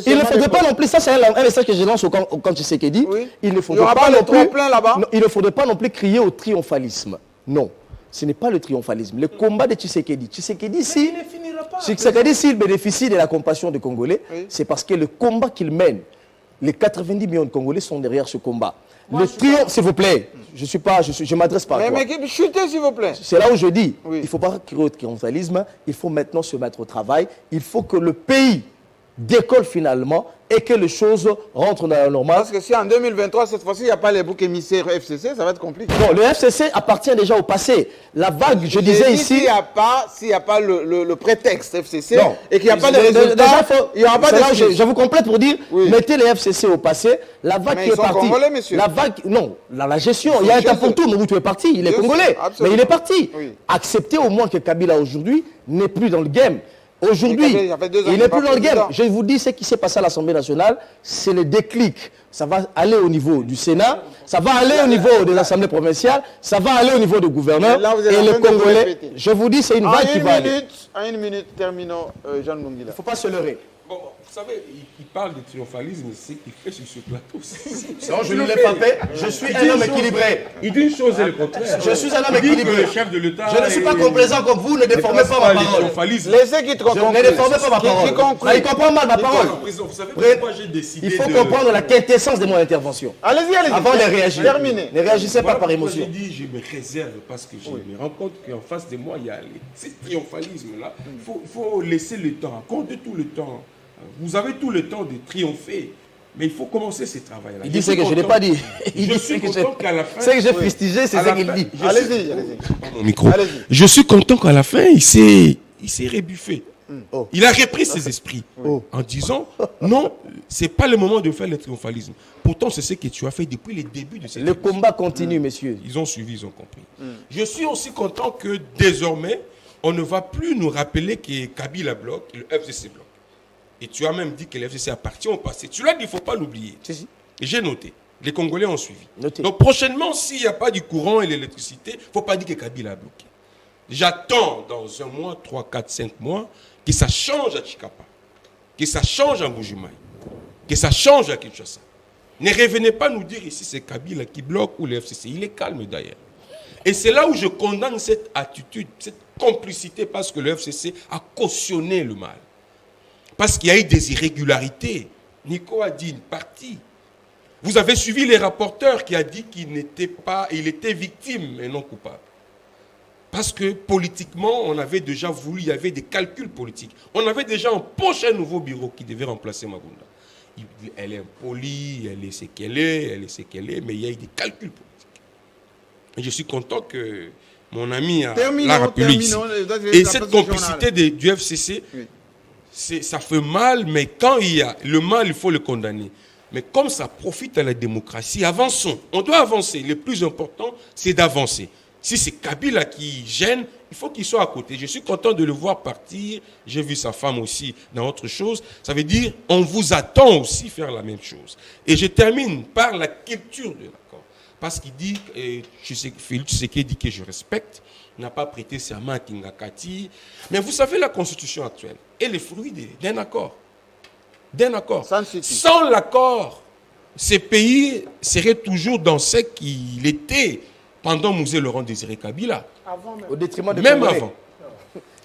il ne faudrait pas non plus, ça c'est un message que je lance au camp Tshisekedi, il ne faudrait pas non plus crier au triomphalisme. Non. Ce n'est pas le triomphalisme. Le combat de Tshisekedi. Tshisekedi, s'il bénéficie de la compassion des Congolais, c'est parce que le combat qu'il mène, les 90 millions de Congolais sont derrière ce combat. Le triomphe, s'il vous plaît, je m'adresse pas à toi. Mais chutez, s'il vous plaît. C'est là où je dis, il ne faut pas crier au triomphalisme, il faut maintenant se mettre au travail, il faut que le pays décolle finalement et que les choses rentrent dans la normale. Parce que si en 2023, cette fois-ci, il n'y a pas les boucs émissaires FCC, ça va être compliqué. Non, le FCC appartient déjà au passé. La vague, je disais ici... S'il n'y a pas le prétexte FCC et qu'il n'y a pas de résultats, il n'y aura pas de... Je vous complète pour dire, mettez les FCC au passé, la vague qui est partie... Congolais, monsieur. La vague, non, la gestion, il y a un temps pour tout, Mobutu est parti, il est congolais, mais il est parti. Acceptez au moins que Kabila aujourd'hui n'est plus dans le game. Aujourd'hui, il n'est plus dans le game. Je vous dis ce qui s'est passé à l'Assemblée nationale, c'est le déclic. Ça va aller au niveau du Sénat, ça va aller au niveau des assemblées provinciales, ça va aller au niveau du gouverneur. Et les Congolais, je vous dis, c'est une vague qui va aller. En une minute, terminons, Jean Lungila. Il ne faut pas se leurrer. Bon, vous savez, il parle de triomphalisme, c'est ce qu'il fait sur ce plateau. Non, je ne l'ai pas fait. Je suis un homme équilibré. Il dit une chose et le contraire. Je suis un homme équilibré. Le chef de l'État. Je ne suis pas complaisant comme vous, ne déformez pas ma parole. Laissez qu'il te comprenne. Ne déformez pas ma parole. Il comprend mal ma parole. Vous savez pourquoi j'ai décidé. Il faut comprendre la quintessence de mon intervention. Allez-y, allez-y. Avant de réagir. Terminez. Ne réagissez pas par émotion. J'ai dit, je me réserve parce que je me rends compte qu'en face de moi, il y a ce triomphalisme-là. Il faut laisser le temps, accorder tout le temps. Vous avez tout le temps de triompher, mais il faut commencer ce travail-là. Il dit ce que je n'ai pas dit. Je suis content qu'à la fin... Ce que j'ai fustigé, c'est ce qu'il dit. Allez-y, mon micro. Je suis content qu'à la fin, il s'est rébuffé. Il a repris ses esprits en disant non, c'est pas le moment de faire le triomphalisme. Pourtant, c'est ce que tu as fait depuis le début de cette émission. Le combat continue, messieurs. Ils ont suivi, ils ont compris. Je suis aussi content que désormais, on ne va plus nous rappeler que Kabila bloque et le FCC bloque. Et tu as même dit que le FCC appartient au passé. Tu l'as dit, il ne faut pas l'oublier. Et j'ai noté. Les Congolais ont suivi. Donc prochainement, s'il n'y a pas du courant et l'électricité, il ne faut pas dire que Kabila a bloqué. J'attends dans 1 mois, 3, 4, 5 mois, que ça change à Chikapa, que ça change à Mbujimaï, que ça change à Kinshasa. Ne revenez pas nous dire ici c'est Kabila qui bloque ou le FCC. Il est calme d'ailleurs. Et c'est là où je condamne cette attitude, cette complicité, parce que le FCC a cautionné le mal. Parce qu'il y a eu des irrégularités. Nico a dit une partie. Vous avez suivi les rapporteurs qui a dit qu'il n'était pas, il était victime et non coupable. Parce que politiquement, on avait déjà voulu, il y avait des calculs politiques. On avait déjà en poche un nouveau bureau qui devait remplacer Mabunda. Elle est impolie, elle est ce qu'elle est, mais il y a eu des calculs politiques. Et je suis content que mon ami l'a rappelé ici. Et cette complicité du FCC, ça fait mal, mais quand il y a le mal, il faut le condamner. Mais comme ça profite à la démocratie, avançons. On doit avancer. Le plus important, c'est d'avancer. Si c'est Kabila qui gêne, il faut qu'il soit à côté. Je suis content de le voir partir. J'ai vu sa femme aussi dans autre chose. Ça veut dire on vous attend aussi faire la même chose. Et je termine par la culture de l'accord. Parce qu'il dit, Félix Tshisekedi dit que je respecte, n'a pas prêté serment à Kingakati. Mais vous savez la constitution actuelle est le fruit d'un accord. D'un accord. Sans l'accord, ces pays seraient toujours dans ce qu'il était pendant Mouzé Laurent Désiré Kabila. Au détriment des Même Congolais. avant.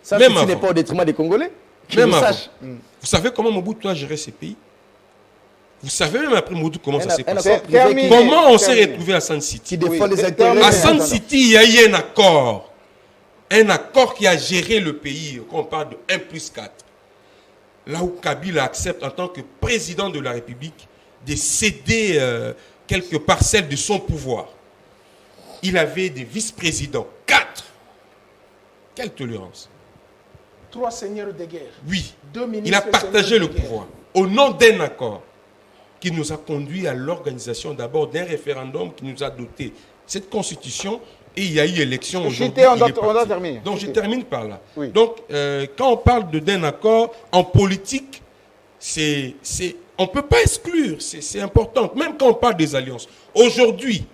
Ça, Même ce n'est avant. pas au détriment des Congolais. Même avant. Vous savez comment Mobutu a géré ces pays? Vous savez même après Mobutu comment ça s'est passé? Comment on s'est retrouvé à Sun City? Qui défend les intérêts. À Sun City, il y a eu un accord. Un accord qui a géré le pays. Quand on parle de 1+4. Là où Kabila accepte en tant que président de la République de céder quelques parcelles de son pouvoir. Il avait des vice-présidents. 4. Quelle tolérance? 3 seigneurs de guerre. Oui. 2 ministres. Il a partagé le pouvoir au nom d'un accord qui nous a conduit à l'organisation d'abord d'un référendum qui nous a doté cette constitution et il y a eu élection aujourd'hui. On doit terminer. Donc je termine par là. Oui. Donc quand on parle d'un accord en politique, on ne peut pas exclure, c'est important. Même quand on parle des alliances. Aujourd'hui,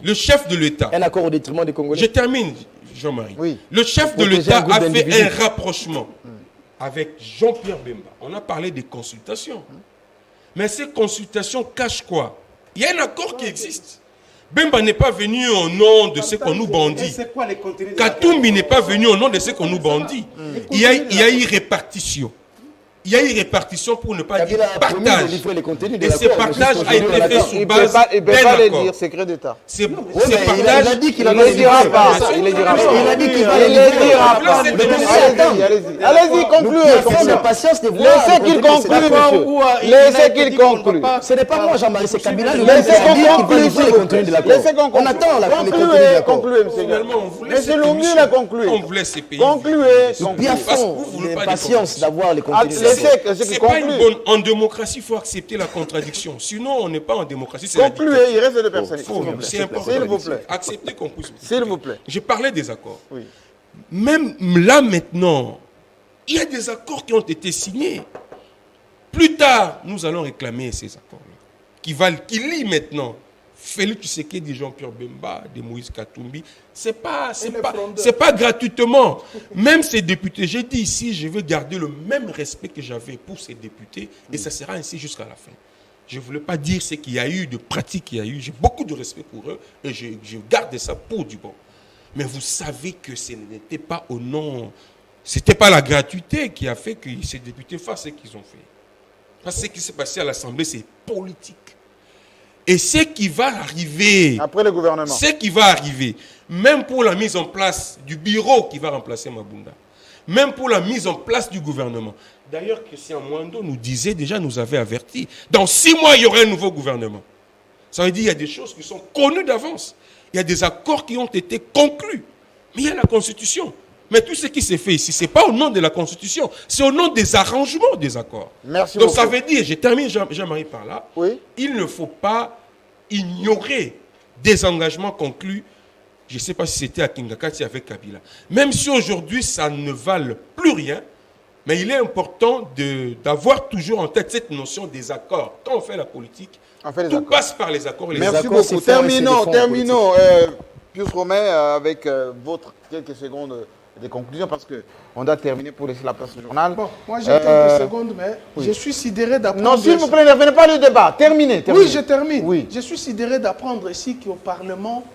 le chef de l'État... Un accord au détriment des Congolais. Je termine, Jean-Marie. Oui. Le chef de l'État a fait un rapprochement avec Jean-Pierre Bemba. On a parlé des consultations. Mais ces consultations cachent quoi? Il y a un accord qui existe. Bemba n'est pas venu au nom de ce qu'on nous bandit. Katumbi n'est pas venu au nom de ce qu'on nous bandit. Il y a eu répartition. Il y a eu répartition pour ne pas dire partage. Et ce partage a été fait sur base d'un accord. Secret d'État. C'est partage. Il a dit qu'il ne le dira pas. Il ne dit qu'il ne le dira pas. Allez-y, concluez. Laissez qu'il conclue, monsieur. Laissez qu'il conclue. Ce n'est pas moi, Jean-Marie, c'est Kabila. Laissez qu'on conclue. On attend la concluez, monsieur. Monsieur Lungu l'a conclu. On vous laisse ces pays. Concluez. Bien fond, l'impatience d'avoir les contenus. C'est pas une bonne. En démocratie, il faut accepter la contradiction. Sinon, on n'est pas en démocratie. Concluez, il reste deux personnes. C'est important. S'il vous plaît. Accepter qu'on puisse. S'il vous plaît. J'ai parlé des accords. Oui. Même là maintenant, il y a des accords qui ont été signés. Plus tard, nous allons réclamer ces accords-là. Qui lient maintenant Félix Tshisekedi, Jean-Pierre Bemba, de Moïse Katumbi. C'est pas gratuitement. Même ces députés, j'ai dit ici, je veux garder le même respect que j'avais pour ces députés et ça sera ainsi jusqu'à la fin. Je ne voulais pas dire ce qu'il y a eu, de pratiques qu'il y a eu. J'ai beaucoup de respect pour eux et je garde ça pour du bon. Mais vous savez que ce n'était pas au nom... Ce n'était pas la gratuité qui a fait que ces députés fassent ce qu'ils ont fait. Parce que ce qui s'est passé à l'Assemblée, c'est politique. Et ce qui va arriver... Après le gouvernement. Ce qui va arriver, même pour la mise en place du bureau qui va remplacer Mabunda, même pour la mise en place du gouvernement. D'ailleurs, Christian Mwando nous disait, déjà nous avait averti, dans 6 mois, il y aura un nouveau gouvernement. Ça veut dire qu'il y a des choses qui sont connues d'avance. Il y a des accords qui ont été conclus. Mais il y a la Constitution. Mais tout ce qui s'est fait ici, ce n'est pas au nom de la Constitution, c'est au nom des arrangements des accords. Merci Donc beaucoup. ça veut dire, je termine Jean-Marie par là, oui. Il ne faut pas ignorer des engagements conclus. Je ne sais pas si c'était à Kingakati avec Kabila. Même si aujourd'hui ça ne vale plus rien, mais il est important d'avoir toujours en tête cette notion des accords. Quand on fait la politique, tout passe par les accords. Merci beaucoup. Terminons. Pius Romain, avec votre quelques secondes de conclusion, parce qu'on doit terminer pour laisser la place au journal. Bon, moi j'ai quelques secondes, mais je suis sidéré d'apprendre... Non, s'il vous plaît, ne venez pas le débat. Terminez. Oui, je termine. Oui. Je suis sidéré d'apprendre ici qu'au Parlement,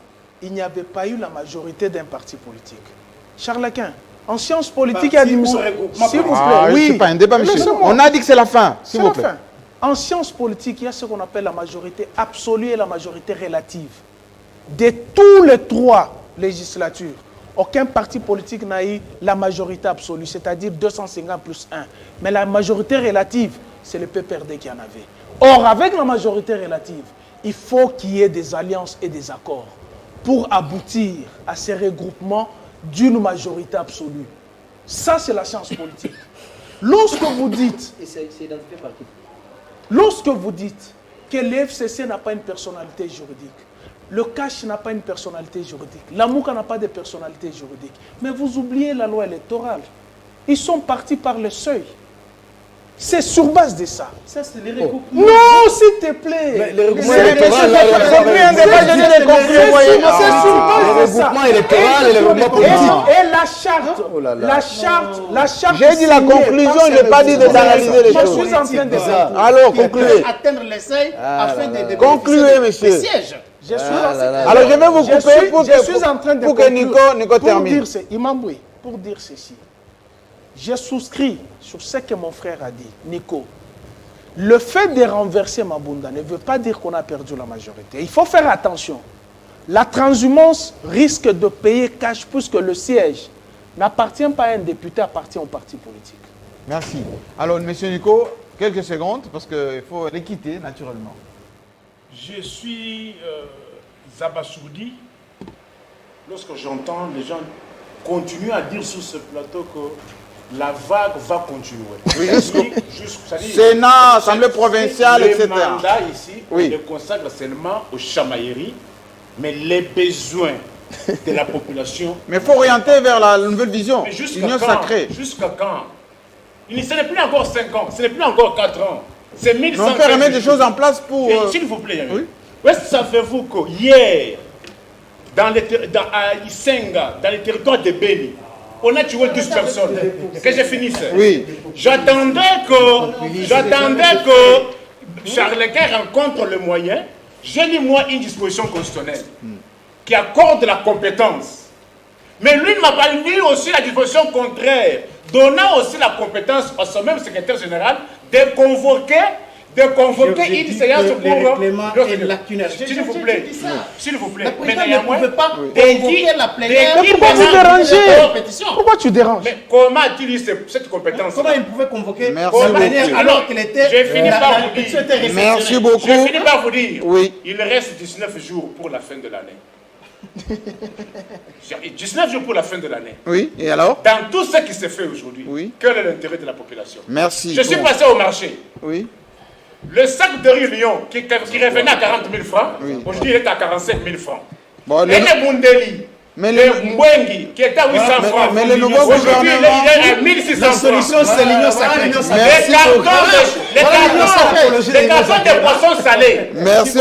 il n'y avait pas eu la majorité d'un parti politique. Charles-Quint, en sciences politiques et administratives... S'il vous plaît, oui. C'est pas un débat, monsieur. On a dit que c'est la fin. S'il vous plaît. Fin. En sciences politiques, il y a ce qu'on appelle la majorité absolue et la majorité relative. De tous les 3 législatures, aucun parti politique n'a eu la majorité absolue, c'est-à-dire 250 plus 1. Mais la majorité relative, c'est le PPRD qui en avait. Or, avec la majorité relative, il faut qu'il y ait des alliances et des accords pour aboutir à ces regroupements d'une majorité absolue. Ça, c'est la science politique. Lorsque vous dites... Lorsque vous dites que l'FCC n'a pas une personnalité juridique, le CACH n'a pas une personnalité juridique, la MOUCA n'a pas de personnalité juridique, mais vous oubliez la loi électorale. Ils sont partis par le seuil. C'est sur base de ça. Ça, c'est les recoupements. Non, s'il te plaît. Mais les regroupements C'est électoraux, sur regroupement électoral et le regroupement politique. Et la charte. J'ai dit la conclusion, je n'ai pas dit d'analyser les Je choses. suis en train de ça. Alors, concluez. Atteindre les seuils afin de Concluez, monsieur. sièges. Je suis Alors, je vais vous couper je suis en train de pour que Nico termine. Pour dire ceci, j'ai souscrit sur ce que mon frère a dit, Nico. Le fait de renverser Mabunda ne veut pas dire qu'on a perdu la majorité. Il faut faire attention. La transhumance risque de payer cash puisque le siège n'appartient pas à un député, appartient au parti politique. Merci. Alors, monsieur Nico, quelques secondes, parce qu'il faut les quitter naturellement. Je suis abasourdi lorsque j'entends les gens continuer à dire sur ce plateau que la vague va continuer. Oui, Sénat, Assemblée provinciale, etc. Le mandat ici, oui. on le consacre seulement aux chamailleries, mais les besoins de la population... Mais il faut orienter vers la nouvelle vision, l'union sacrée. Jusqu'à quand? Ce n'est plus encore 5 ans, ce n'est plus encore 4 ans. C'est 1100. On peut remettre des choses en place pour... S'il vous plaît, oui. Où est-ce que savez-vous qu'hier, à Isenga, dans les territoires de Béni, on a tué 12 personnes. Que je finisse. Oui. J'attendais que Charles Leclerc rencontre le moyen. J'ai mis moi une disposition constitutionnelle qui accorde la compétence. Mais lui ne m'a pas mis aussi la disposition contraire, donnant aussi la compétence à son même secrétaire général de convoquer une séance pour... S'il vous plaît. S'il vous plaît. Mais néanmoins, ne pouvez pas convoquer la plénière. Mais pourquoi vous dérangez? Pourquoi tu déranges? Mais comment a-t-il eu cette compétence? Comment il pouvait convoquer la plénière alors qu'il était... J'ai fini par vous dire. Merci beaucoup. J'ai fini par vous dire. Oui. Il reste 19 jours pour la fin de l'année. 19 jours pour la fin de l'année. Oui, et alors? Dans tout ce qui se fait aujourd'hui, oui. Quel est l'intérêt de la population? Merci. Je suis passé au marché. Oui. Le sac de riz Lyon qui revenait à 40 000 francs, aujourd'hui il est à 45 000 francs. Bon, et le Mundeli, le Mwengi qui était à 800 francs, mais le nouveau aujourd'hui il est à 1600 francs. La solution c'est l'union sacrée. Les cartons de poissons salés,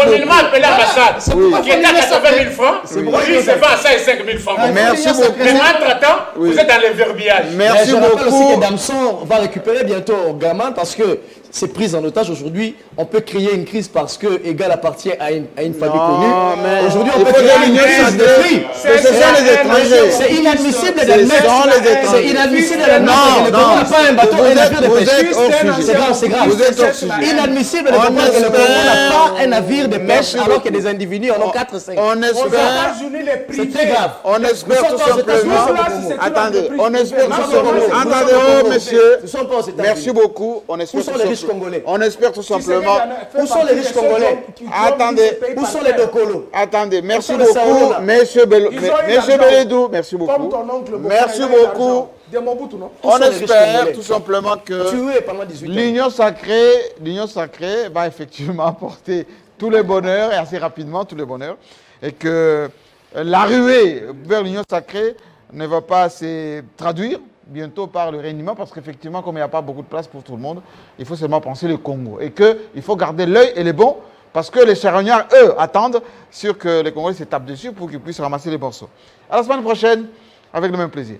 communément appelés ambassade, qui étaient à 80 000 francs, aujourd'hui c'est pas à 5 000 francs. Merci beaucoup. Mais entre-temps, vous êtes dans le verbiage. Merci beaucoup. Je rappelle aussi que Damson va récupérer bientôt Gaman parce que c'est prise en otage aujourd'hui. On peut créer une crise parce que Égal appartient à une famille connue. Aujourd'hui, on peut créer une crise de prix. Ce sont les étrangers. C'est inadmissible d'admettre. C'est inadmissible d'admettre que le Congo n'a pas un bateau et un navire de pêche. C'est grave, c'est grave. Inadmissible de comprendre que le Congo n'a pas un navire de pêche alors que des individus en ont 4-5. On espère. C'est très grave. On espère tout simplement. Attendez, on espère tout simplement. Attendez, oh monsieur. Merci beaucoup. On espère tout simplement. Congolais. On espère tout simplement. Où sont les riches congolais? Attendez. Où sont les Dokolo? Attendez, merci beaucoup, monsieur Beledou. Merci beaucoup. Merci beaucoup. On espère tout simplement que l'union sacrée va effectivement apporter tous les bonheurs et assez rapidement tous les bonheurs. Et que la ruée vers l'union sacrée ne va pas se traduire bientôt par le réunion, parce qu'effectivement, comme il n'y a pas beaucoup de place pour tout le monde, il faut seulement penser le Congo. Et qu'il faut garder l'œil et les bons, parce que les charognards, eux, attendent sur que les Congolais se tapent dessus pour qu'ils puissent ramasser les morceaux. À la semaine prochaine, avec le même plaisir.